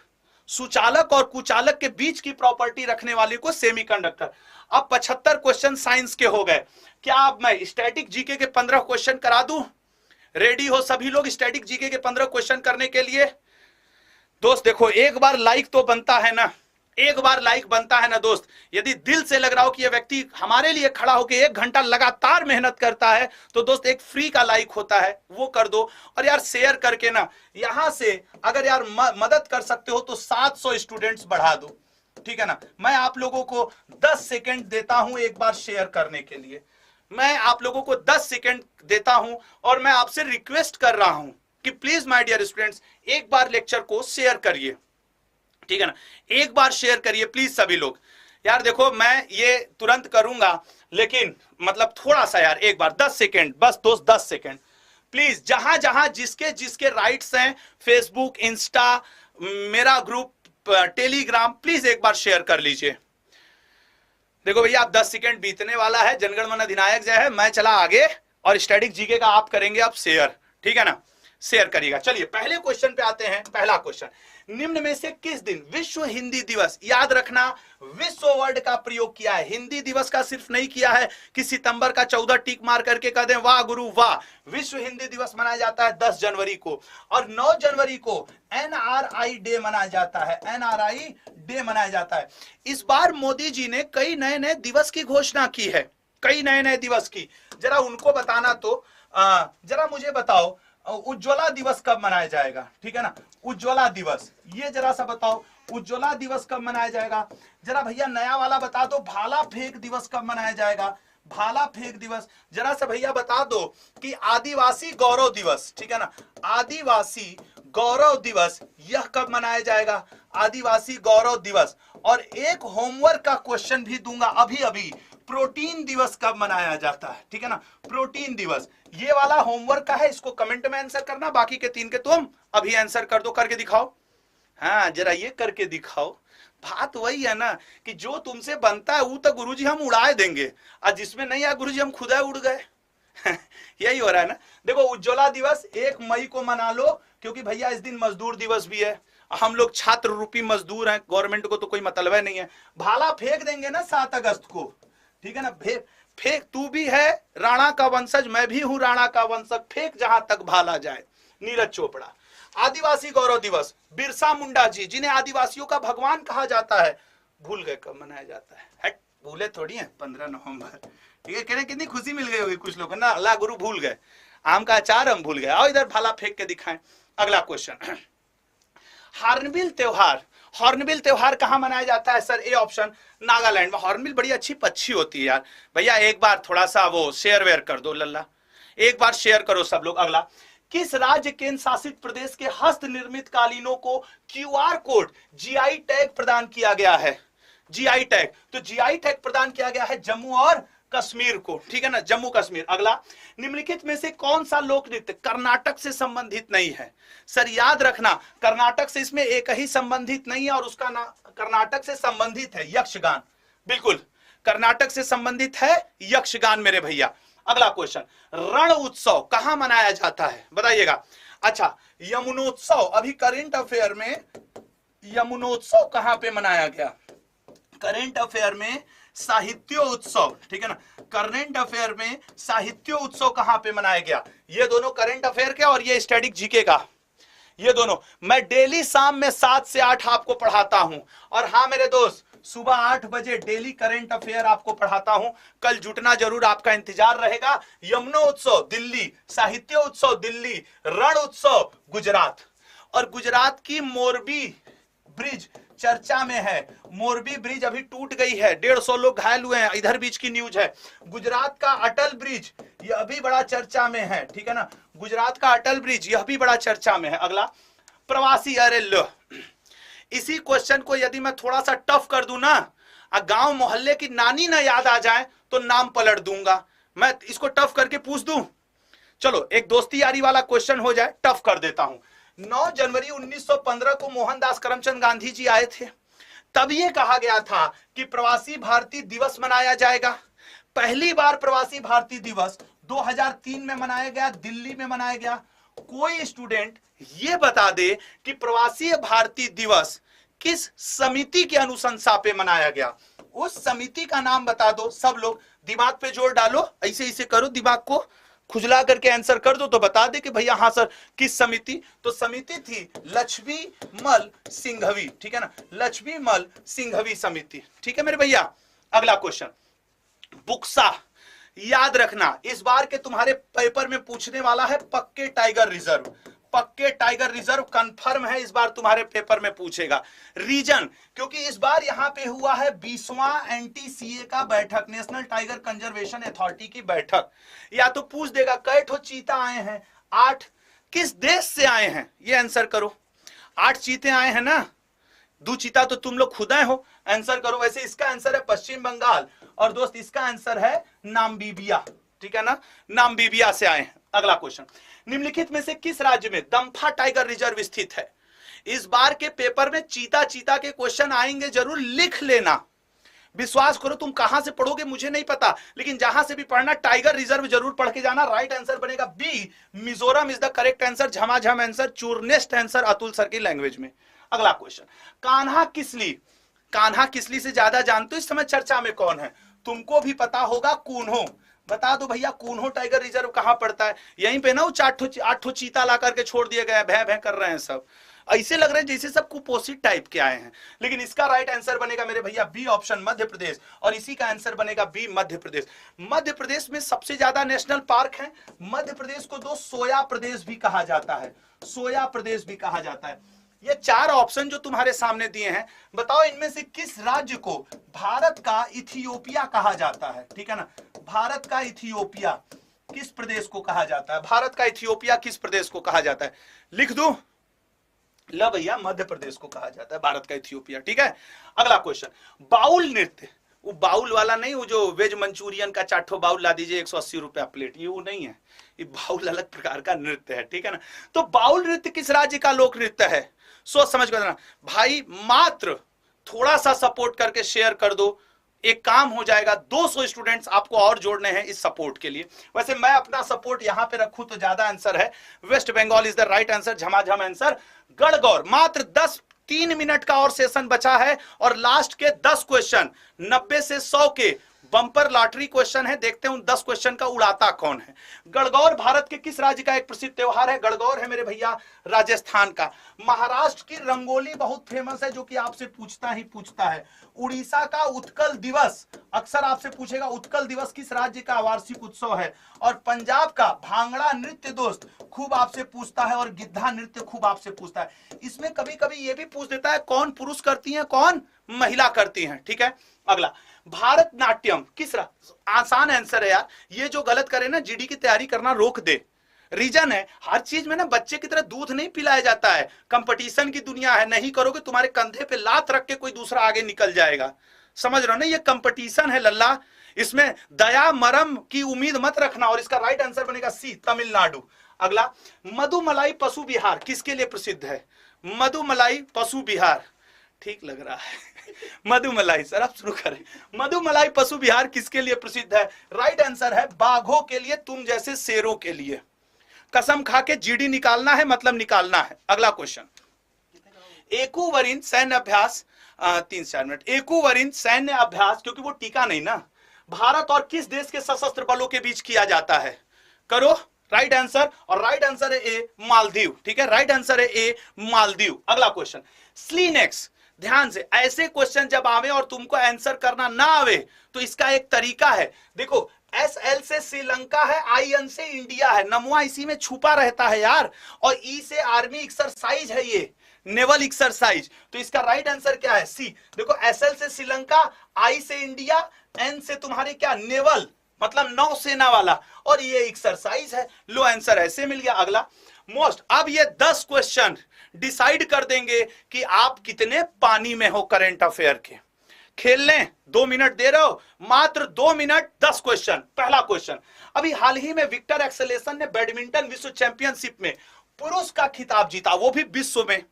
सुचालक और कुचालक के बीच की प्रॉपर्टी रखने वाले को सेमीकंडक्टर। अब 75 क्वेश्चन साइंस के हो गए। क्या अब मैं स्टैटिक जीके के 15 क्वेश्चन करा दूं? रेडी हो सभी लोग स्टैटिक जीके के 15 क्वेश्चन करने के लिए? दोस्त देखो, एक बार लाइक तो बनता है ना, एक बार लाइक बनता है ना दोस्त। यदि दिल से लग रहा हो कि यह व्यक्ति हमारे लिए खड़ा होकर 1 घंटा लगातार मेहनत करता है, तो दोस्त एक फ्री का लाइक होता है, वो कर दो। और यार शेयर करके ना, यहां से अगर यार मदद कर सकते हो तो 700 स्टूडेंट्स बढ़ा दो, ठीक है ना। मैं आप लोगों को 10 सेकेंड देता हूं एक बार शेयर करने के लिए, मैं आप लोगों को 10 सेकेंड देता हूं और मैं आपसे रिक्वेस्ट कर रहा हूं कि प्लीज माय डियर स्टूडेंट्स एक बार लेक्चर को शेयर करिए, ठीक है ना। एक बार शेयर करिए प्लीज सभी लोग। यार देखो, मैं ये तुरंत करूंगा, लेकिन मतलब थोड़ा सा यार एक बार 10 सेकेंड बस दोस्त, 10 सेकेंड प्लीज। जहां जहां जिसके जिसके राइट्स हैं, फेसबुक, इंस्टा, मेरा ग्रुप टेलीग्राम, प्लीज एक बार शेयर कर लीजिए। देखो भैया, आप 10 सेकेंड बीतने वाला है, जनगण मन अधिनायक जय है, मैं चला आगे और स्टैटिक जीके का आप करेंगे आप शेयर, ठीक है ना। शेयर करिएगा। चलिए पहले क्वेश्चन पे आते हैं। पहला क्वेश्चन, निम्न में से किस दिन विश्व हिंदी दिवस, याद रखना विश्व वर्ड का प्रयोग किया है। हिंदी दिवस का सिर्फ नहीं किया है कि सितंबर का 14 टिक मार करके कह दें वाह गुरु वाह। विश्व हिंदी दिवस मनाया जाता है 10 जनवरी को, और 9 जनवरी को एनआरआई डे मनाया जाता है, एनआरआई डे मनाया जाता है। इस बार मोदी जी ने कई नए नए दिवस की घोषणा की है, कई नए नए दिवस की। जरा उनको बताना तो जरा मुझे बताओ, उज्ज्वला दिवस कब मनाया जाएगा, ठीक है ना। उज्ज्वला दिवस, ये जरा सा बताओ, उज्ज्वला दिवस कब मनाया जाएगा। जरा भैया नया वाला बता दो, भाला फेंक दिवस कब मनाया जाएगा, भाला फेंक दिवस। जरा सा भैया बता दो कि आदिवासी गौरव दिवस, ठीक है ना, आदिवासी गौरव दिवस यह कब मनाया जाएगा, आदिवासी गौरव दिवस। और एक होमवर्क का क्वेश्चन भी दूंगा अभी अभी, प्रोटीन दिवस कब मनाया जाता है, ठीक है ना, प्रोटीन दिवस। ये वाला होमवर्क का है, इसको कमेंट में आंसर करना, बाकी के 3 के तुम अभी आंसर कर दो, करके दिखाओ। हाँ जरा ये करके दिखाओ। बात वही है ना कि जो तुमसे बनता है वो तो गुरुजी हम उड़ाए देंगे, और जिसमें नहीं आया गुरुजी हम खुदा उड़ गए। यही हो रहा है ना। देखो उज्ज्वला दिवस 1 मई को मना लो, क्योंकि भैया इस दिन मजदूर दिवस भी है, हम लोग छात्र रूपी मजदूर हैं, गवर्नमेंट को तो कोई मतलब नहीं है। भाला फेंक देंगे ना 7 अगस्त को, ठीक है ना। फेंक, तू भी है राणा का वंशज, मैं भी हूं राणा का वंशज, फेंक जहां तक भाला जाए। नीरज चोपड़ा। आदिवासी गौरव दिवस, बिरसा मुंडा जी जिन्हें आदिवासियों का भगवान कहा जाता है, भूल गए कब मनाया जाता है। हट, भूले थोड़ी है, 15 नवंबर, ठीक है। कहने कितनी खुशी मिल गई होगी कुछ लोग ना, अल्लाह गुरु भूल गए, आम का अचार हम भूल गए। आओ इधर भाला फेंक के दिखाएं। अगला क्वेश्चन, हॉर्नबिल त्योहार, हॉर्नबिल त्योहार कहां मनाया जाता है सर? ए ऑप्शन, नागालैंड में। हॉर्नबिल बड़ी अच्छी पक्षी होती है यार। भैया एक बार थोड़ा सा वो शेयर वेयर कर दो लल्ला, एक बार शेयर करो सब लोग। अगला, किस राज्य केंद्र शासित प्रदेश के हस्त निर्मित कालीनों को क्यूआर कोड जीआई टैग प्रदान किया गया है? जीआई टैग, तो जीआई टैग प्रदान किया गया है जम्मू और कश्मीर को, ठीक है ना, जम्मू कश्मीर। अगला, निम्नलिखित में से कौन सा लोक नृत्य कर्नाटक से संबंधित नहीं है? सर याद रखना, कर्नाटक से इसमें एक ही संबंधित नहीं है और उसका नाम कर्नाटक से संबंधित है यक्षगान। बिल्कुल कर्नाटक से संबंधित है यक्षगान मेरे भैया। अगला क्वेश्चन, रण उत्सव कहां मनाया जाता है बताइएगा। अच्छा, यमुनोत्सव, अभी करेंट अफेयर में यमुनोत्सव कहां पे मनाया गया? करेंट अफेयर में साहित्य उत्सव, ठीक है ना, करंट अफेयर में साहित्य उत्सव कहां पे मनाया गया? ये दोनों करंट अफेयर के और ये स्टैटिक जीके का, ये दोनों मैं डेली शाम में 7 से 8 आपको पढ़ाता हूं। और हाँ मेरे दोस्त, सुबह 8 बजे डेली करंट अफेयर आपको पढ़ाता हूं। कल जुटना जरूर, आपका इंतजार रहेगा। यमुना उत्सव दिल्ली, साहित्य उत्सव दिल्ली, रण उत्सव गुजरात। और गुजरात की मोरबी ब्रिज चर्चा में है। मोरबी ब्रिज अभी टूट गई है, 150 लोग घायल हुए हैं, इधर बीच की न्यूज है। गुजरात का अटल ब्रिज यह अभी बड़ा चर्चा में है, ठीक है ना, गुजरात का अटल ब्रिज यह भी बड़ा चर्चा में है। अगला, प्रवासी, अरे लो, इसी क्वेश्चन को यदि मैं थोड़ा सा टफ कर दूं ना, गांव मोहल्ले की नानी ना याद आ जाए तो नाम पलट दूंगा। मैं इसको टफ करके पूछ दूं? चलो एक दोस्ती यारी वाला क्वेश्चन हो जाए, टफ कर देता हूं। 9 जनवरी 1915 को मोहनदास करमचंद गांधी जी आए थे। तब यह कहा गया था कि प्रवासी भारतीय दिवस मनाया जाएगा। पहली बार प्रवासी भारतीय दिवस 2003 में मनाया गया, दिल्ली में मनाया गया। कोई स्टूडेंट यह बता दे कि प्रवासी भारतीय दिवस किस समिति के अनुशंसा पे मनाया गया। उस समिति का नाम बता दो। सब लोग दिमाग पे जोर डालो, ऐसे ऐसे करो, दिमाग को खुजला करके आंसर कर दो तो बता दे कि भैया हाँ सर किस समिति। तो समिति थी लक्ष्मी मल सिंघवी, ठीक है ना, लक्ष्मी मल सिंघवी समिति, ठीक है मेरे भैया। अगला क्वेश्चन, बुक्सा, याद रखना इस बार के तुम्हारे पेपर में पूछने वाला है पक्के टाइगर रिजर्व। पक्के टाइगर रिजर्व कंफर्म है, इस बार तुम्हारे पेपर में पूछेगा। रीजन, क्योंकि इस बार यहां पे हुआ है 20वां एनटीसीए का बैठक, नेशनल टाइगर कंजर्वेशन अथॉरिटी की बैठक। या तो पूछ देगा कई ठो चीता आए हैं, 8, किस देश से आए हैं, ये आंसर करो। 8 चीते आए हैं ना, 2 चीता तो तुम लोग खुद आए हो, आंसर करो। वैसे इसका आंसर है पश्चिम बंगाल, और दोस्त इसका आंसर है नामबीबिया, ठीक है ना, नामबीबिया से आए हैं। अगला क्वेश्चन, निम्नलिखित में से किस राज्य में दम्फा टाइगर रिजर्व स्थित है? इस बार के पेपर में चीता चीता के क्वेश्चन आएंगे, जरूर लिख लेना। विश्वास करो, तुम कहां से पढ़ोगे मुझे नहीं पता, लेकिन जहां से भी पढ़ना टाइगर रिजर्व जरूर पढ़ के जाना। राइट आंसर बनेगा B, Mizoram is the correct answer. झमाझम आंसर, चूरनेस्ट आंसर अतुल सर की लैंग्वेज में। अगला क्वेश्चन, कान्हा किसली, कान्हा किसली से ज्यादा जानते हो इस समय चर्चा में कौन है? तुमको भी पता होगा, कून्हो। बता दो भैया कून्हो टाइगर रिजर्व कहां पड़ता है? यहीं पे ना वो 8 ठो चीता ला करके छोड़ दिए गए, भैं भैं कर रहे हैं सब। ऐसे लग रहे हैं जैसे सब कुपोषित टाइप के आए हैं, लेकिन इसका राइट आंसर बनेगा मेरे भैया बी ऑप्शन, मध्य प्रदेश। और इसी का आंसर बनेगा बी, मध्य प्रदेश। मध्य प्रदेश में सबसे ज्यादा नेशनल पार्क है। मध्य प्रदेश को दो सोया प्रदेश भी कहा जाता है, सोया प्रदेश भी कहा जाता है। ये 4 ऑप्शन जो तुम्हारे सामने दिए हैं, बताओ इनमें से किस राज्य को भारत का इथियोपिया कहा जाता है? ठीक है ना, भारत का इथियोपिया किस प्रदेश को कहा जाता है? भारत का इथियोपिया किस प्रदेश को कहा जाता है? लिख दूं? ला भैया, मध्य प्रदेश को कहा जाता है भारत का इथियोपिया, ठीक है। अगला क्वेश्चन, बाउल नृत्य, वो बाउल वाला नहीं, वो जो वेज मंचूरियन का 4 ठो बाउल ला दीजिए 180 रुपया प्लेट, ये वो नहीं है। ये बाउल अलग प्रकार का नृत्य है, ठीक है ना। तो बाउल नृत्य किस राज्य का लोक नृत्य है? सोच समझ कर भाई, मात्र थोड़ा सा सपोर्ट करके शेयर कर दो, एक काम हो जाएगा। 200 स्टूडेंट्स आपको और जोड़ने हैं इस सपोर्ट के लिए। वैसे मैं अपना सपोर्ट यहां पे रखूं तो ज्यादा आंसर है, West Bengal is the right answer, झमाझम आंसर। गढ़गौर, मात्र 3 मिनट का और सेशन बचा है, और लास्ट के 10 क्वेश्चन 90 से 100 के बंपर लॉटरी क्वेश्चन है। देखते हैं उन 10 क्वेश्चन का उड़ाता कौन है। गणगौर भारत के किस राज्य का एक प्रसिद्ध त्योहार है? गणगौर है मेरे भैया राजस्थान का। महाराष्ट्र की रंगोली बहुत फेमस है, जो कि आपसे पूछता ही पूछता है। उड़ीसा का उत्कल दिवस अक्सर आपसे पूछेगा, उत्कल दिवस किस राज्य का वार्षिक उत्सव है? और पंजाब का भांगड़ा नृत्य दोस्त खूब आपसे पूछता है, और गिद्धा नृत्य खूब आपसे पूछता है। इसमें कभी कभी यह भी पूछ देता है कौन पुरुष करती है कौन महिला करती है, ठीक है। अगला, भारत नाट्यम किस आसान आंसर है यार, ये जो गलत करे ना जीडी की तैयारी करना रोक दे। रीजन है, हर चीज में ना बच्चे की तरह दूध नहीं पिलाया जाता है, कंपटीशन की दुनिया है। नहीं करोगे तुम्हारे कंधे पे लात रख के कोई दूसरा आगे निकल जाएगा, समझ रहे हो ना, ये कंपटीशन है लल्ला। इसमें दया मरम की उम्मीद मत रखना, और इसका राइट आंसर बनेगा सी, तमिलनाडु। अगला, मधुमलाई पशु विहार किसके लिए प्रसिद्ध है? मधुमलाई पशु विहार, ठीक लग रहा है मधुमलाई, सर आप शुरू करें। मधुमलाई पशु विहार किसके लिए प्रसिद्ध है? राइट आंसर है बाघों के लिए, तुम जैसे शेरों के लिए। कसम खा के जीडी निकालना है, मतलब निकालना है। अगला क्वेश्चन, एकूवरिन सैन्य अभ्यास, 3-4 मिनट। एकूवरिन सैन्य अभ्यास, क्योंकि वो टीका नहीं ना, भारत और किस देश के सशस्त्र बलों के बीच किया जाता है? करो राइट आंसर, और राइट आंसर है ए, मालदीव, ठीक है। राइट आंसर है ए, मालदीव। अगला क्वेश्चन, स्लीनेक्स, ध्यान से, ऐसे क्वेश्चन जब आवे और तुमको आंसर करना ना आवे तो इसका एक तरीका है। देखो, SL से श्रीलंका है, IN से इंडिया है, नमवा इसी में छुपा रहता है यार, और E से आर्मी एक्सरसाइज है, ये नेवल एक्सरसाइज। तो इसका राइट आंसर क्या है? सी। देखो, SL से श्रीलंका, I से इंडिया, N से तुम्हारी क्या, नेवल, मतलब नौसेना वाला, और ये एक्सरसाइज है। लो आंसर ऐसे मिल गया। अगला मोस्ट, अब ये 10 क्वेश्चन डिसाइड कर देंगे कि आप कितने पानी में हो करंट अफेयर के। खेल लें, 2 मिनट दे रहे हो, मात्र 2 मिनट 10 क्वेश्चन। पहला क्वेश्चन, अभी हाल ही में विक्टर एक्सेलेसन ने बैडमिंटन विश्व चैंपियनशिप में पुरुष का खिताब जीता, वो भी विश्व में।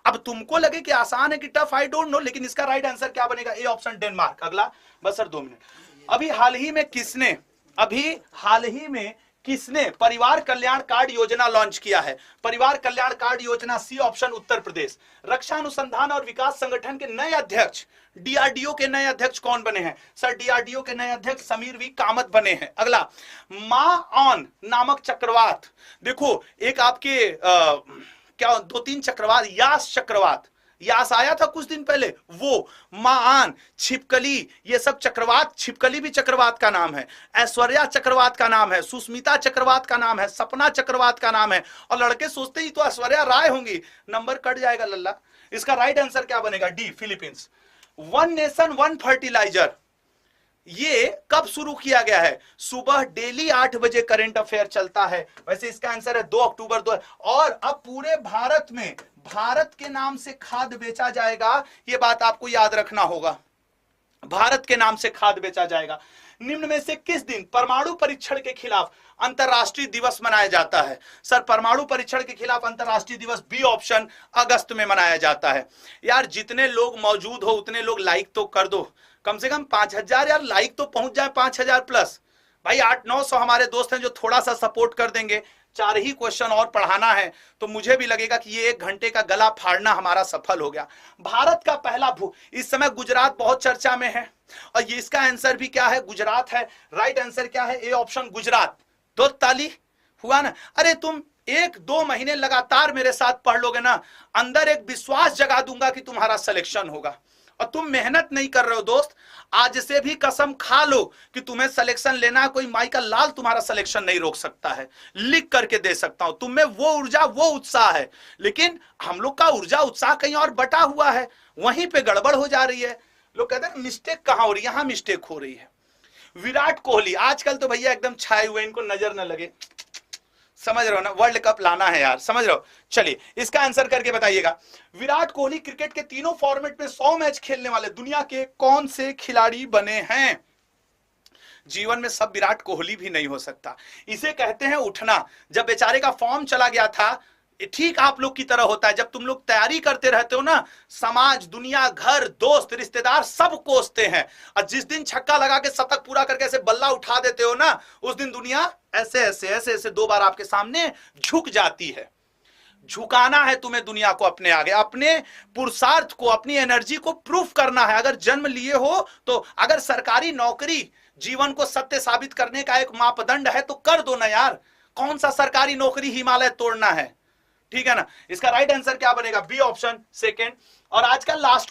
अब तुमको लगे कि आसान है कि टफ, आई डोंट नो, लेकिन इसका राइट आंसर क्या बनेगा? A option, Denmark. अगला बस सर 2 मिनट। अभी हाल ही में किसने परिवार कल्याण कार्ड योजना लॉन्च किया है? परिवार कल्याण कार्ड योजना, सी ऑप्शन, उत्तर प्रदेश। रक्षा अनुसंधान और विकास संगठन के नए अध्यक्ष, डीआरडीओ के नए अध्यक्ष कौन बने हैं? सर डीआरडीओ के नए अध्यक्ष समीर वी कामत बने हैं। अगला, माऑन नामक चक्रवात, देखो एक आपके क्या 2-3 चक्रवात, यास चक्रवात, यास आया था कुछ दिन पहले, वो माआन, छिपकली, ये सब चक्रवात, छिपकली भी चक्रवात का नाम है, ऐश्वर्या चक्रवात का नाम है, सुष्मिता चक्रवात का नाम है, सपना चक्रवात का नाम है। और लड़के सोचते ही तो ऐश्वर्या राय होंगी, नंबर कट जाएगा लल्ला। इसका राइट आंसर क्या बनेगा? D, Philippines. One nation one fertiliser, ये कब शुरू किया गया है? सुबह डेली 8 बजे करंट अफेयर चलता है। वैसे इसका आंसर है 2 अक्टूबर 2। और अब पूरे भारत में भारत के नाम से खाद बेचा जाएगा, ये बात आपको याद रखना होगा, भारत के नाम से खाद बेचा जाएगा। निम्न में से किस दिन परमाणु परीक्षण के खिलाफ अंतरराष्ट्रीय दिवस मनाया जाता है? सर परमाणु परीक्षण के खिलाफ अंतरराष्ट्रीय दिवस, बी ऑप्शन, अगस्त में मनाया जाता है। यार जितने लोग मौजूद हो उतने लोग लाइक तो कर दो, कम से कम 5000 यार लाइक तो पहुंच जाए, 5000 प्लस। भाई 800-900 हमारे दोस्त हैं जो थोड़ा सा सपोर्ट कर देंगे। 4 ही क्वेश्चन और पढ़ाना है तो मुझे भी लगेगा कि ये 1 घंटे का गला फाड़ना हमारा सफल हो गया। भारत का पहला इस समय गुजरात बहुत चर्चा में है और ये इसका आंसर भी क्या है? गुजरात है। राइट आंसर क्या है? A option, Gujarat. 2 ताली हुआ ना? अरे तुम 1-2 महीने लगातार मेरे साथ पढ़ लोगे ना, अंदर एक विश्वास जगा दूंगा कि तुम्हारा सिलेक्शन होगा। और तुम मेहनत नहीं कर रहे हो दोस्त, आज से भी कसम खा लो कि तुम्हें सिलेक्शन लेना है, कोई माई का लाल तुम्हारा सिलेक्शन नहीं रोक सकता है, लिख करके दे सकता हूं। तुम में वो ऊर्जा, वो उत्साह है, लेकिन हम लोग का ऊर्जा उत्साह कहीं और बटा हुआ है, वहीं पे गड़बड़ हो जा रही है। लोग कहते हैं मिस्टेक कहां हो रही है? यहां मिस्टेक हो रही है। विराट कोहली आजकल तो भैया एकदम छाए हुए, इनको नजर न लगे, समझ रहे हो ना? वर्ल्ड कप लाना है यार, समझ रहे हो? चलिए इसका आंसर करके बताइएगा। विराट कोहली क्रिकेट के तीनों फॉर्मेट में 100 मैच खेलने वाले दुनिया के कौन से खिलाड़ी बने हैं? जीवन में सब विराट कोहली भी नहीं हो सकता, इसे कहते हैं उठना। जब बेचारे का फॉर्म चला गया था, ठीक आप लोग की तरह होता है, जब तुम लोग तैयारी करते रहते हो ना, समाज, दुनिया, घर, दोस्त, रिश्तेदार सब कोसते हैं, और जिस दिन छक्का लगा के शतक पूरा करके ऐसे बल्ला उठा देते हो ना, उस दिन दुनिया ऐसे ऐसे ऐसे ऐसे 2 बार आपके सामने झुक जाती है। झुकाना है तुम्हें दुनिया को अपने आगे, अपने पुरुषार्थ को, अपनी एनर्जी को प्रूफ करना है। अगर जन्म लिए हो तो, अगर सरकारी नौकरी जीवन को सत्य साबित करने का एक मापदंड है तो कर दो ना यार। कौन सा सरकारी नौकरी हिमालय तोड़ना है? ठीक है ना? इसका राइट आंसर क्या बनेगा? B option, second. और आज का लास्ट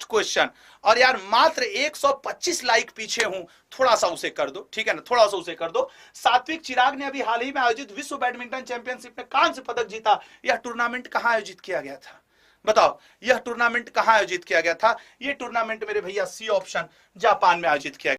क्वेश्चन, और यार मात्र 125 लाइक पीछे हूं, थोड़ा सा उसे कर दो, ठीक है ना? थोड़ा सा उसे कर दो। सात्विक चिराग ने अभी हाल ही में आयोजित विश्व बैडमिंटन चैंपियनशिप में कांस्य पदक जीता। यह टूर्नामेंट कहां आयोजित किया गया था? बताओ, यह टूर्नामेंट कहां आयोजित किया गया था? यह टूर्नामेंट मेरे भैया, सी ऑप्शन, जापान में आयोजित किया गया।